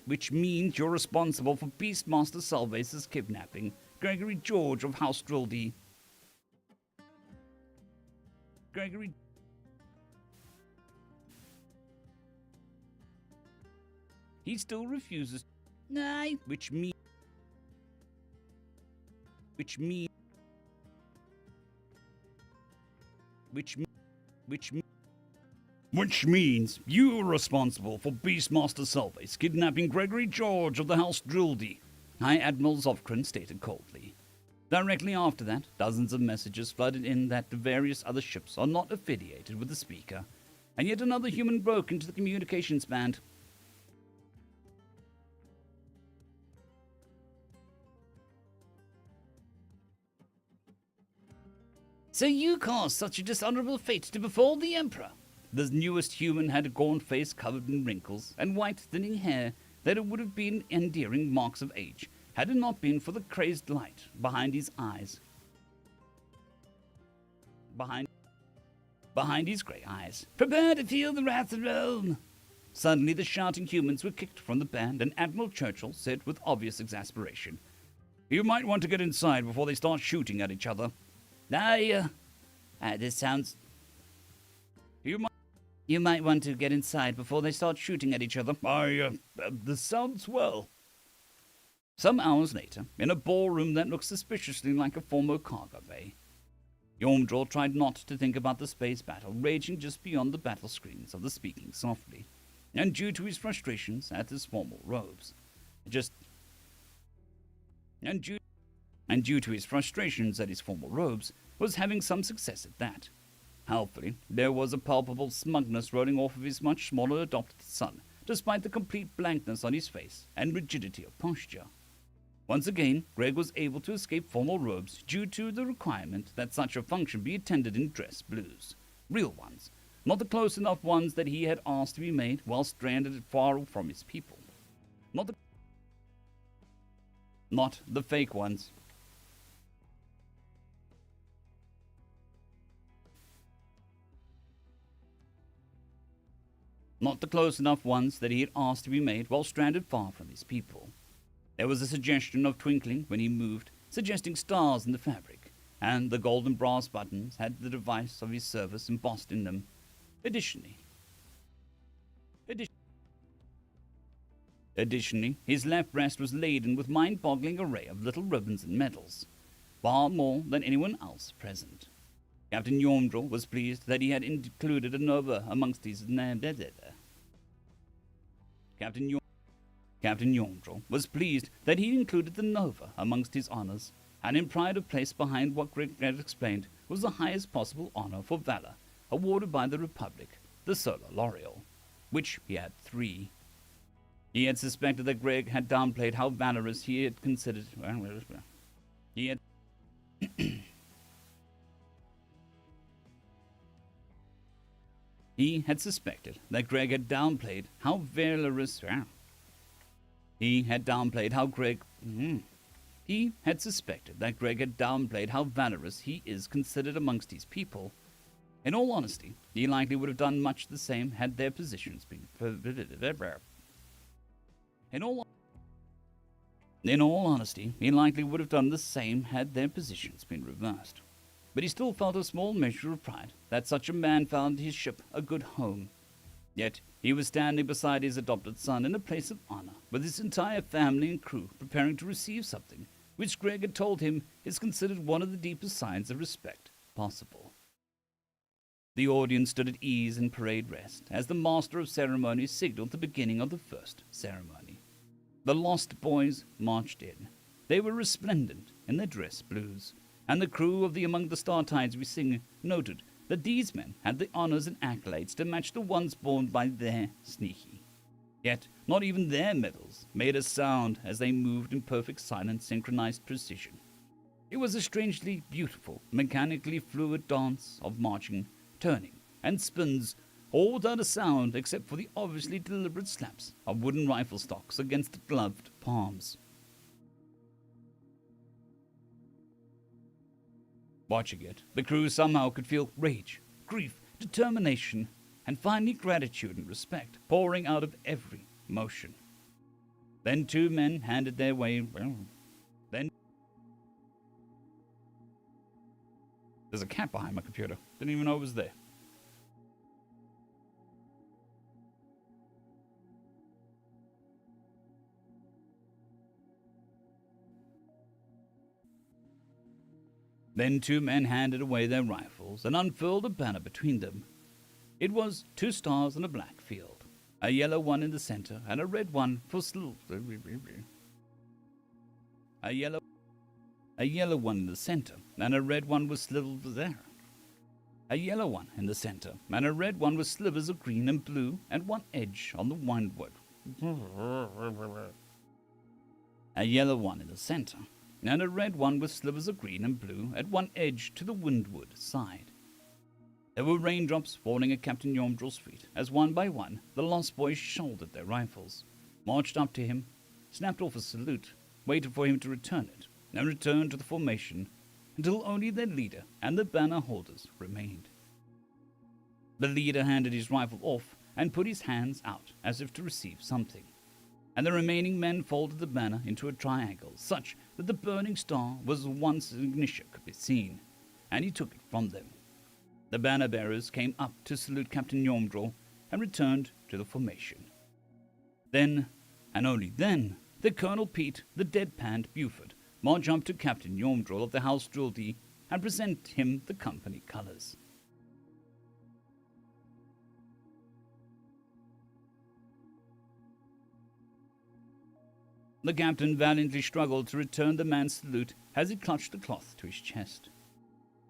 Which means you're responsible for Beastmaster Salvace's kidnapping, Gregory George of House Drildy. He still refuses. Which means you're responsible for Beastmaster Salvace kidnapping Gregory George of the House Drildy, High Admiral Zovkron stated coldly. Directly after that, dozens of messages flooded in that the various other ships are not affiliated with the speaker, and yet another human broke into the communications band. So you caused such a dishonorable fate to befall the Emperor. The newest human had a gaunt face covered in wrinkles and white thinning hair that it would have been endearing marks of age, had it not been for the crazed light behind his eyes. Behind his grey eyes. Prepare to feel the wrath of Rome. Suddenly the shouting humans were kicked from the band, and Admiral Churchill said with obvious exasperation, "You might want to get inside before they start shooting at each other." This sounds... You might... You might want to get inside before they start shooting at each other. This sounds well. Some hours later, in a ballroom that looked suspiciously like a former cargo bay, Yomdrol tried not to think about the space battle raging just beyond the battle screens of the Speaking Softly, and due to his frustrations at his formal robes, was having some success at that. Helpfully, there was a palpable smugness rolling off of his much smaller adopted son, despite the complete blankness on his face and rigidity of posture. Once again, Greg was able to escape formal robes due to the requirement that such a function be attended in dress blues. Real ones, not the close enough ones that he had asked to be made while stranded far from his people. Not the fake ones. Not the close enough ones that he had asked to be made while stranded far from his people. There was a suggestion of twinkling when he moved, suggesting stars in the fabric, and the golden brass buttons had the device of his service embossed in them. Additionally, his left breast was laden with mind-boggling array of little ribbons and medals, far more than anyone else present. Captain Yomdrol was pleased that he had included a Nova amongst his... Captain Yomdrol was pleased that he included the Nova amongst his honors, and in pride of place behind what Greg had explained was the highest possible honor for valor awarded by the Republic, the Solar L'Oreal, which he had 3. He had suspected that Greg had downplayed how valorous he had considered... He had suspected that Greg had downplayed how valorous... He had suspected that Greg had downplayed how valorous he is considered amongst his people. In all honesty, he likely would have done much the same had their positions been... In all honesty, he likely would have done the same had their positions been reversed. But he still felt a small measure of pride that such a man found his ship a good home. Yet he was standing beside his adopted son in a place of honor, with his entire family and crew preparing to receive something which Greg had told him is considered one of the deepest signs of respect possible. The audience stood at ease in parade rest as the master of ceremonies signaled the beginning of the first ceremony. The Lost Boys marched in. They were resplendent in their dress blues, and the crew of the Among the Star Tides We Sing noted that these men had the honors and accolades to match the ones borne by their Sneaky. Yet not even their medals made a sound as they moved in perfect silent synchronized precision. It was a strangely beautiful, mechanically fluid dance of marching, turning, and spins, all without a sound except for the obviously deliberate slaps of wooden rifle stocks against gloved palms. Watching it, the crew somehow could feel rage, grief, determination, and finally gratitude and respect pouring out of every motion. Then 2 men handed their way... There's a cat behind my computer. Didn't even know it was there. Then 2 men handed away their rifles and unfurled a banner between them. It was 2 stars on a black field, a yellow one in the center and a red one for A yellow one in the center and a red one with slivers there. A yellow one in the center and a red one with slivers of green and blue at one edge on the windward. A yellow one in the center and a red one with slivers of green and blue at one edge to the windward side. There were raindrops falling at Captain Yomdrol's feet as one by one the Lost Boys shouldered their rifles, marched up to him, snapped off a salute, waited for him to return it, and returned to the formation until only their leader and the banner holders remained. The leader handed his rifle off and put his hands out as if to receive something. And the remaining men folded the banner into a triangle, such that the burning star was once ignition could be seen, and he took it from them. The banner bearers came up to salute Captain Yomdrol and returned to the formation. Then, and only then, did Colonel Pete, the deadpanned Buford, march up to Captain Yomdrol of the House Drildy and present him the company colours. The captain valiantly struggled to return the man's salute as he clutched the cloth to his chest.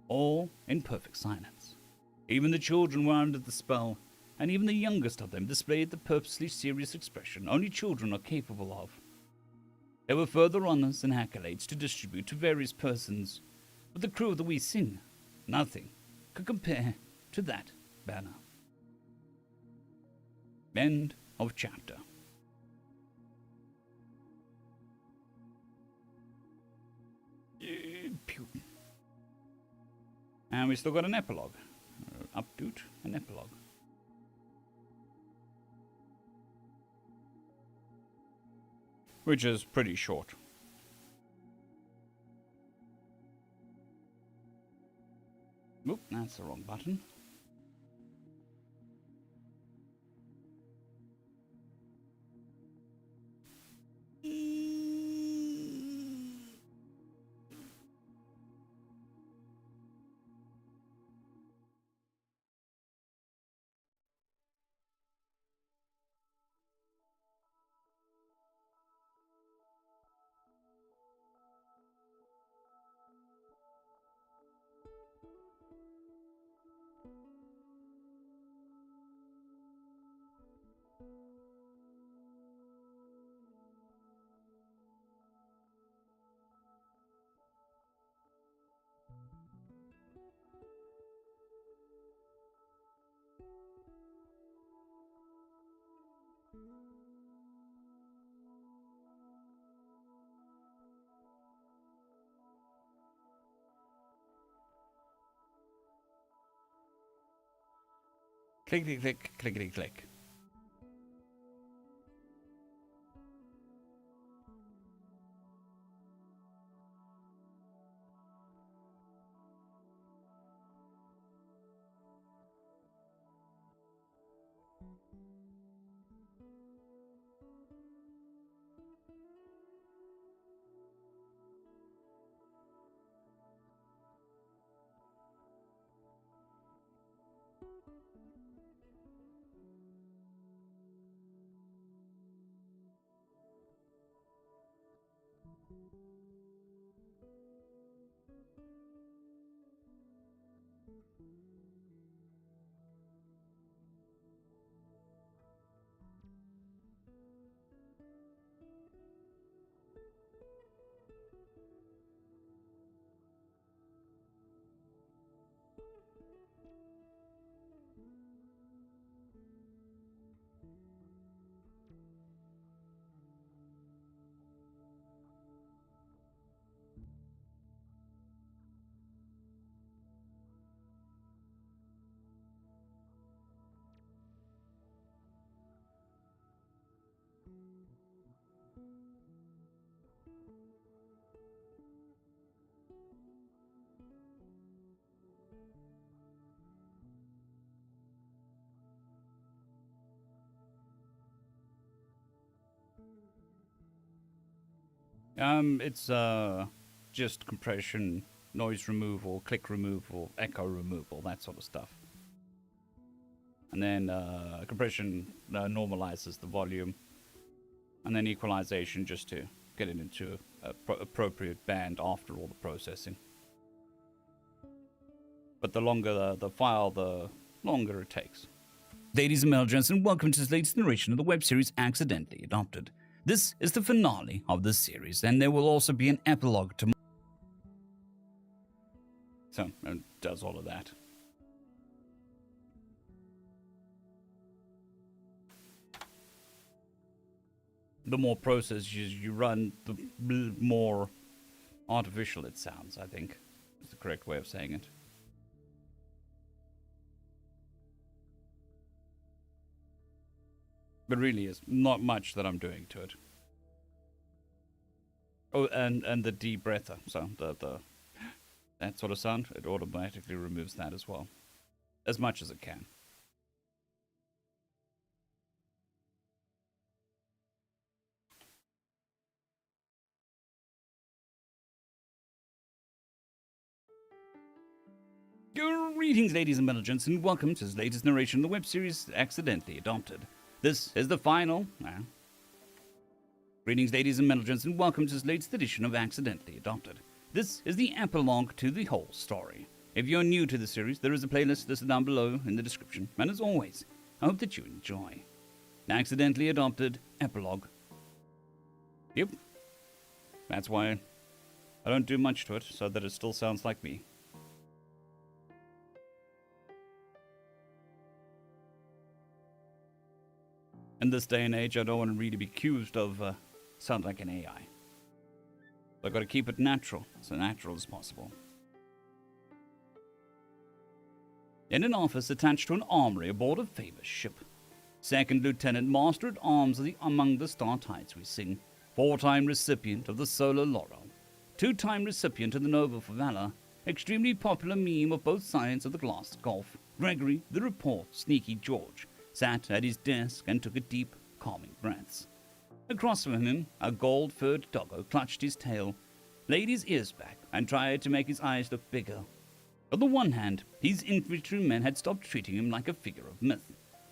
All in perfect silence. Even the children were under the spell, and even the youngest of them displayed the purposely serious expression only children are capable of. There were further honours and accolades to distribute to various persons, but the crew of the Wee Sing, nothing could compare to that banner. End of chapter. And we still got an epilogue. Updoot, an epilogue. Which is pretty short. Oop, that's the wrong button. Clickety click, clickety click. It's just compression, noise removal, click removal, echo removal, that sort of stuff. And then compression normalizes the volume, and then equalization just to get it into a appropriate band after all the processing. But the longer the file, the longer it takes. Ladies and gentlemen, welcome to this latest narration of the web series Accidentally Adopted. This is the finale of the series, and there will also be an epilogue tomorrow. So, it does all of that. The more processes you run, the more artificial it sounds, I think, is the correct way of saying it. But really is not much that I'm doing to it. Oh, and the debreather. So the that sort of sound, it automatically removes that as well. As much as it can. Greetings, ladies and gentlemen, and welcome to this latest narration of the web series Accidentally Adopted. This is the final... Greetings, ladies and gentlemen, and welcome to this latest edition of Accidentally Adopted. This is the epilogue to the whole story. If you're new to the series, there is a playlist listed down below in the description, and as always, I hope that you enjoy. Accidentally Adopted Epilogue. Yep. That's why I don't do much to it, so that it still sounds like me. In this day and age, I don't want to really be accused of sound like an AI. So I've got to keep it natural, as natural as possible. In an office attached to an armory aboard a famous ship, Second Lieutenant Master at Arms of the Among the Star Tides We Sing, 4-time recipient of the Solar Laurel, 2-time recipient of the Nobel for Valor, extremely popular meme of both sides of the glass golf, Gregory, the report, Sneaky George, sat at his desk and took a deep, calming breaths. Across from him, a gold-furred doggo clutched his tail, laid his ears back, and tried to make his eyes look bigger. On the one hand, his infantrymen had stopped treating him like a figure of myth.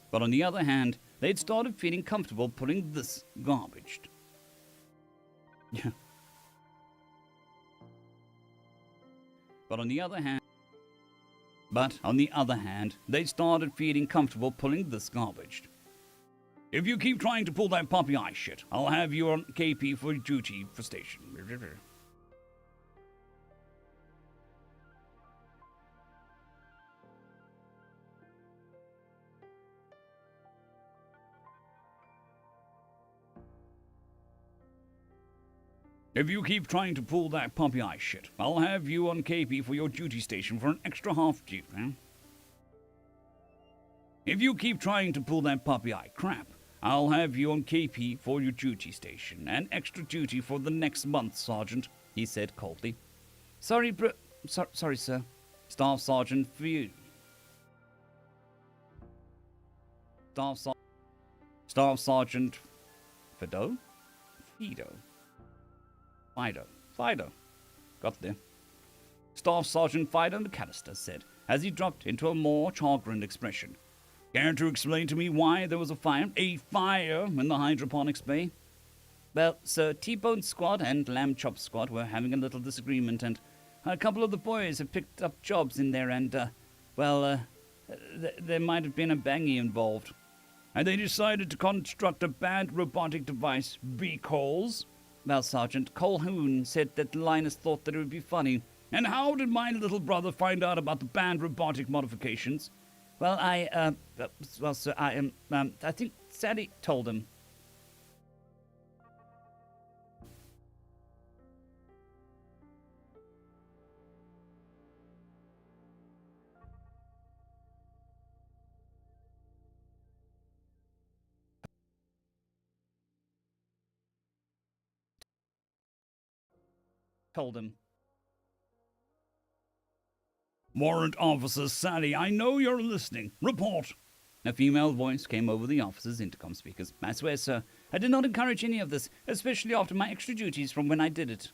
But on the other hand, they had started feeling comfortable pulling this garbage. But on the other hand, they started feeling comfortable pulling this garbage. If you keep trying to pull that puppy eye shit, I'll have you on KP for duty for station. If you keep trying to pull that puppy eye shit, I'll have you on KP for your duty station for an extra half duty. If you keep trying to pull that puppy eye crap, I'll have you on KP for your duty station and extra duty for the next month, Sergeant, he said coldly. Sorry, sir. Staff Sergeant Fido. Staff Sergeant Fido? Fido. Got there. Staff Sergeant Fido McAllister said, as he dropped into a more chagrined expression. Care to explain to me why there was a fire in the hydroponics bay? Well, sir, T-Bone Squad and Lamb Chop Squad were having a little disagreement, and a couple of the boys have picked up jobs in there, and, there might have been a bangy involved. And they decided to construct a bad robotic device, because... Well, Sergeant, Colhoun said that Linus thought that it would be funny. And how did my little brother find out about the banned robotic modifications? Well, sir, I think Sally told him. Warrant Officer Sally, I know you're listening. Report. A female voice came over the officer's intercom speakers. I swear, sir, I did not encourage any of this, especially after my extra duties from when I did it.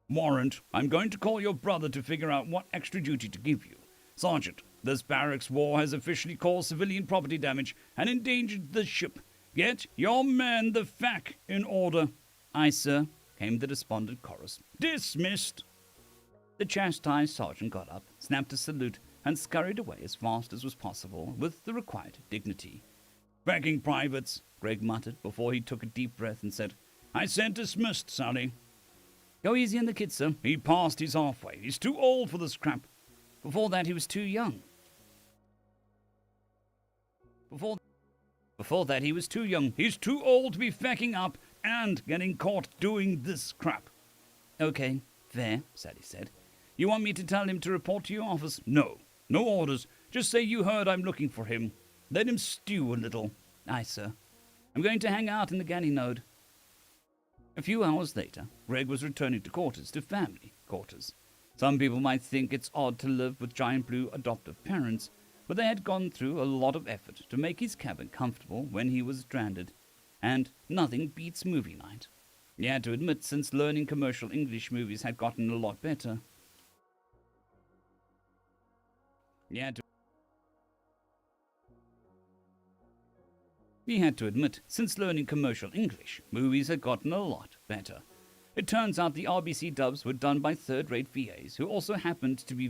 Warrant, I'm going to call your brother to figure out what extra duty to give you. Sergeant, this barracks war has officially caused civilian property damage and endangered the ship. Get your men the FAC in order. Aye, sir, came the despondent chorus. Dismissed. The chastised sergeant got up, snapped a salute, and scurried away as fast as was possible with the required dignity. Backing privates, Greg muttered before he took a deep breath and said, I said dismissed, Sally. Go easy on the kid, sir. He passed his halfway. He's too old for this crap. Before that, he was too young. Before that, he was too young. He's too old to be facking up and getting caught doing this crap. Okay, fair, Sally said. You want me to tell him to report to your office? No. No orders. Just say you heard I'm looking for him. Let him stew a little. Aye, sir. I'm going to hang out in the galley node. A few hours later, Greg was returning to family quarters. Some people might think it's odd to live with Giant Blue adoptive parents, but they had gone through a lot of effort to make his cabin comfortable when he was stranded, and nothing beats movie night. He had to admit, since learning commercial English movies had gotten a lot better. He had to admit, since learning commercial English, movies had gotten a lot better. It turns out the RBC dubs were done by third-rate VAs who also happened to be